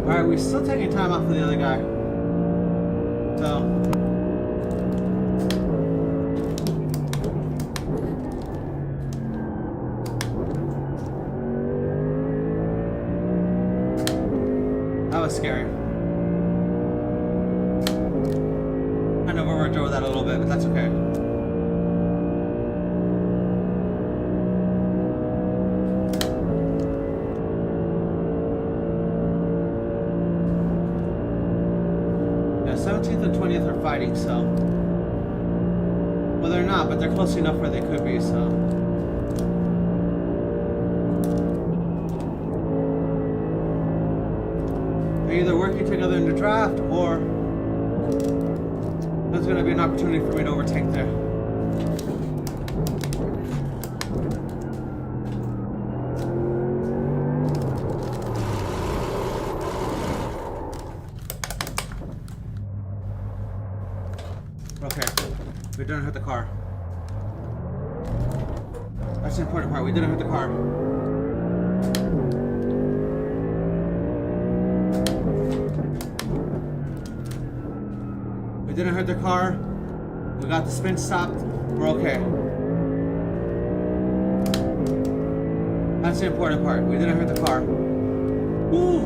Alright, we're still taking time off for the other guy. So Kind of overdrove that a little bit, but that's okay. Yeah, 17th and 20th are fighting, so. Well, they're not, but they're close enough where they could be, so. They're either working together in the draft, or there's going to be an opportunity for me to overtake there. Okay, we didn't hit the car. That's the important part, we didn't hit the car. We didn't hurt the car. We got the spin stopped. We're okay. That's the important part. We didn't hurt the car. Woo!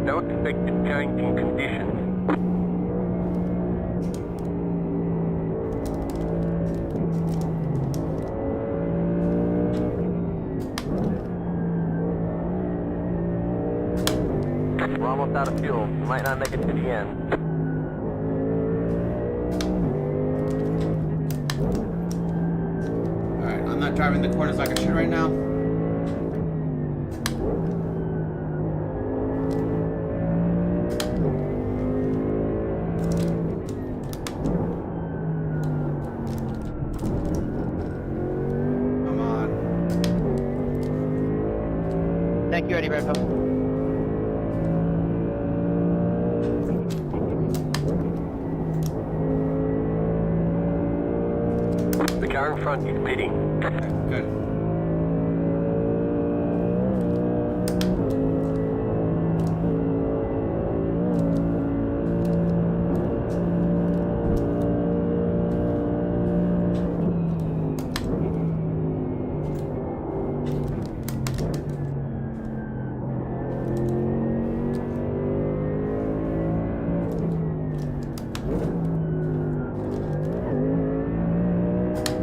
No expected change in conditions. We're almost out of fuel. We might not make it to the end. Alright, I'm not driving the corners like I should right now. Come on. Thank you, Eddie Redfo. The car in front is pitting. Okay, good.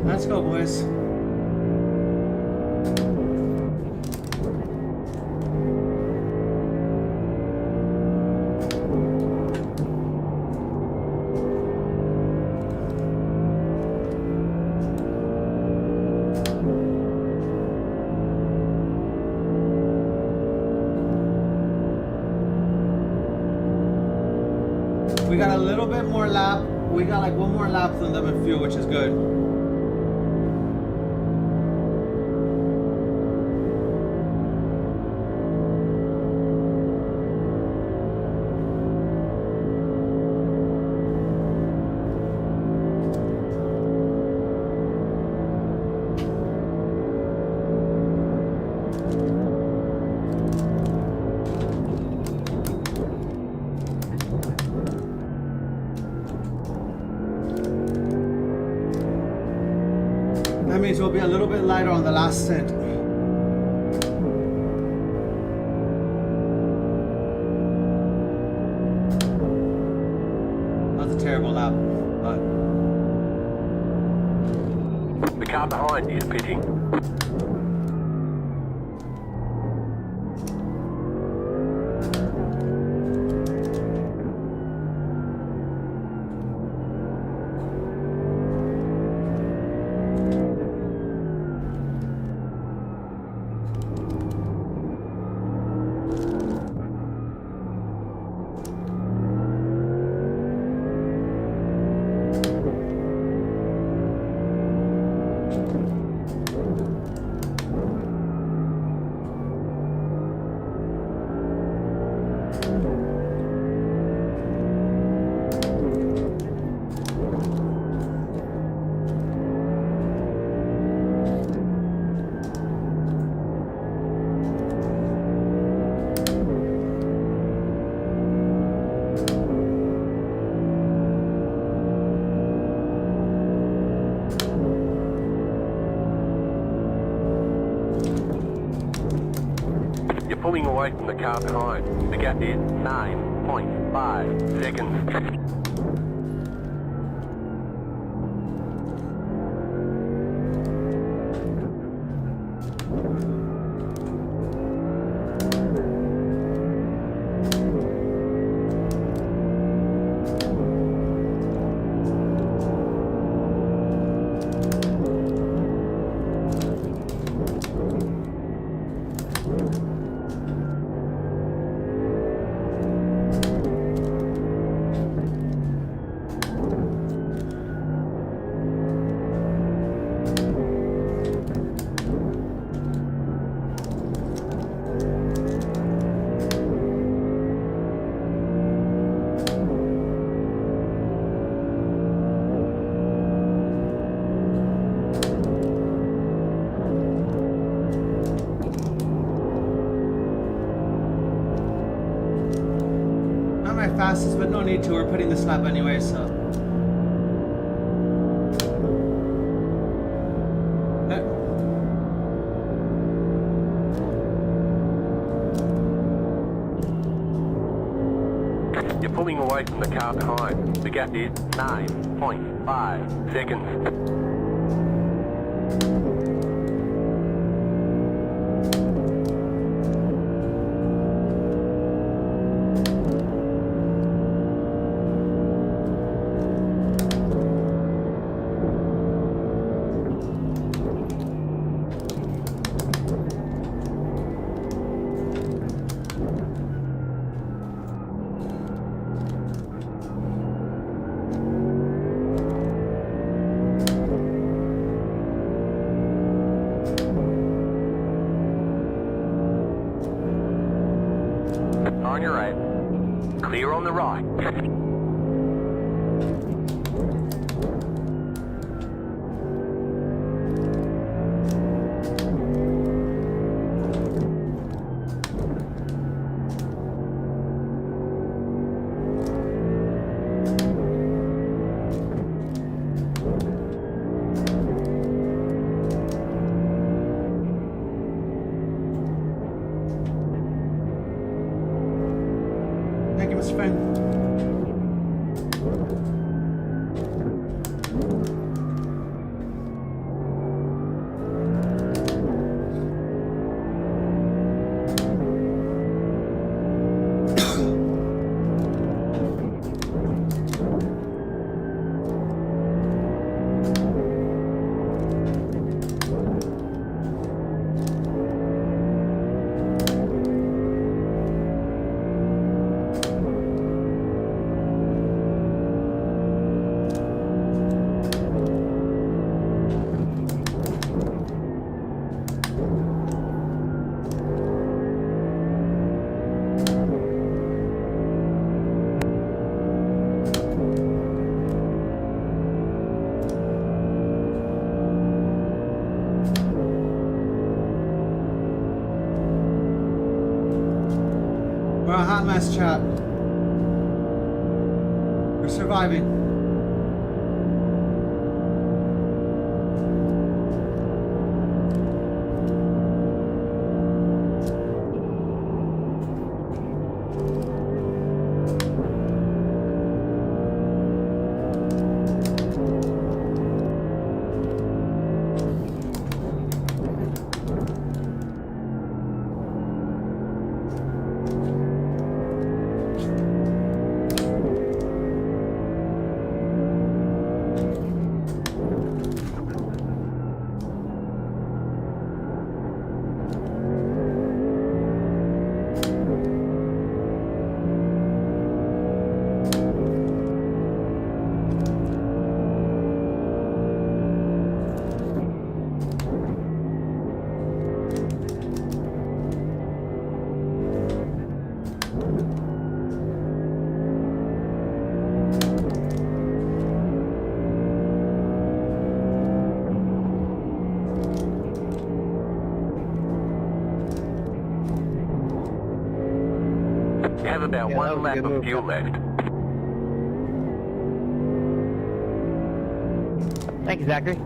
Let's go, boys. We got a little bit more lap. We got like one more lap than them in fuel, which is good. That means we'll be a little bit lighter on the last stint. That's a terrible lap, but The car behind is pitting. away from the car behind. The gap is 9.5 seconds. Fastest, but no need to. We're putting this lap anyway, so. You're pulling away from the car behind. The gap is 9.5 seconds. On your right. Clear on the right. Thank you, Mr. Fang. We're a hot mess, chat. We're surviving. You have about Yeah, that one was a lap good of move, fuel left. Thank you, Zachary.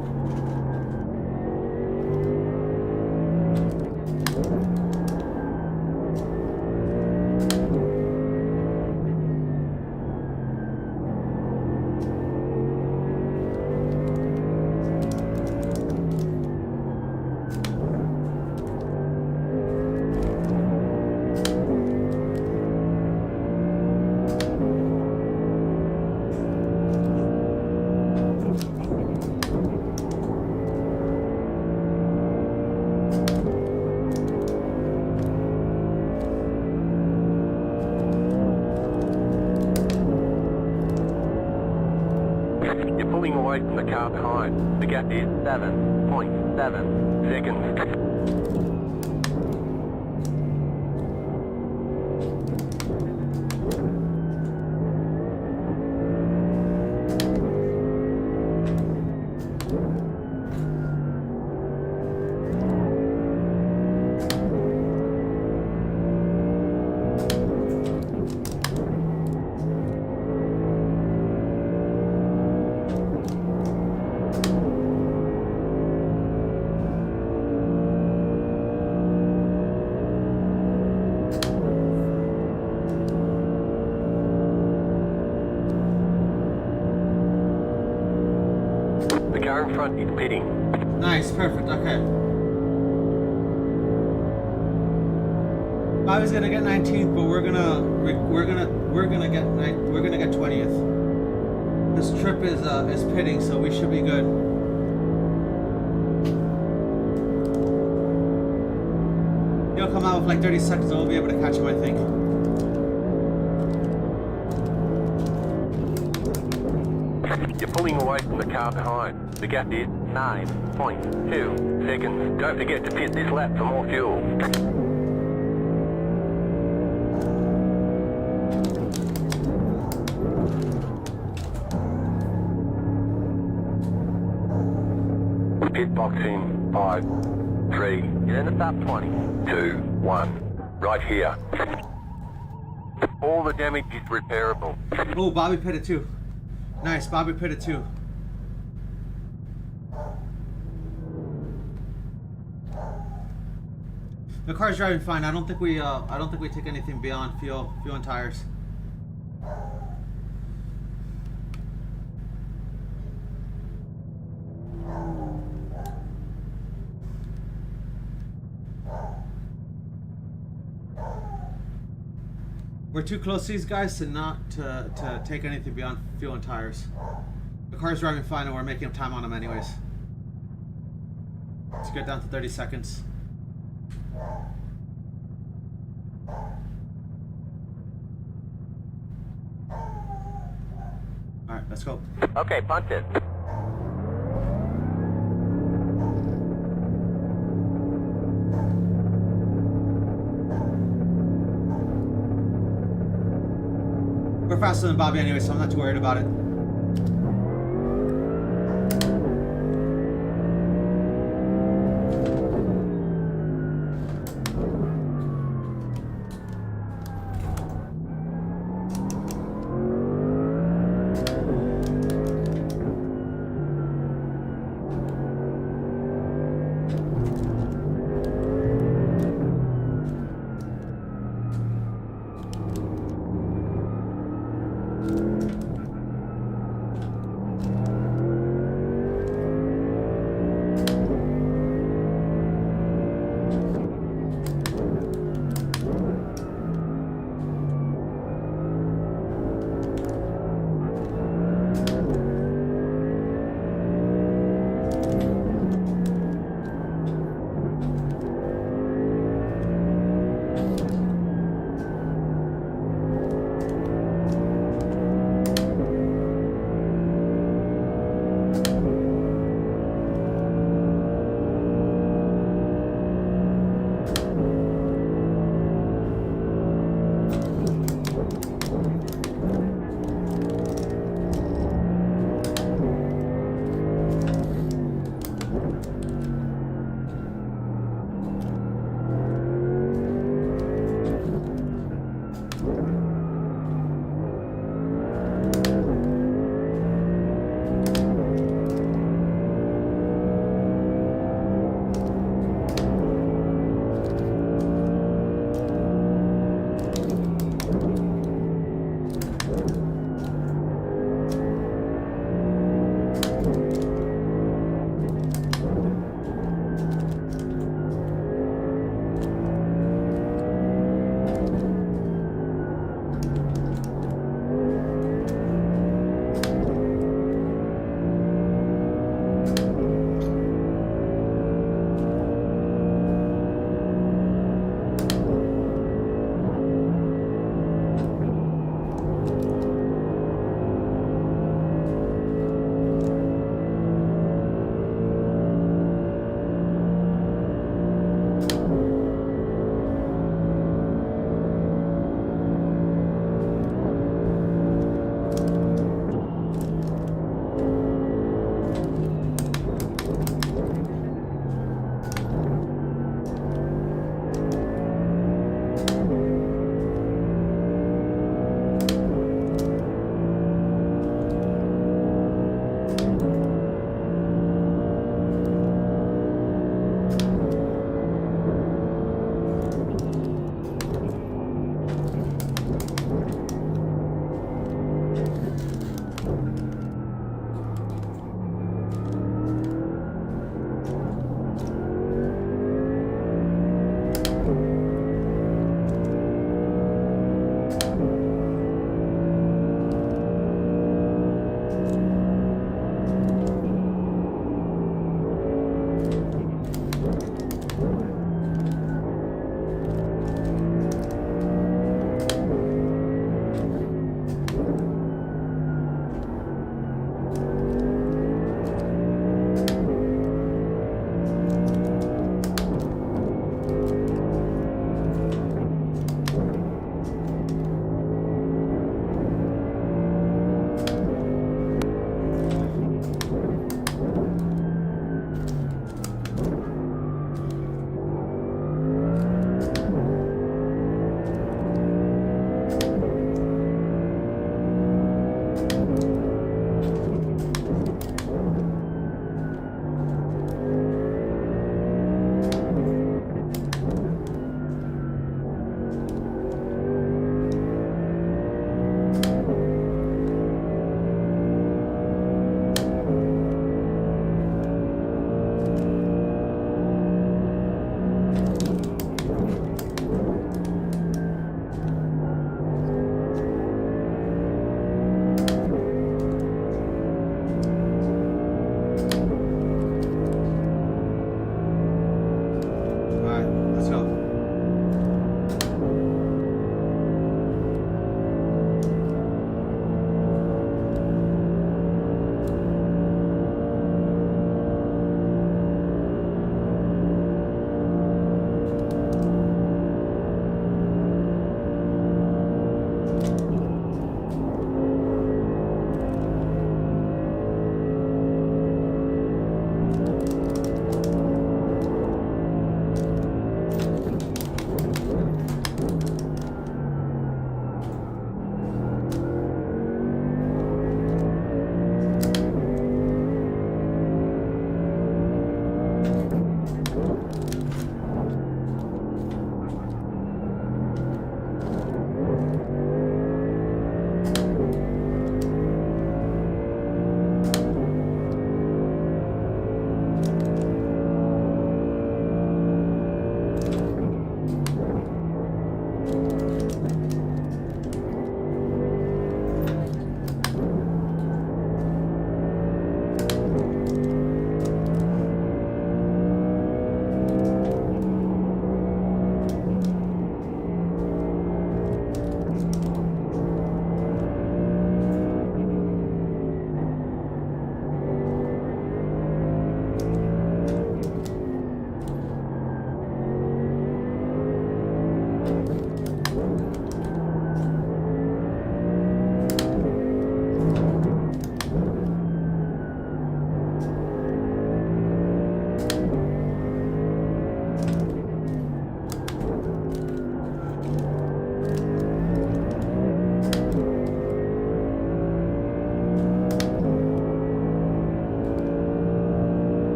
You're pulling away from the car behind. The gap is 7.7 seconds. The car in front is pitting. Nice, perfect. Okay. Bobby's gonna get 19th, but we're gonna get 20th. This trip is pitting, so we should be good. He'll come out with like 30 seconds, and we'll be able to catch him, I think. You're pulling away from the car behind. The gap is 9.2 seconds. Don't forget to pit this lap for more fuel. Pit box in 5, 3, you're in the top 20, 2, 1, right here. All the damage is repairable. Oh, Bobby pitted too. Nice, Bobby pitted too. The car's driving fine. I don't think we take anything beyond fuel and tires. We're too close to these guys to not to take anything beyond fuel and tires. The car's driving fine and we're making time on them anyways. Let's get down to 30 seconds. Alright, let's go. Okay, punch it. We're faster than Bobby anyway, so I'm not too worried about it.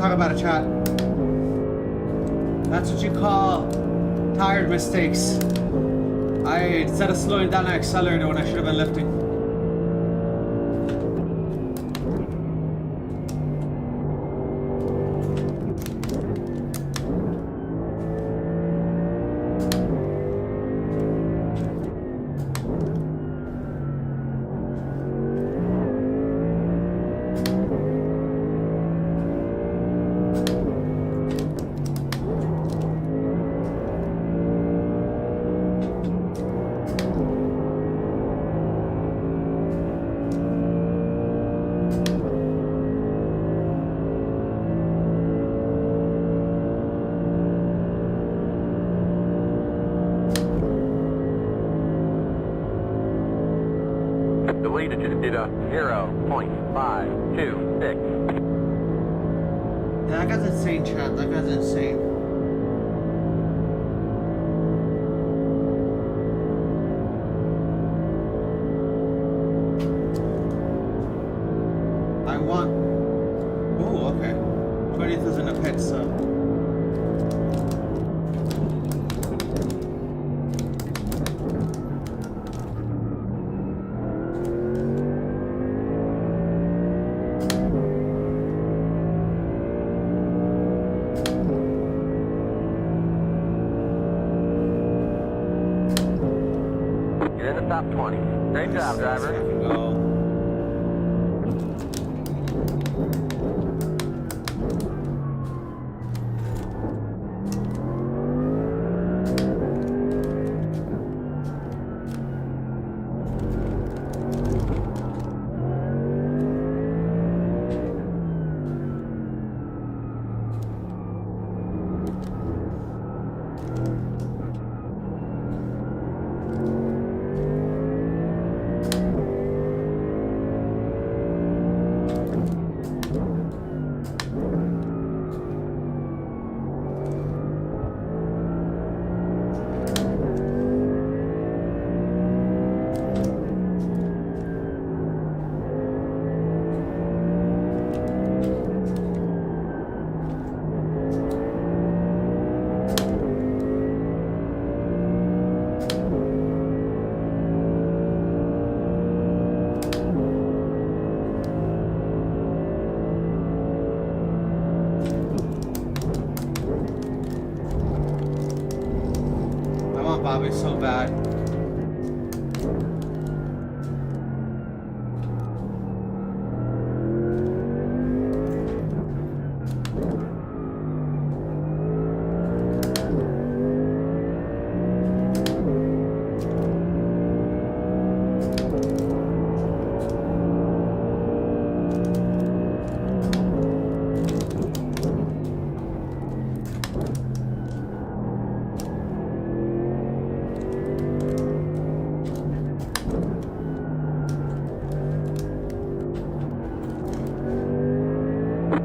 talk about it, chat. That's what you call tired mistakes. Instead of slowing down, I accelerated when I should have been lifting. The leader just did a 0.526. Yeah, that guy's insane, chat. That guy's insane. I want... Oh, okay. 20th is in a pit, so... You're in the top 20. Great job, driver. Go. Bobby so bad.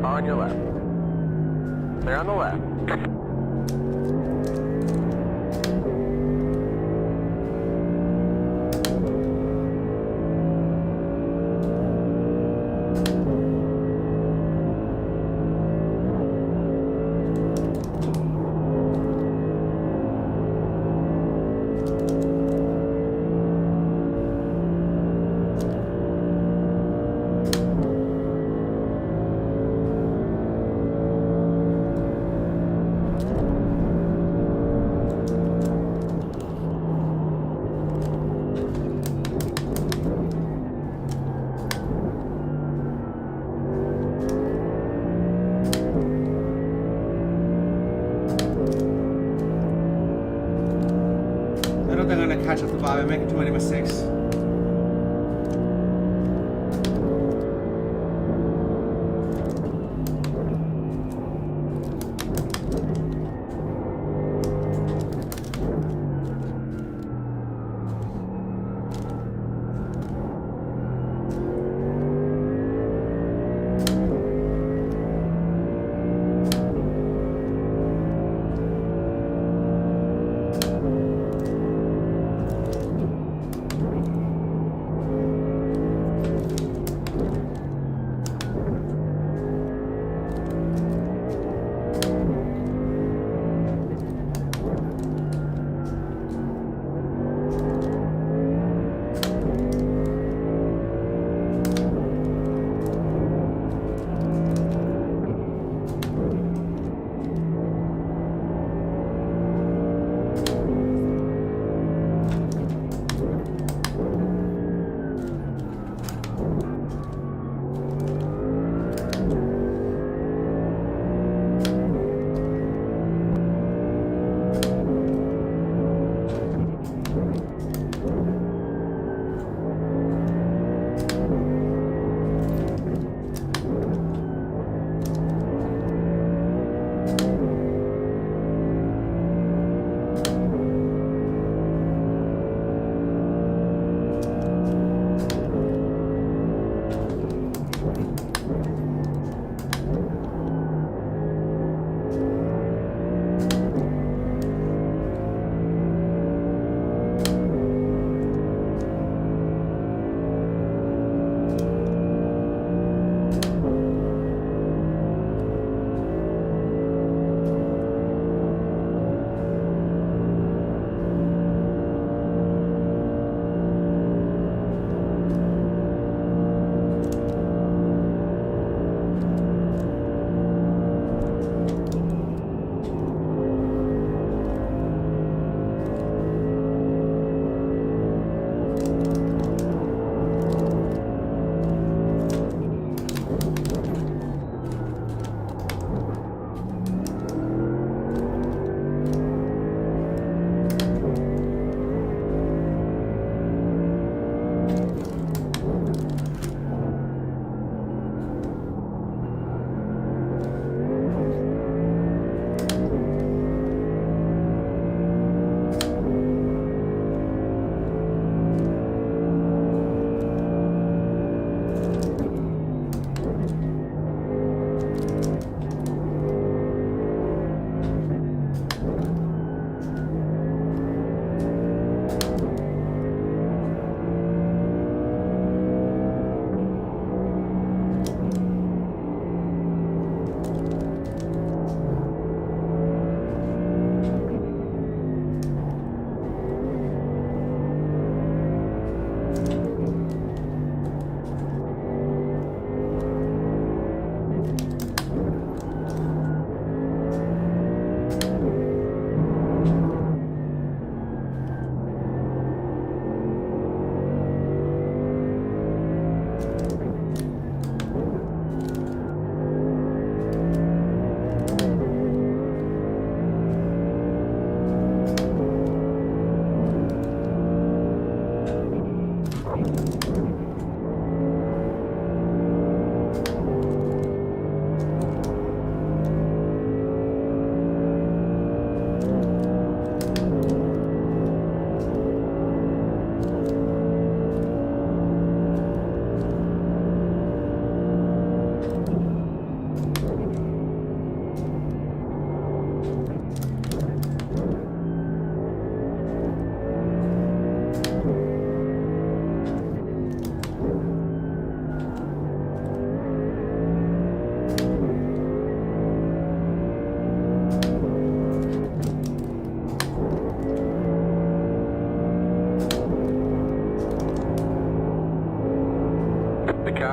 On your left. Clear on the left. Catch up to Bob. I'm making too many mistakes.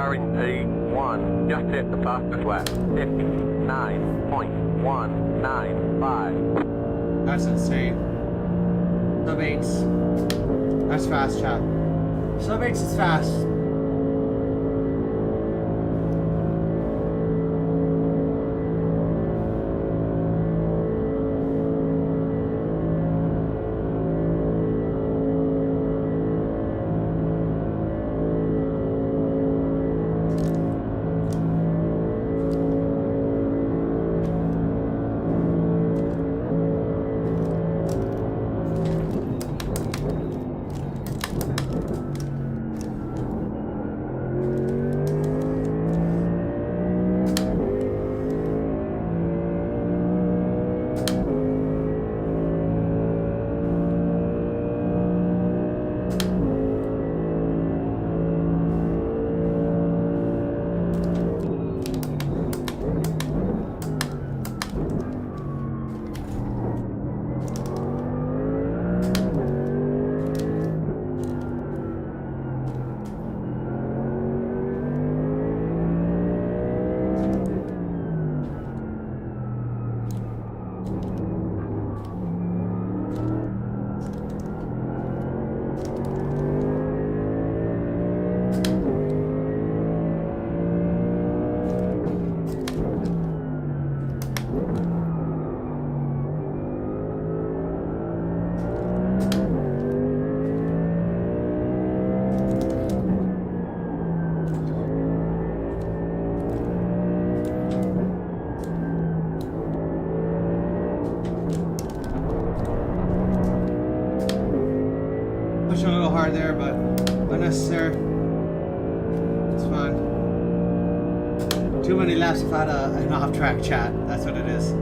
are in P1. Just set the fastest lap. 59.195. That's insane. Sub 8s. That's fast, chat. Sub 8s is fast. Pushing a little hard there, but unnecessary. It's fine. Too many laps without an off-track chat. That's what it is.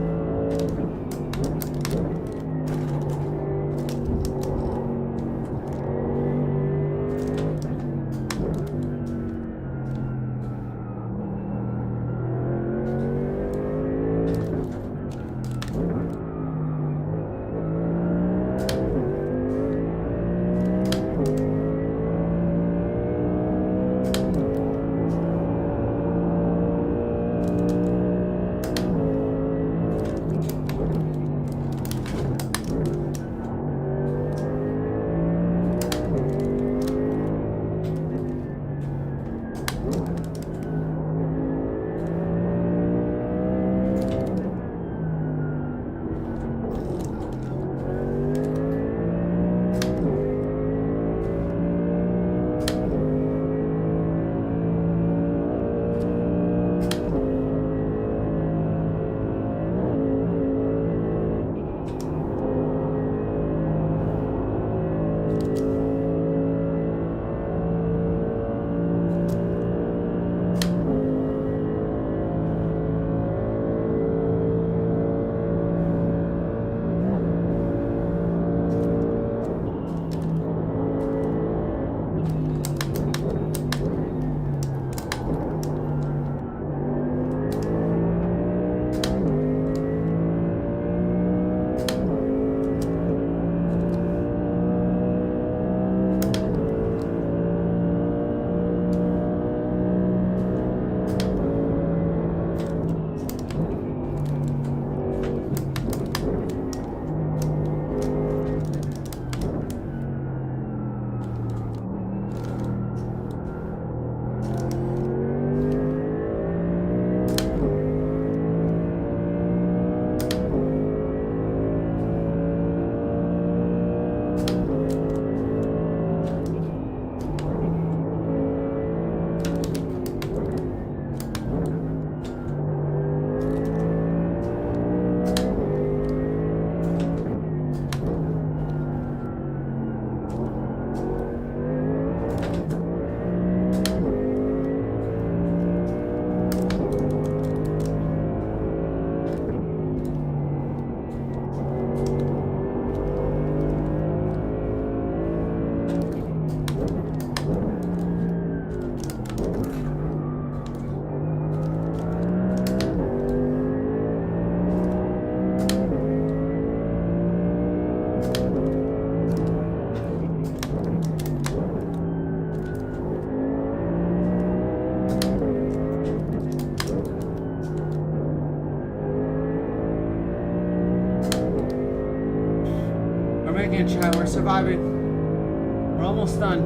making it, chat. We're surviving. We're almost done.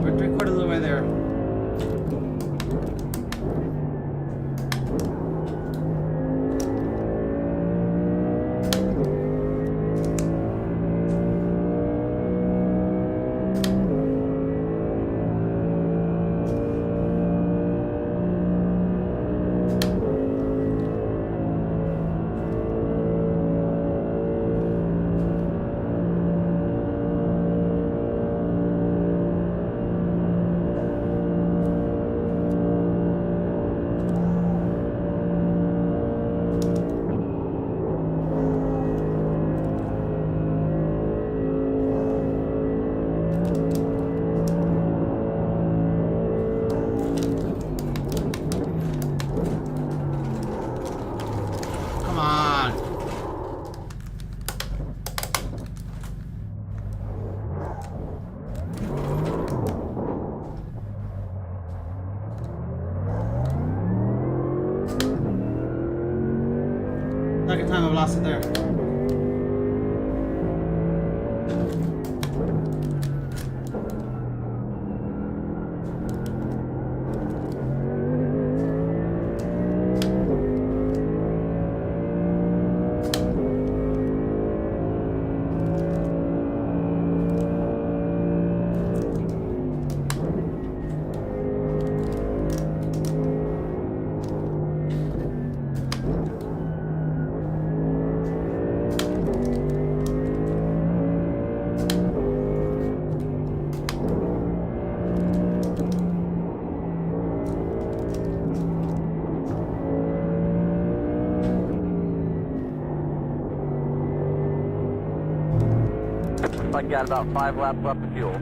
We're 3/4 of the way there. Come on. Second time I've lost it there. Looks like you got about 5 laps left of fuel.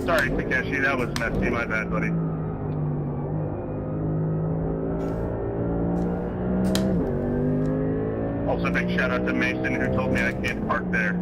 Sorry, Takeshi, that was messy. My bad, buddy. Also, a big shout out to Mason who told me I can't park there.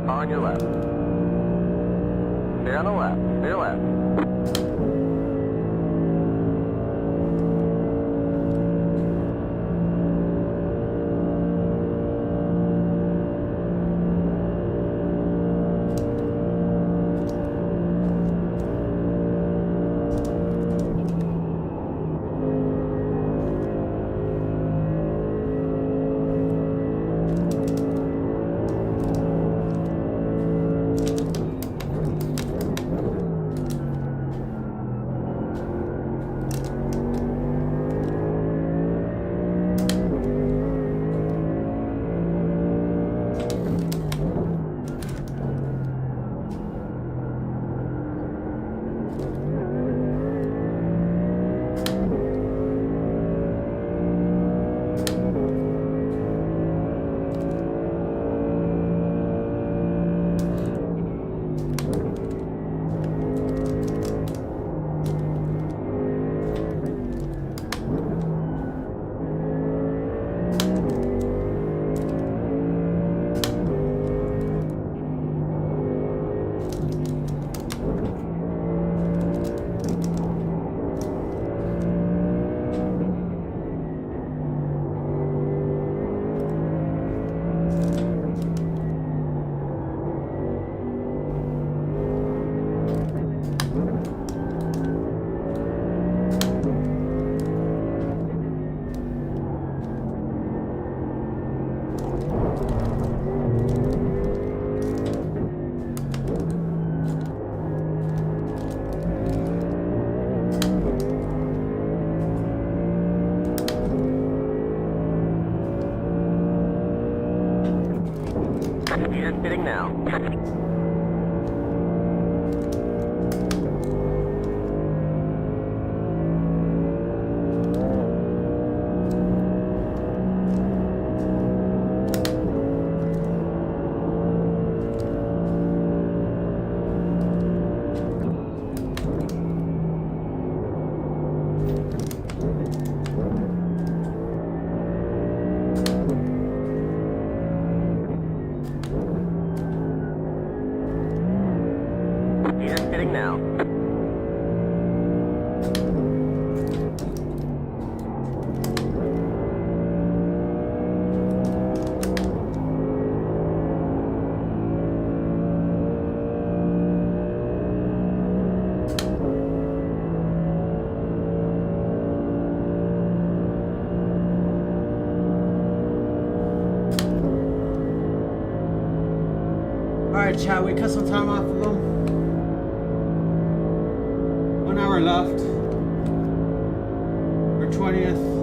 On your left. Stay on the left. Stay left. Alright, chat, we cut some time off of them. 1 hour left. For 20th.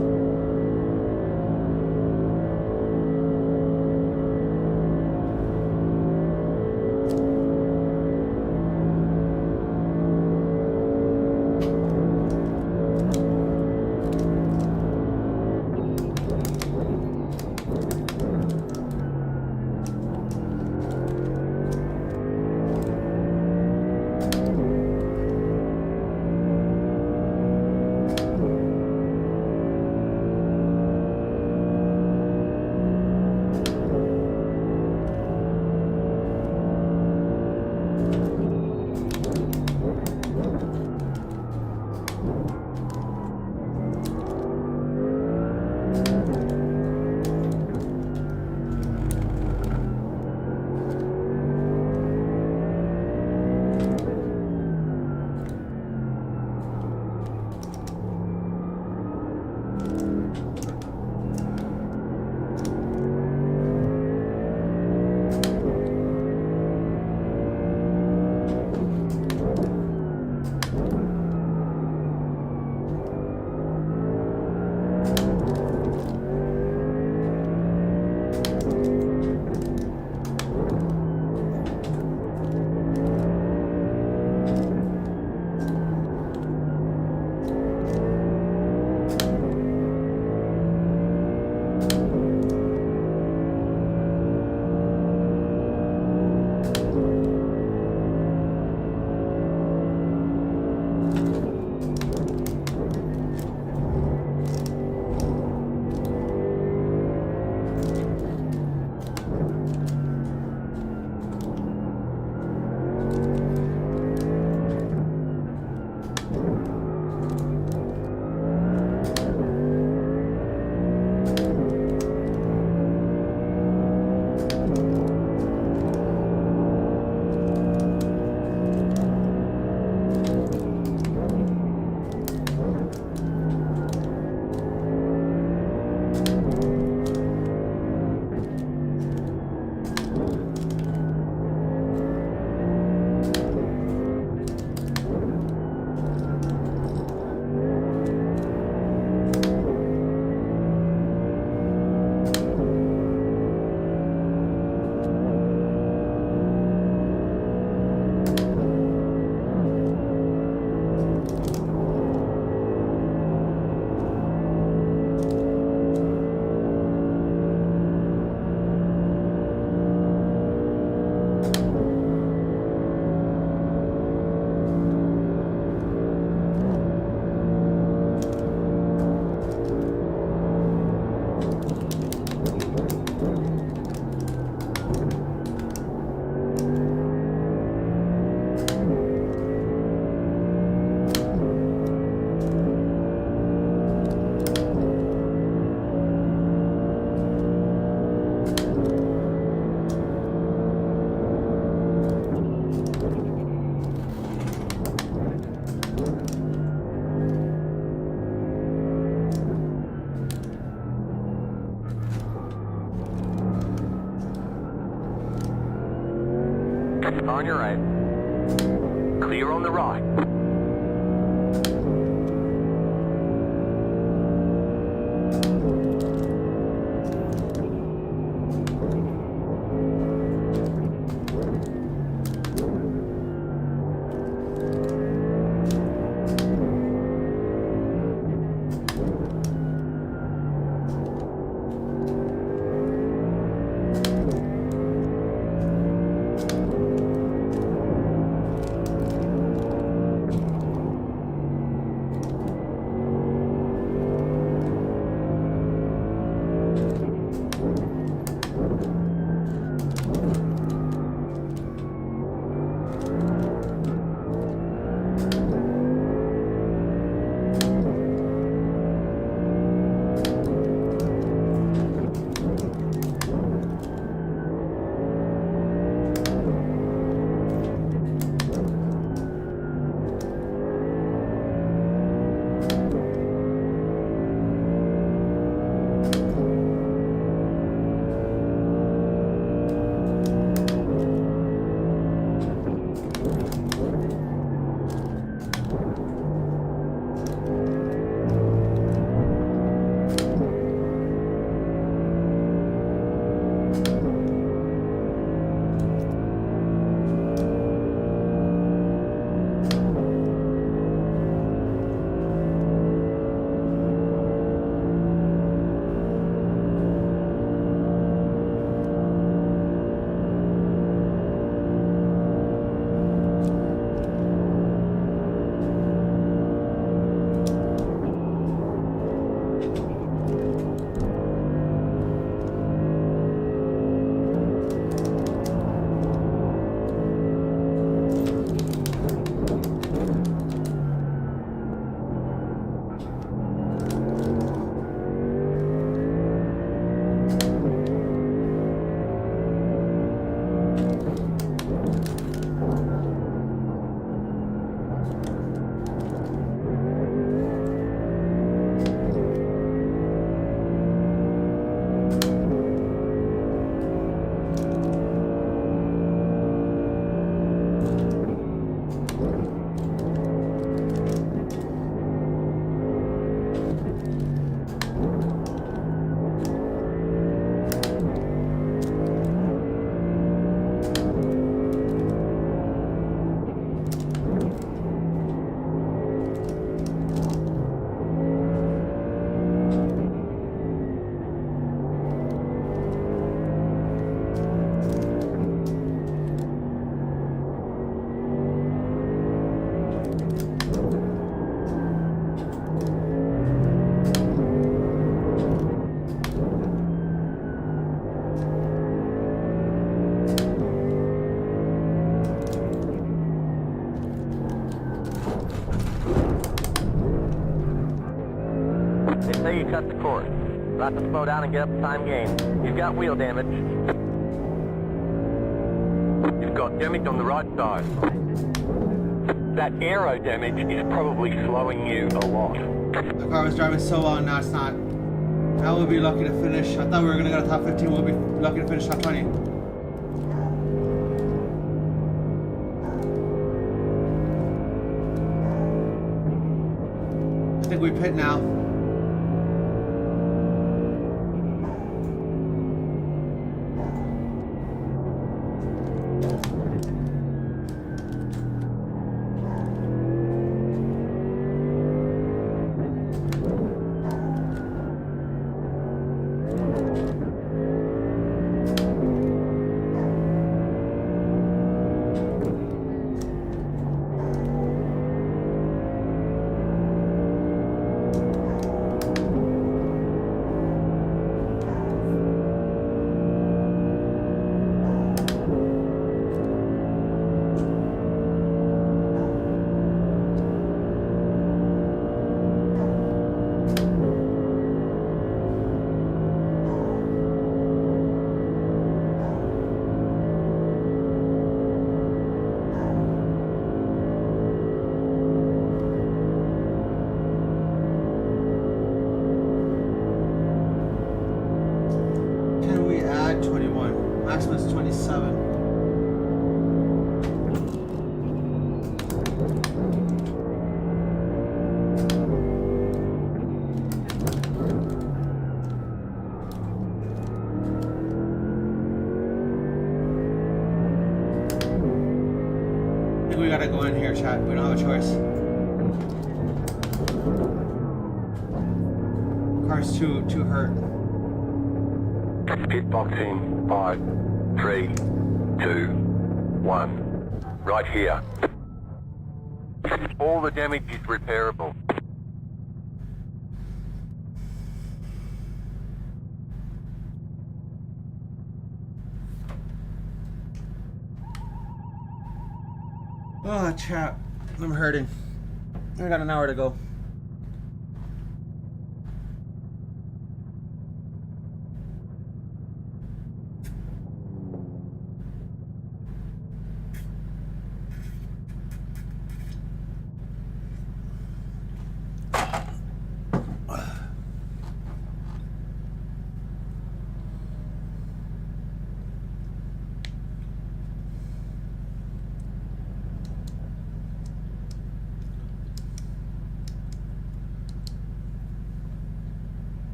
On your right. Clear on the right. say you cut the course. We'll have to slow down and get up the time gain. You've got wheel damage. You've got damage on the right side. That aero damage is probably slowing you a lot. The car was driving so well, and now it's not. Now we'll be lucky to finish. I thought we were gonna go to top 15. We'll be lucky to finish top 20. I think we pit now. Maximus 27. I think we gotta go in here, chat. We don't have a choice. Car's too hurt. Pit box in 5, 3, 2, 1. Right here. All the damage is repairable. Oh, chat. I'm hurting. I got an hour to go.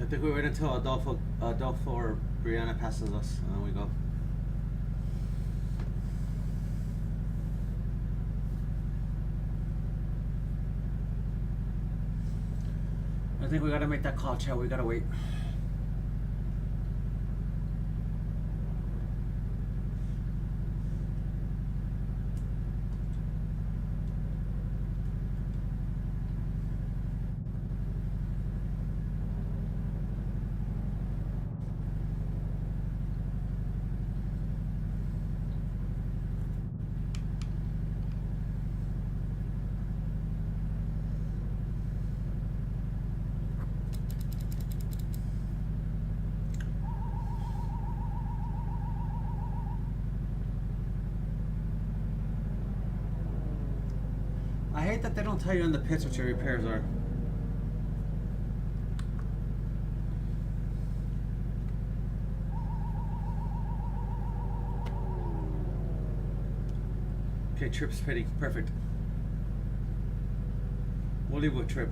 I think we wait until Adolfo or Brianna passes us, and then we go. I think we gotta make that call, chat. We gotta wait. I hate that they don't tell you in the pits what your repairs are. Okay, Trip's pitting. Perfect. We'll leave with Trip.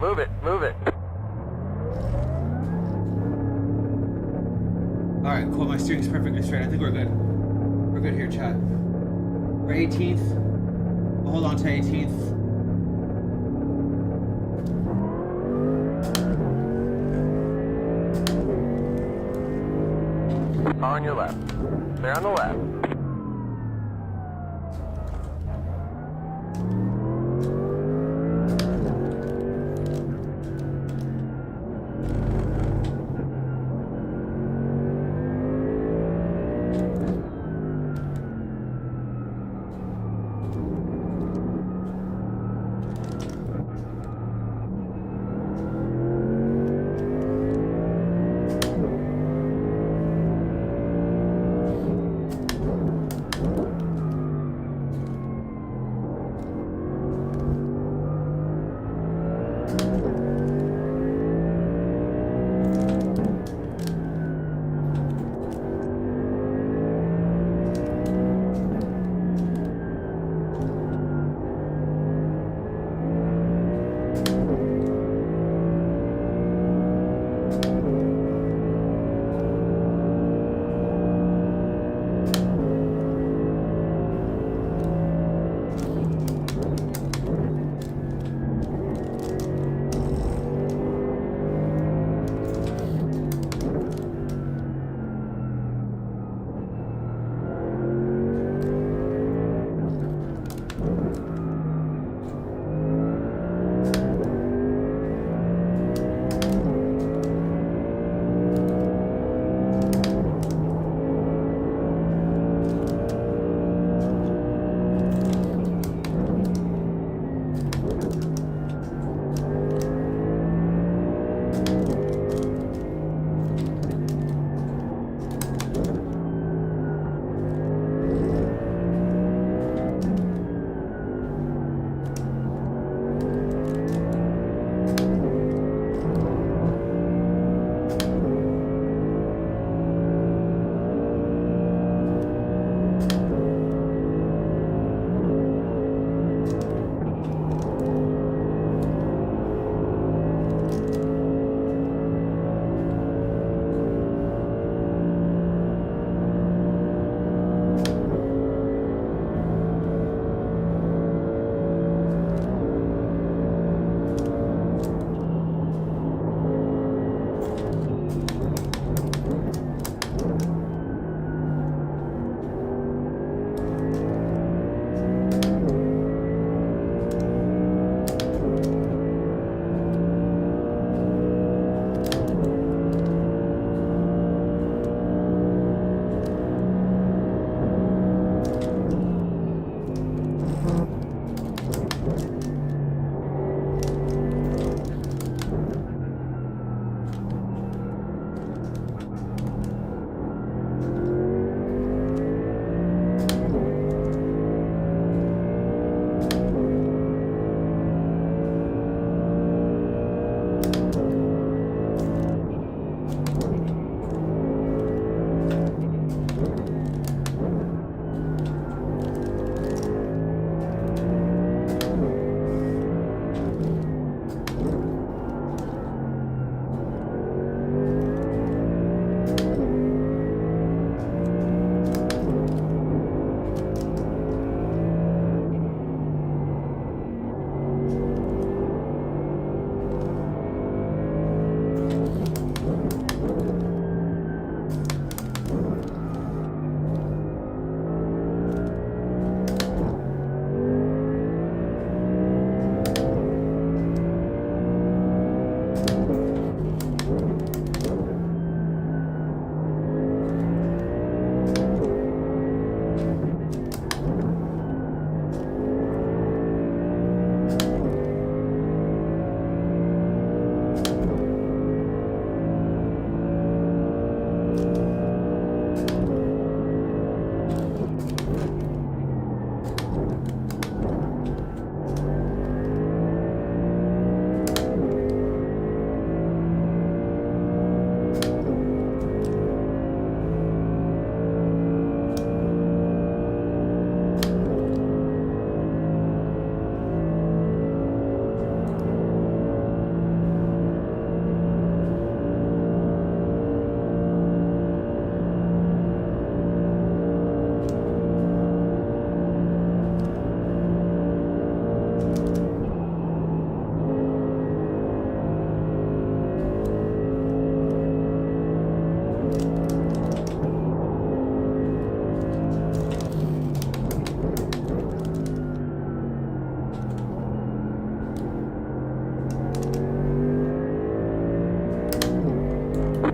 Move it, move it. Alright, cool. My steering's perfectly straight. I think we're good. We're good here, chat. We're 18th. We'll hold on to 18th. On your left. They're on the left.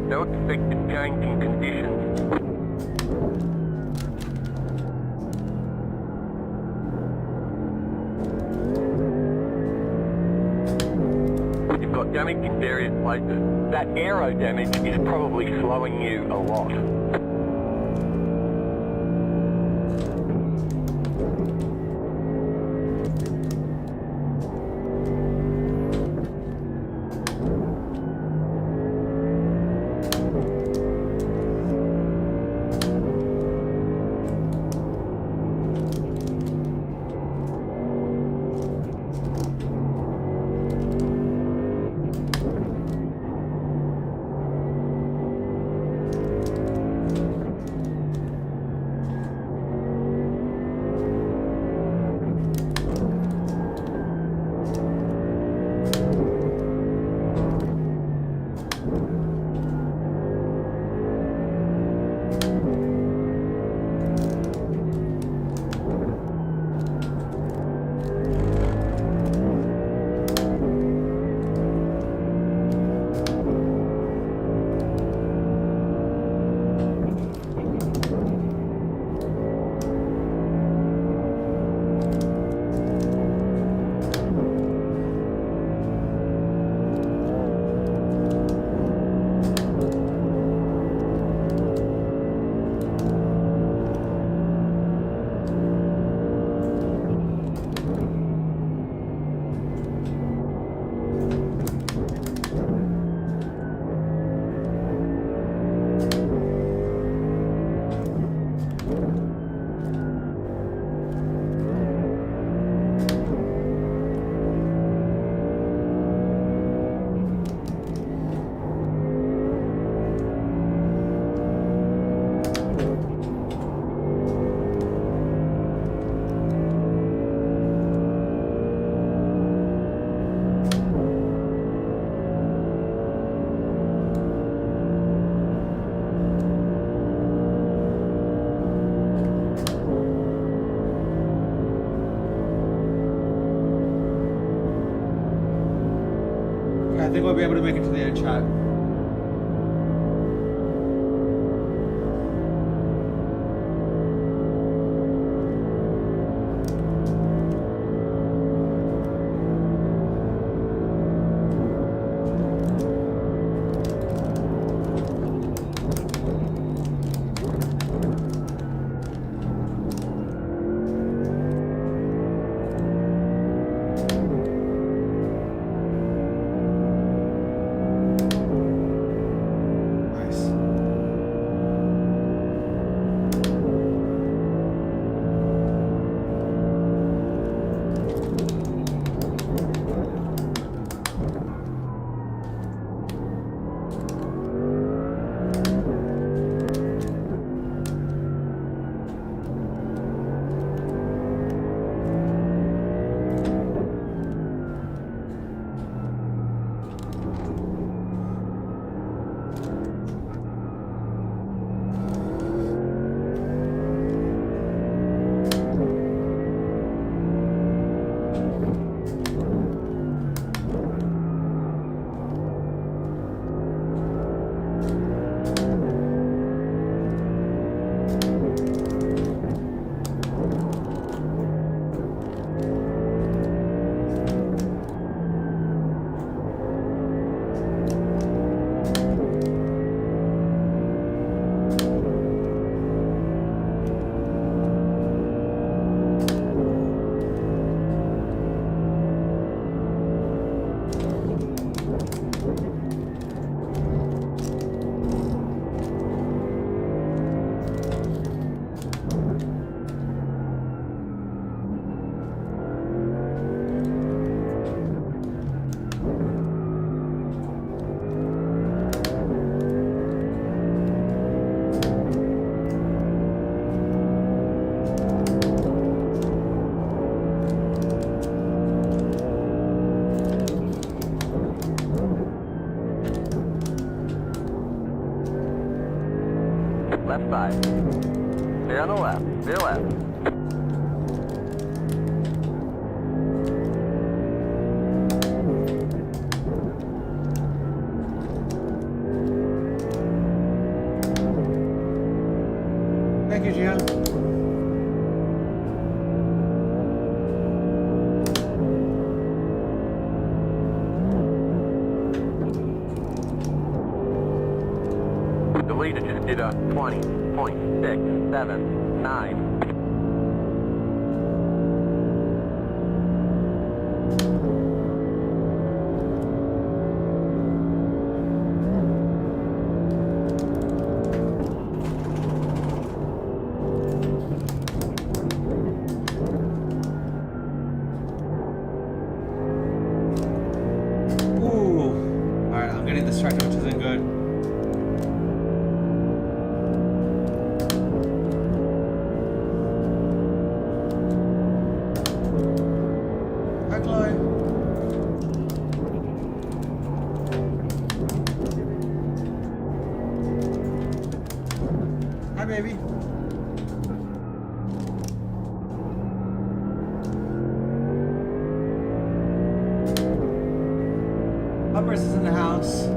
No expected change in conditions. You've got damage in various places. That aero damage is probably slowing you a lot. I think we'll be able to make it to the end shot. 5. Clear on the left. Clear left. Thank you, Gian. The leader just did a 20.679. Ooh. Alright, I'm getting distracted, which isn't good. Hi, Chloe. Hi, baby. Uppers is in the house.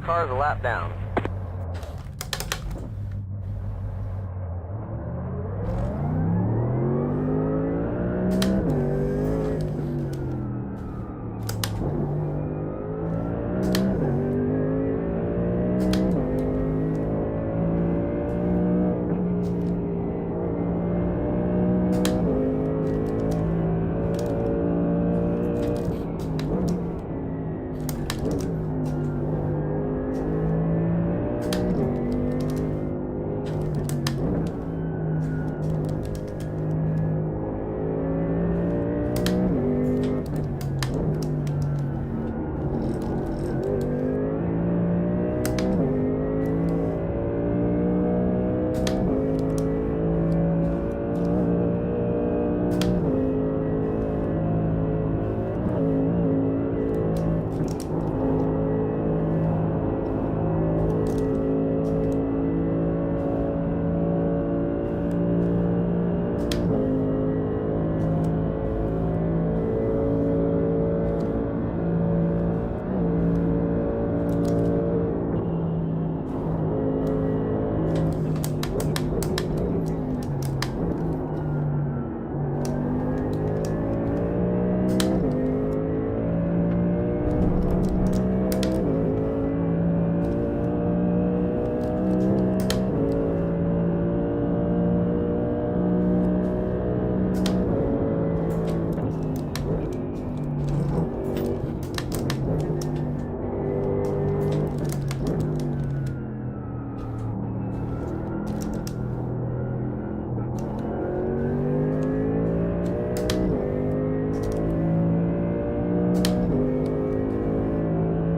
car's a lap down.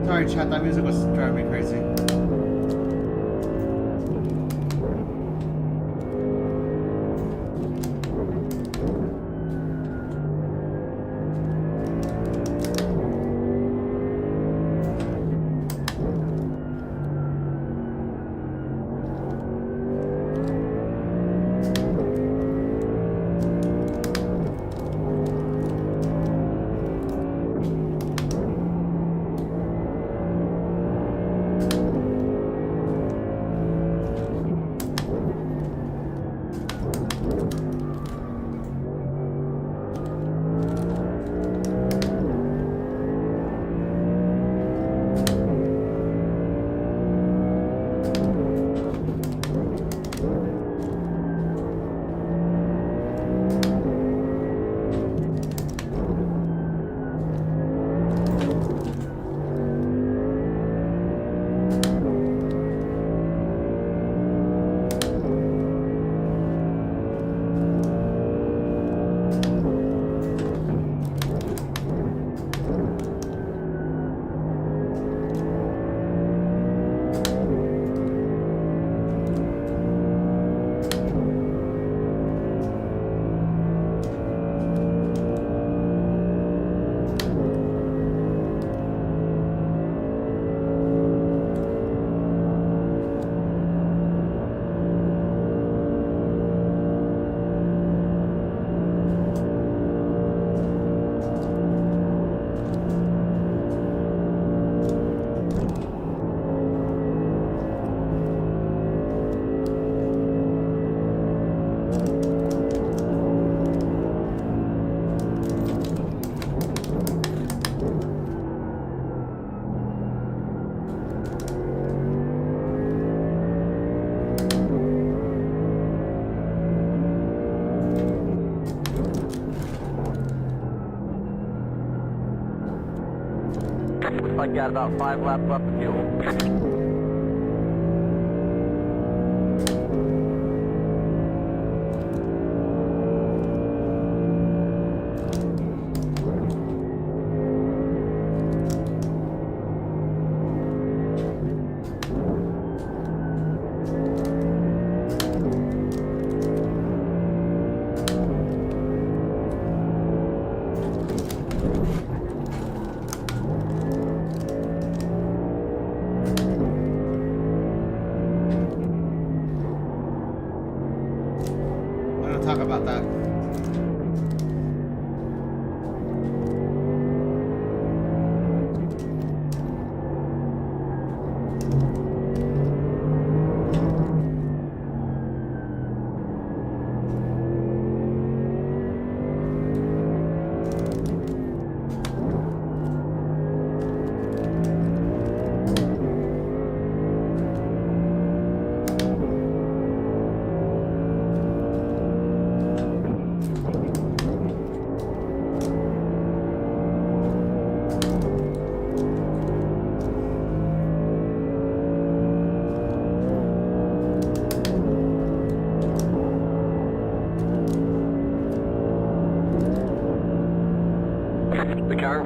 Sorry, chat. That music was driving me crazy. I got about 5 laps left of fuel. Talk about that.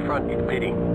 in front is pitting.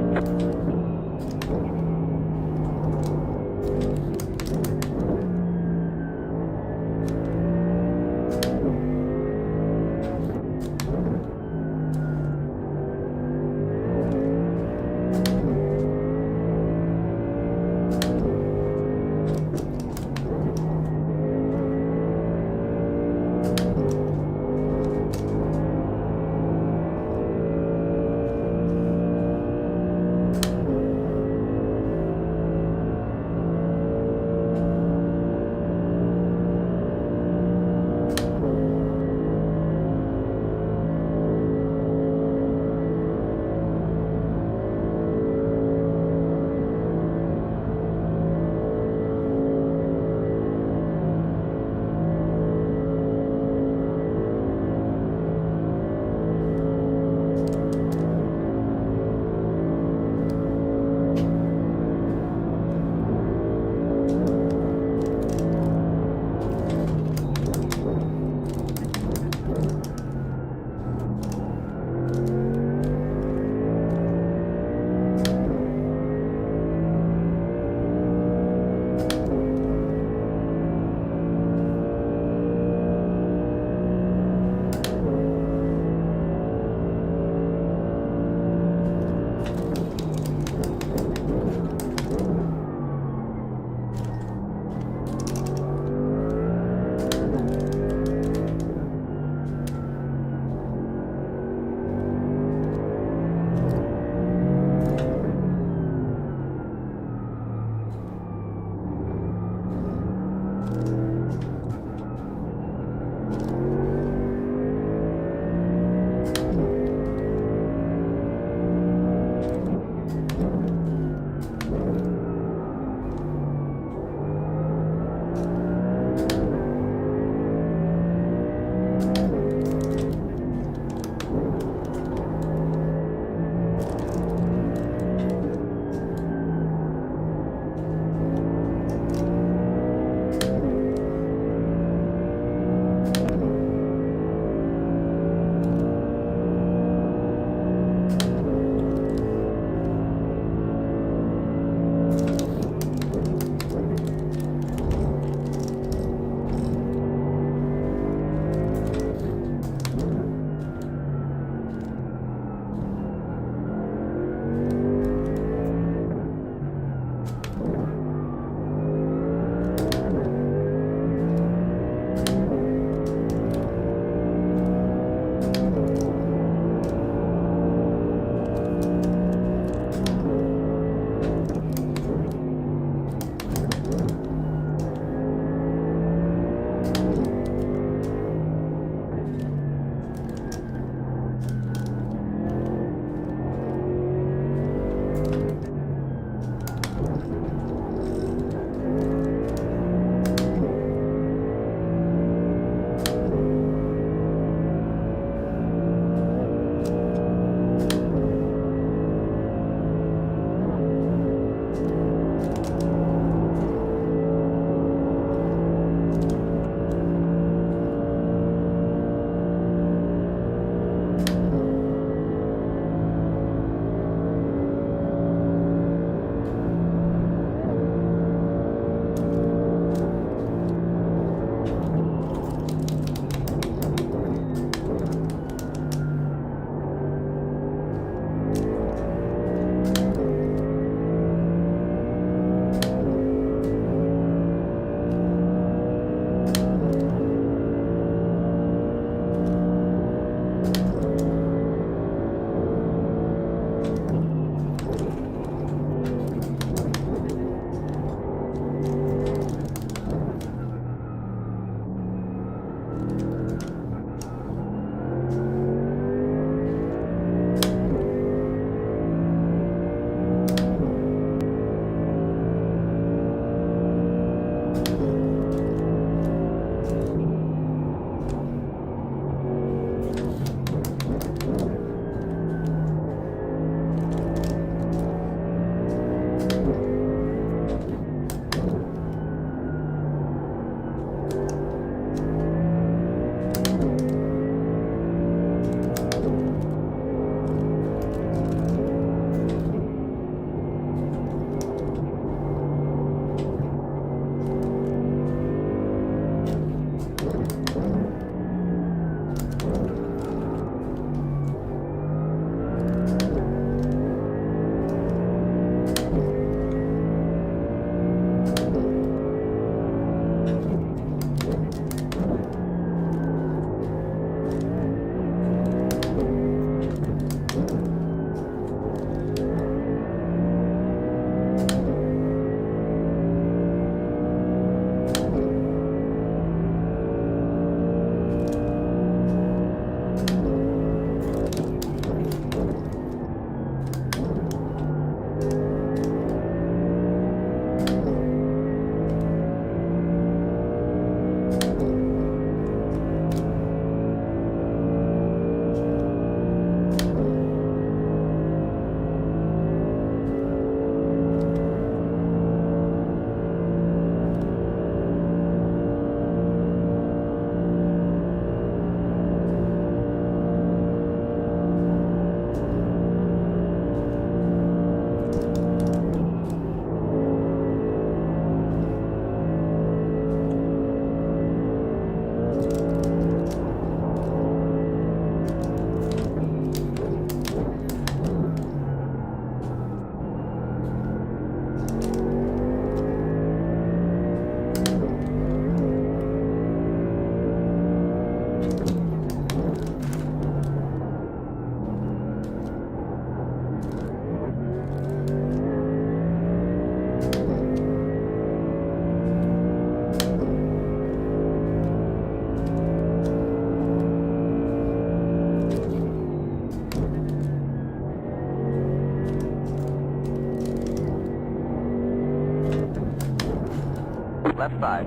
left 5.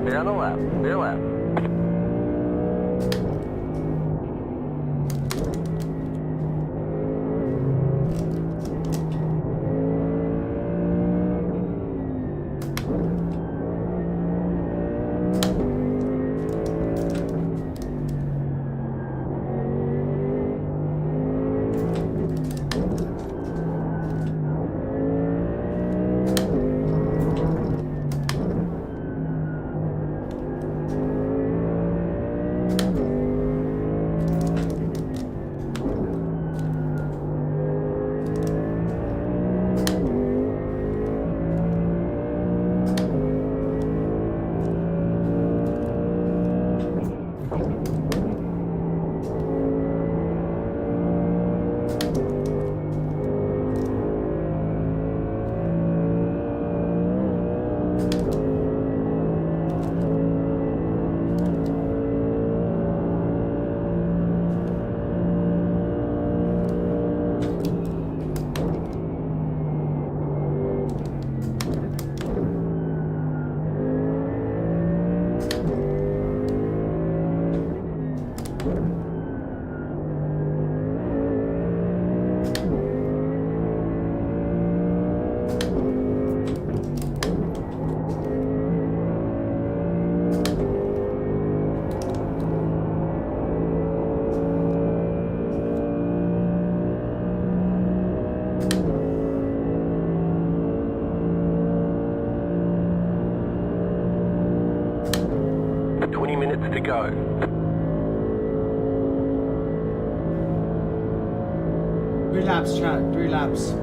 Stay on the left, clear left. To go. 3 laps, chat. 3 laps.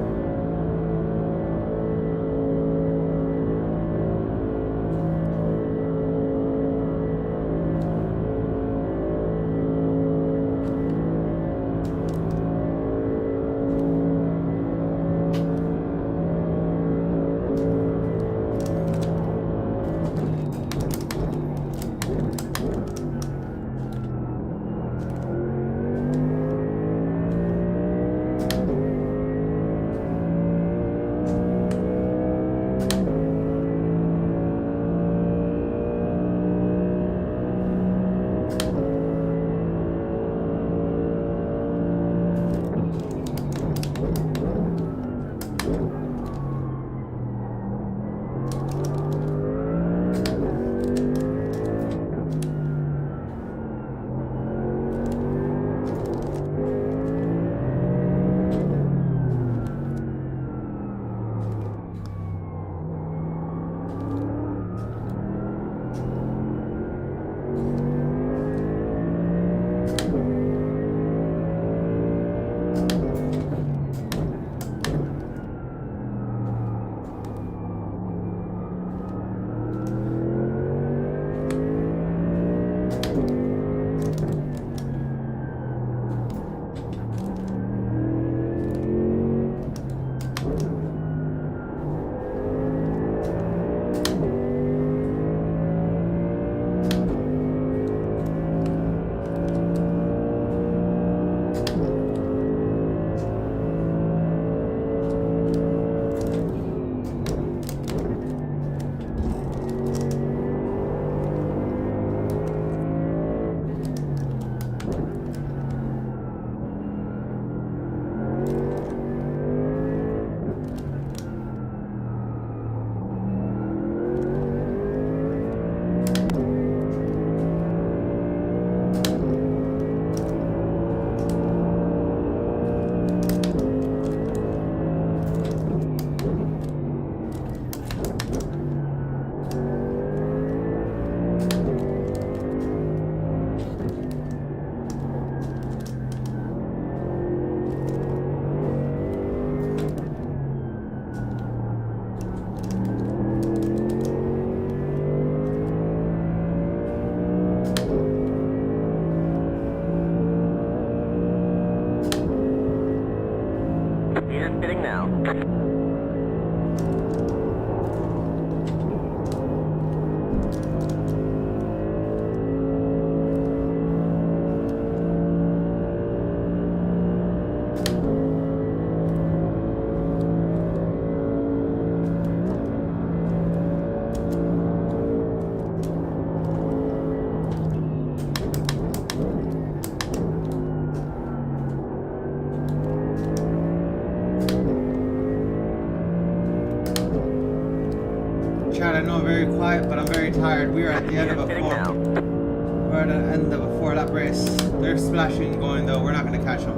fight, but I'm very tired. We are at the end of a Heading four. now. We're at the end of a 4-lap race. They're splashing and going though. We're not going to catch them.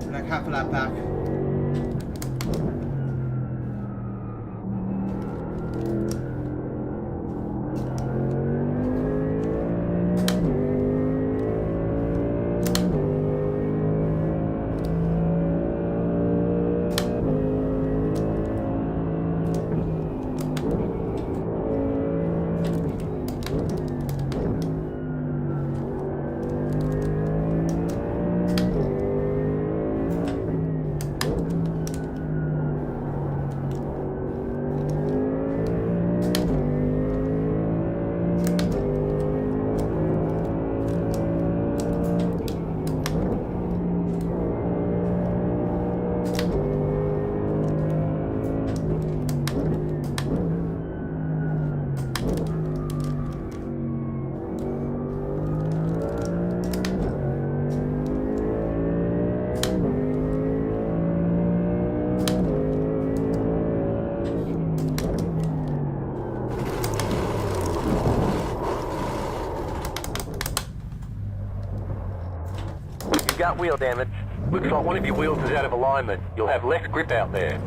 We're like half a lap back. You've got wheel damage. Looks like one of your wheels is out of alignment. You'll have less grip out there.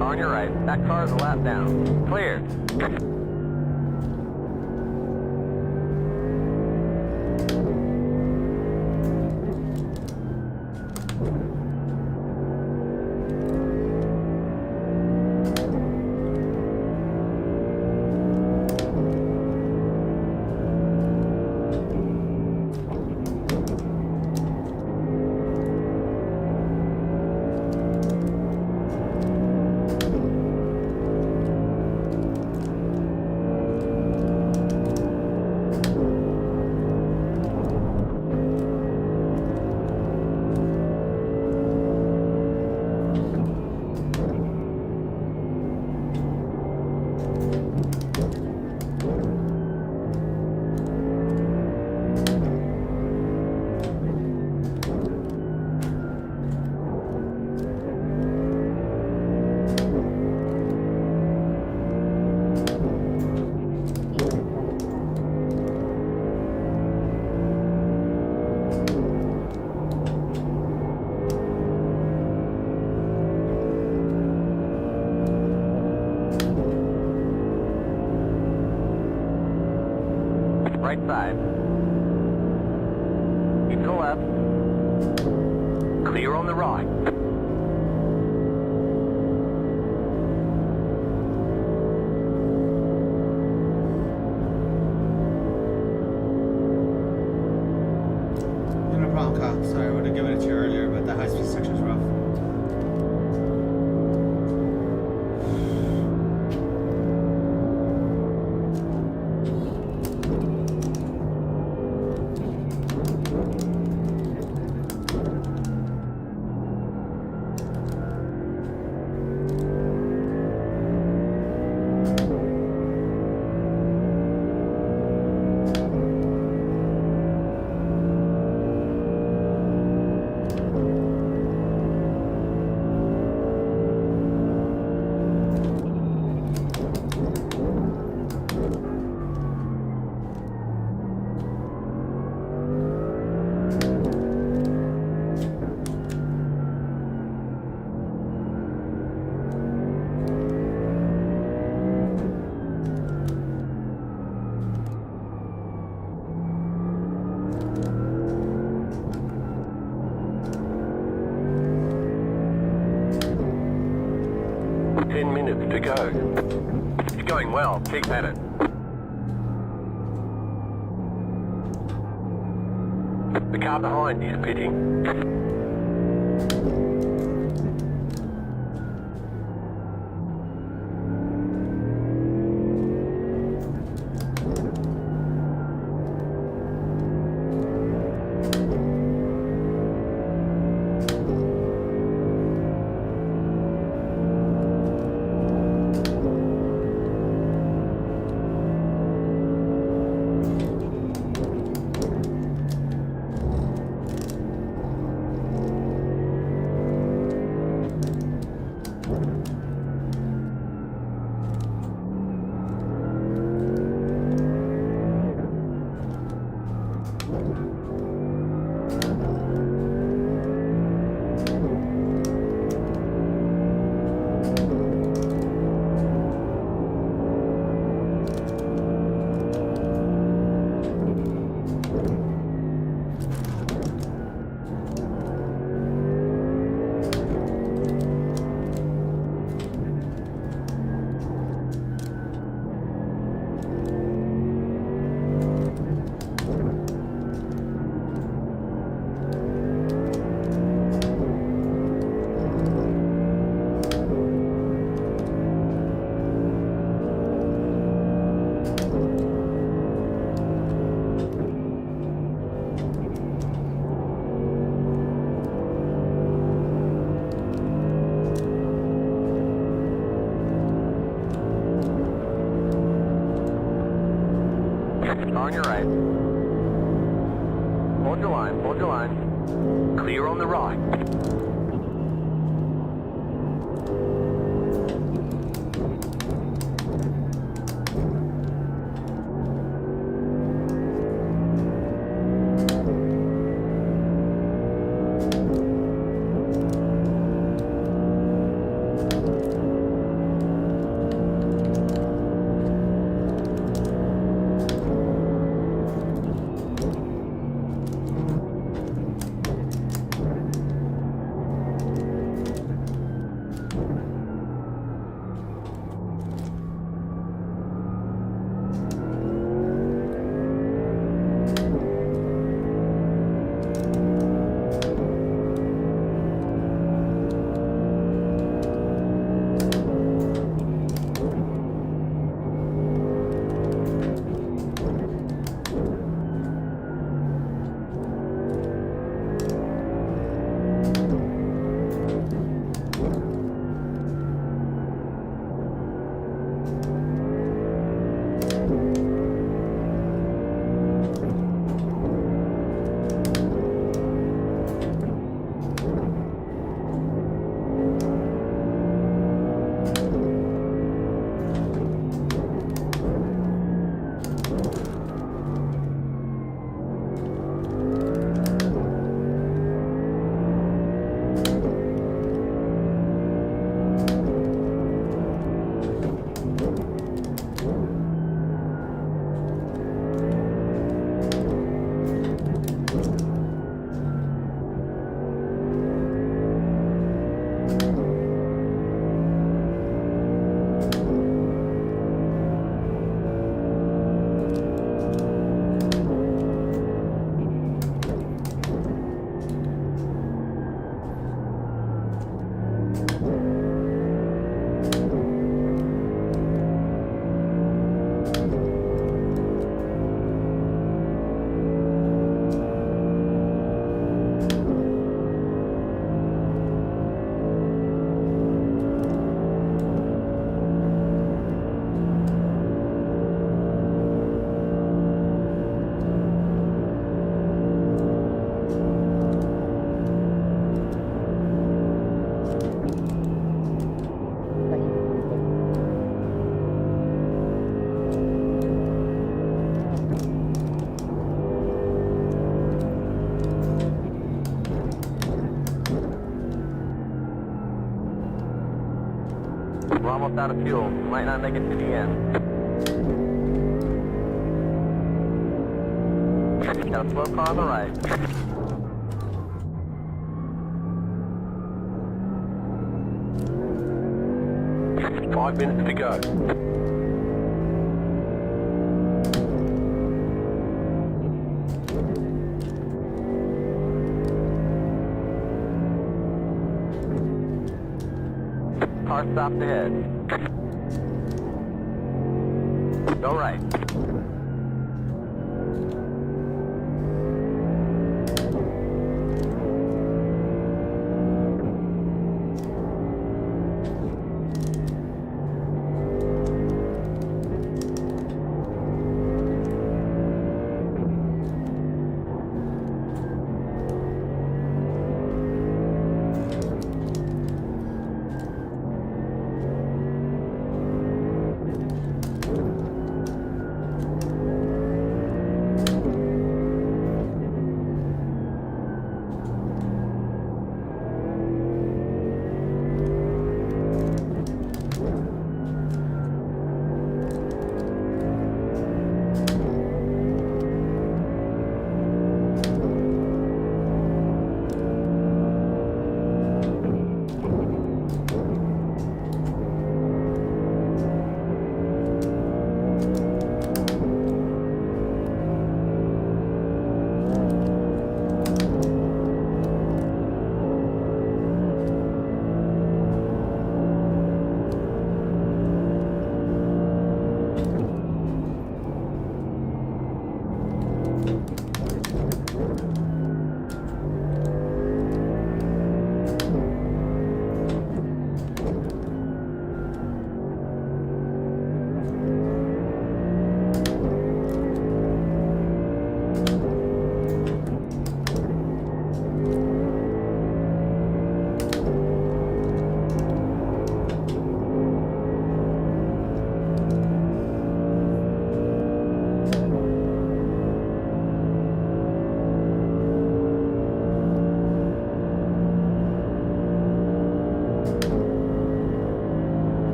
On your right. That car's a lap down. Clear. straight 5. Into the left. Clear on the right. No problem, Kyle. Sorry, I would have given it to you earlier, but the high-speed section's rough. To go. It's going well. Keep at it. The car behind is pitting. On your right. Hold your line, hold your line. Clear on the right. We're almost out of fuel. Might not make it to the end. Got a slow car on the right. 5 minutes to go. Car stopped ahead. Go right.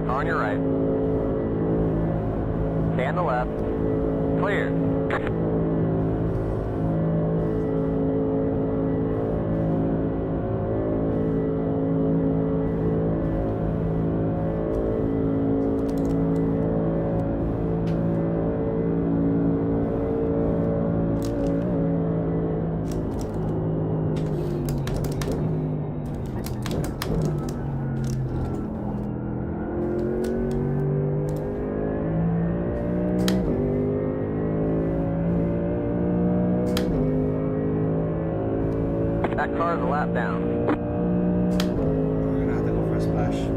On your right. Stay on the left. Clear. That car is a lap down. We're gonna have to go for a splash.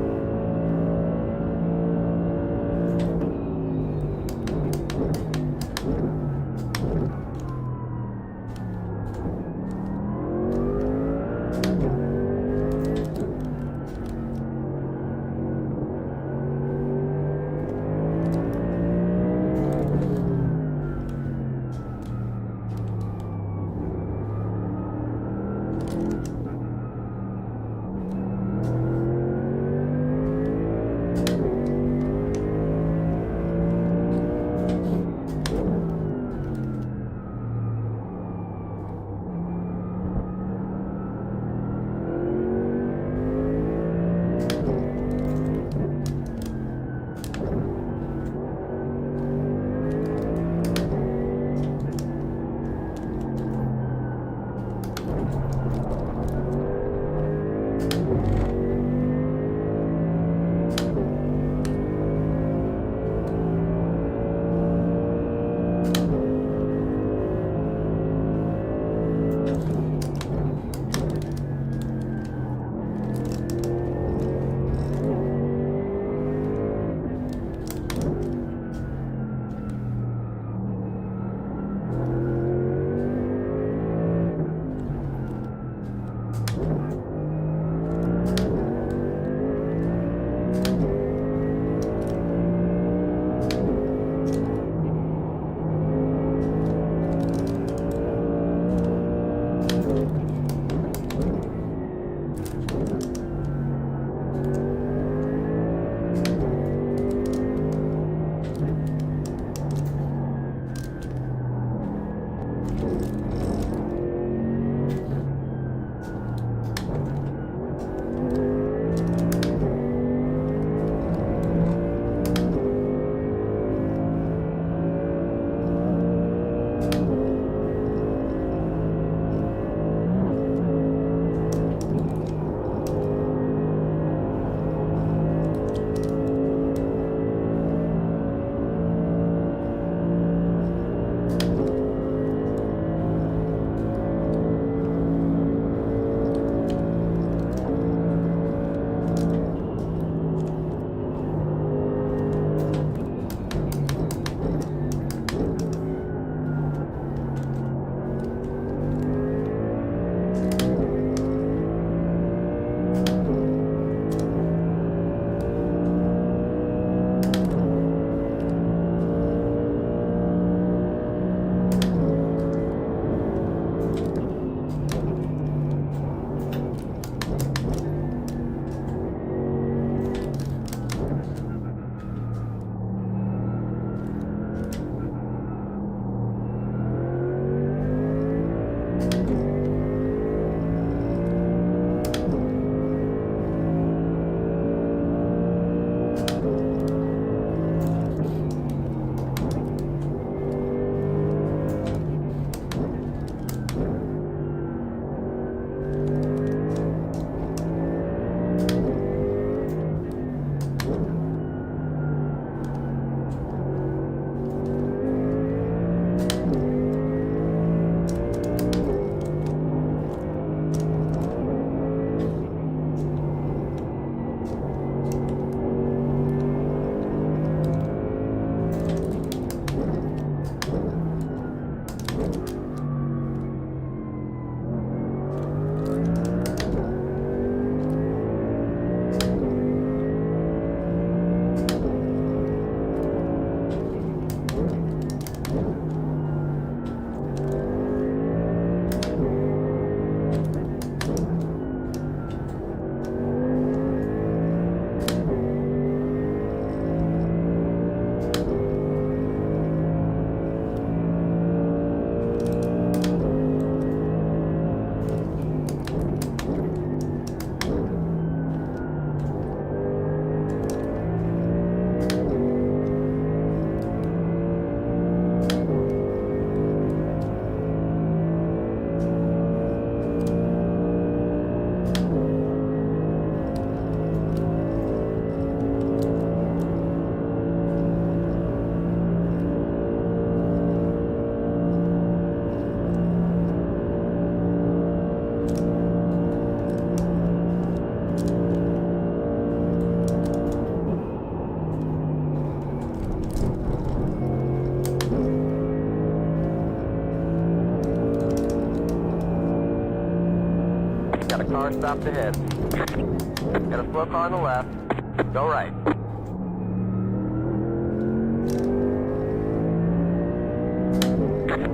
Car stopped ahead. Got a slow car on the left. Go right.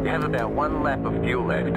You have about 1 lap of fuel left.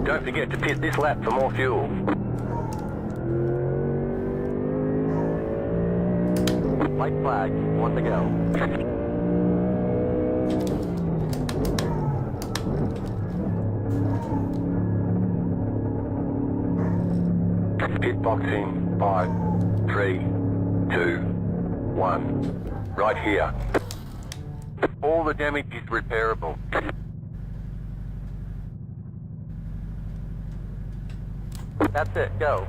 Don't forget to pit this lap for more fuel. White flag, 1 to go. Pit boxing, 5, 3, 2, 1. Right here. All the damage is repairable. That's it, go.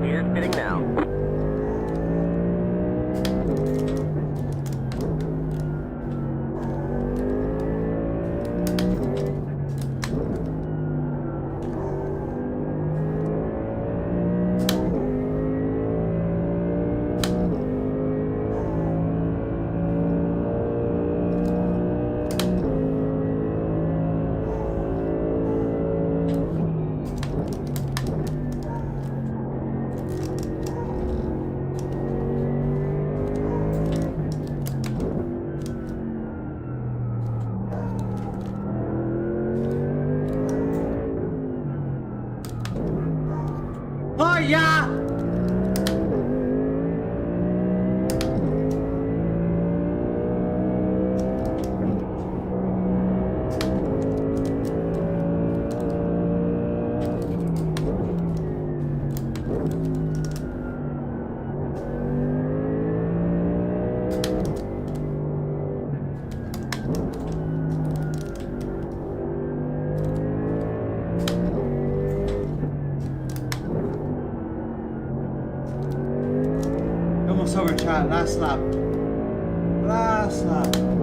Here's pitting now. yeah! Almost over, chat. Last lap. Last lap.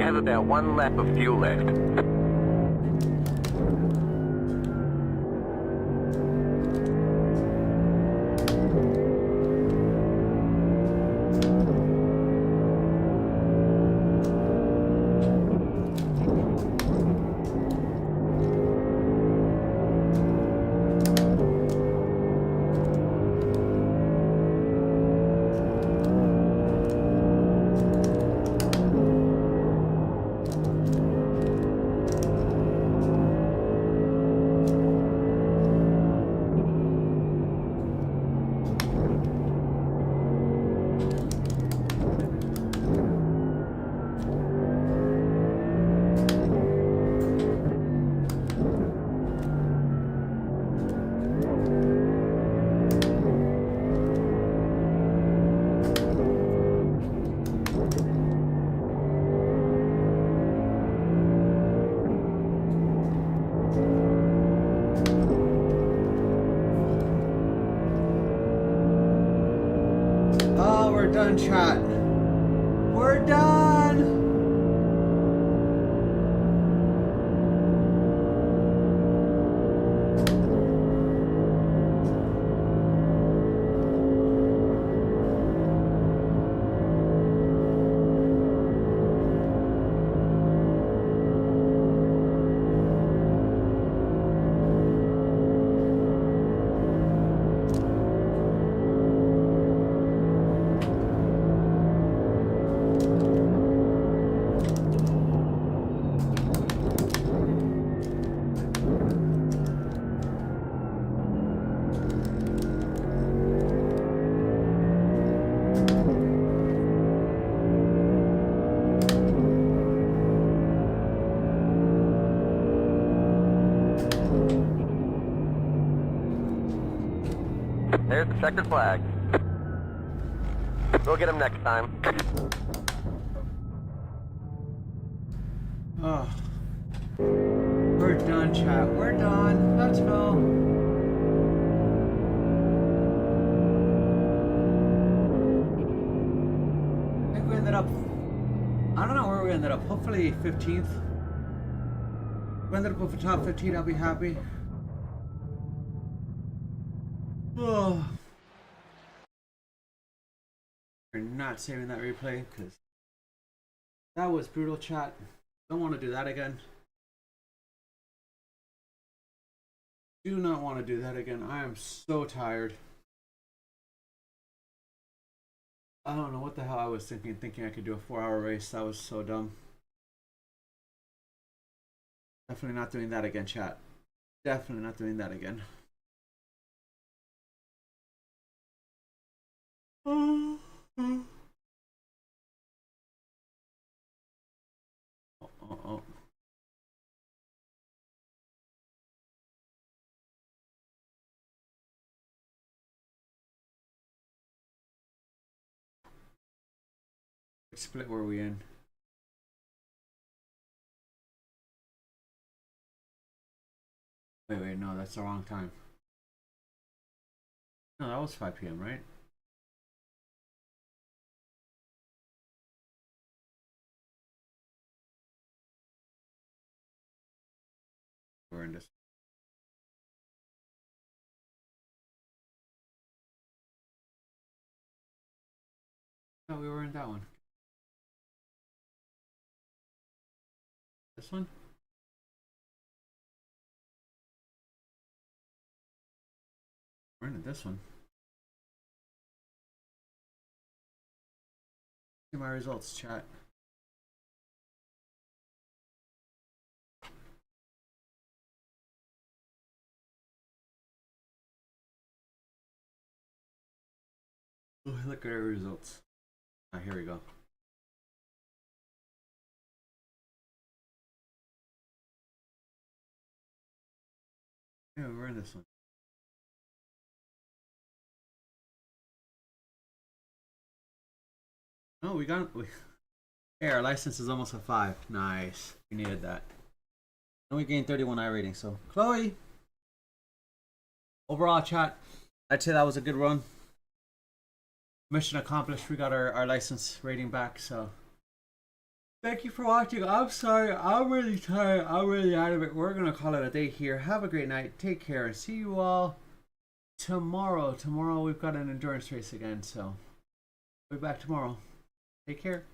have about 1 lap of fuel left. Oh, we're done, chat. We're done. There's the checkered flag. We'll get him next time. Oh. We're done, chat. We're done. Let's go. I think we ended up, I don't know where we ended up. Hopefully 15th. We ended up with the top 15. I'll be happy. Oh. We're not saving that replay because that was brutal, chat. Don't want to do that again. Do not want to do that again. I am so tired. I don't know what the hell I was thinking I could do a 4-hour race. That was so dumb. Definitely not doing that again, chat. Definitely not doing that again. Oh, oh, oh. Which split were we in? Wait, no, that's the wrong time. No, that was 5 p.m., right? We're in this. No, we were in that one. This one? We're in this one. See my results, chat. Oh, look at our results. Ah, here we go. Yeah, we're in this one. No, we got. Hey, our license is almost a 5. Nice. We needed that. And we gained 31 I rating. So, Chloe. Overall, chat, I'd say that was a good run. Mission accomplished. We got our license rating back. So, Thank you for watching. I'm sorry. I'm really tired. I'm really out of it. We're going to call it a day here. Have a great night. Take care. And see you all tomorrow. Tomorrow we've got an endurance race again. So we'll be back tomorrow. Take care.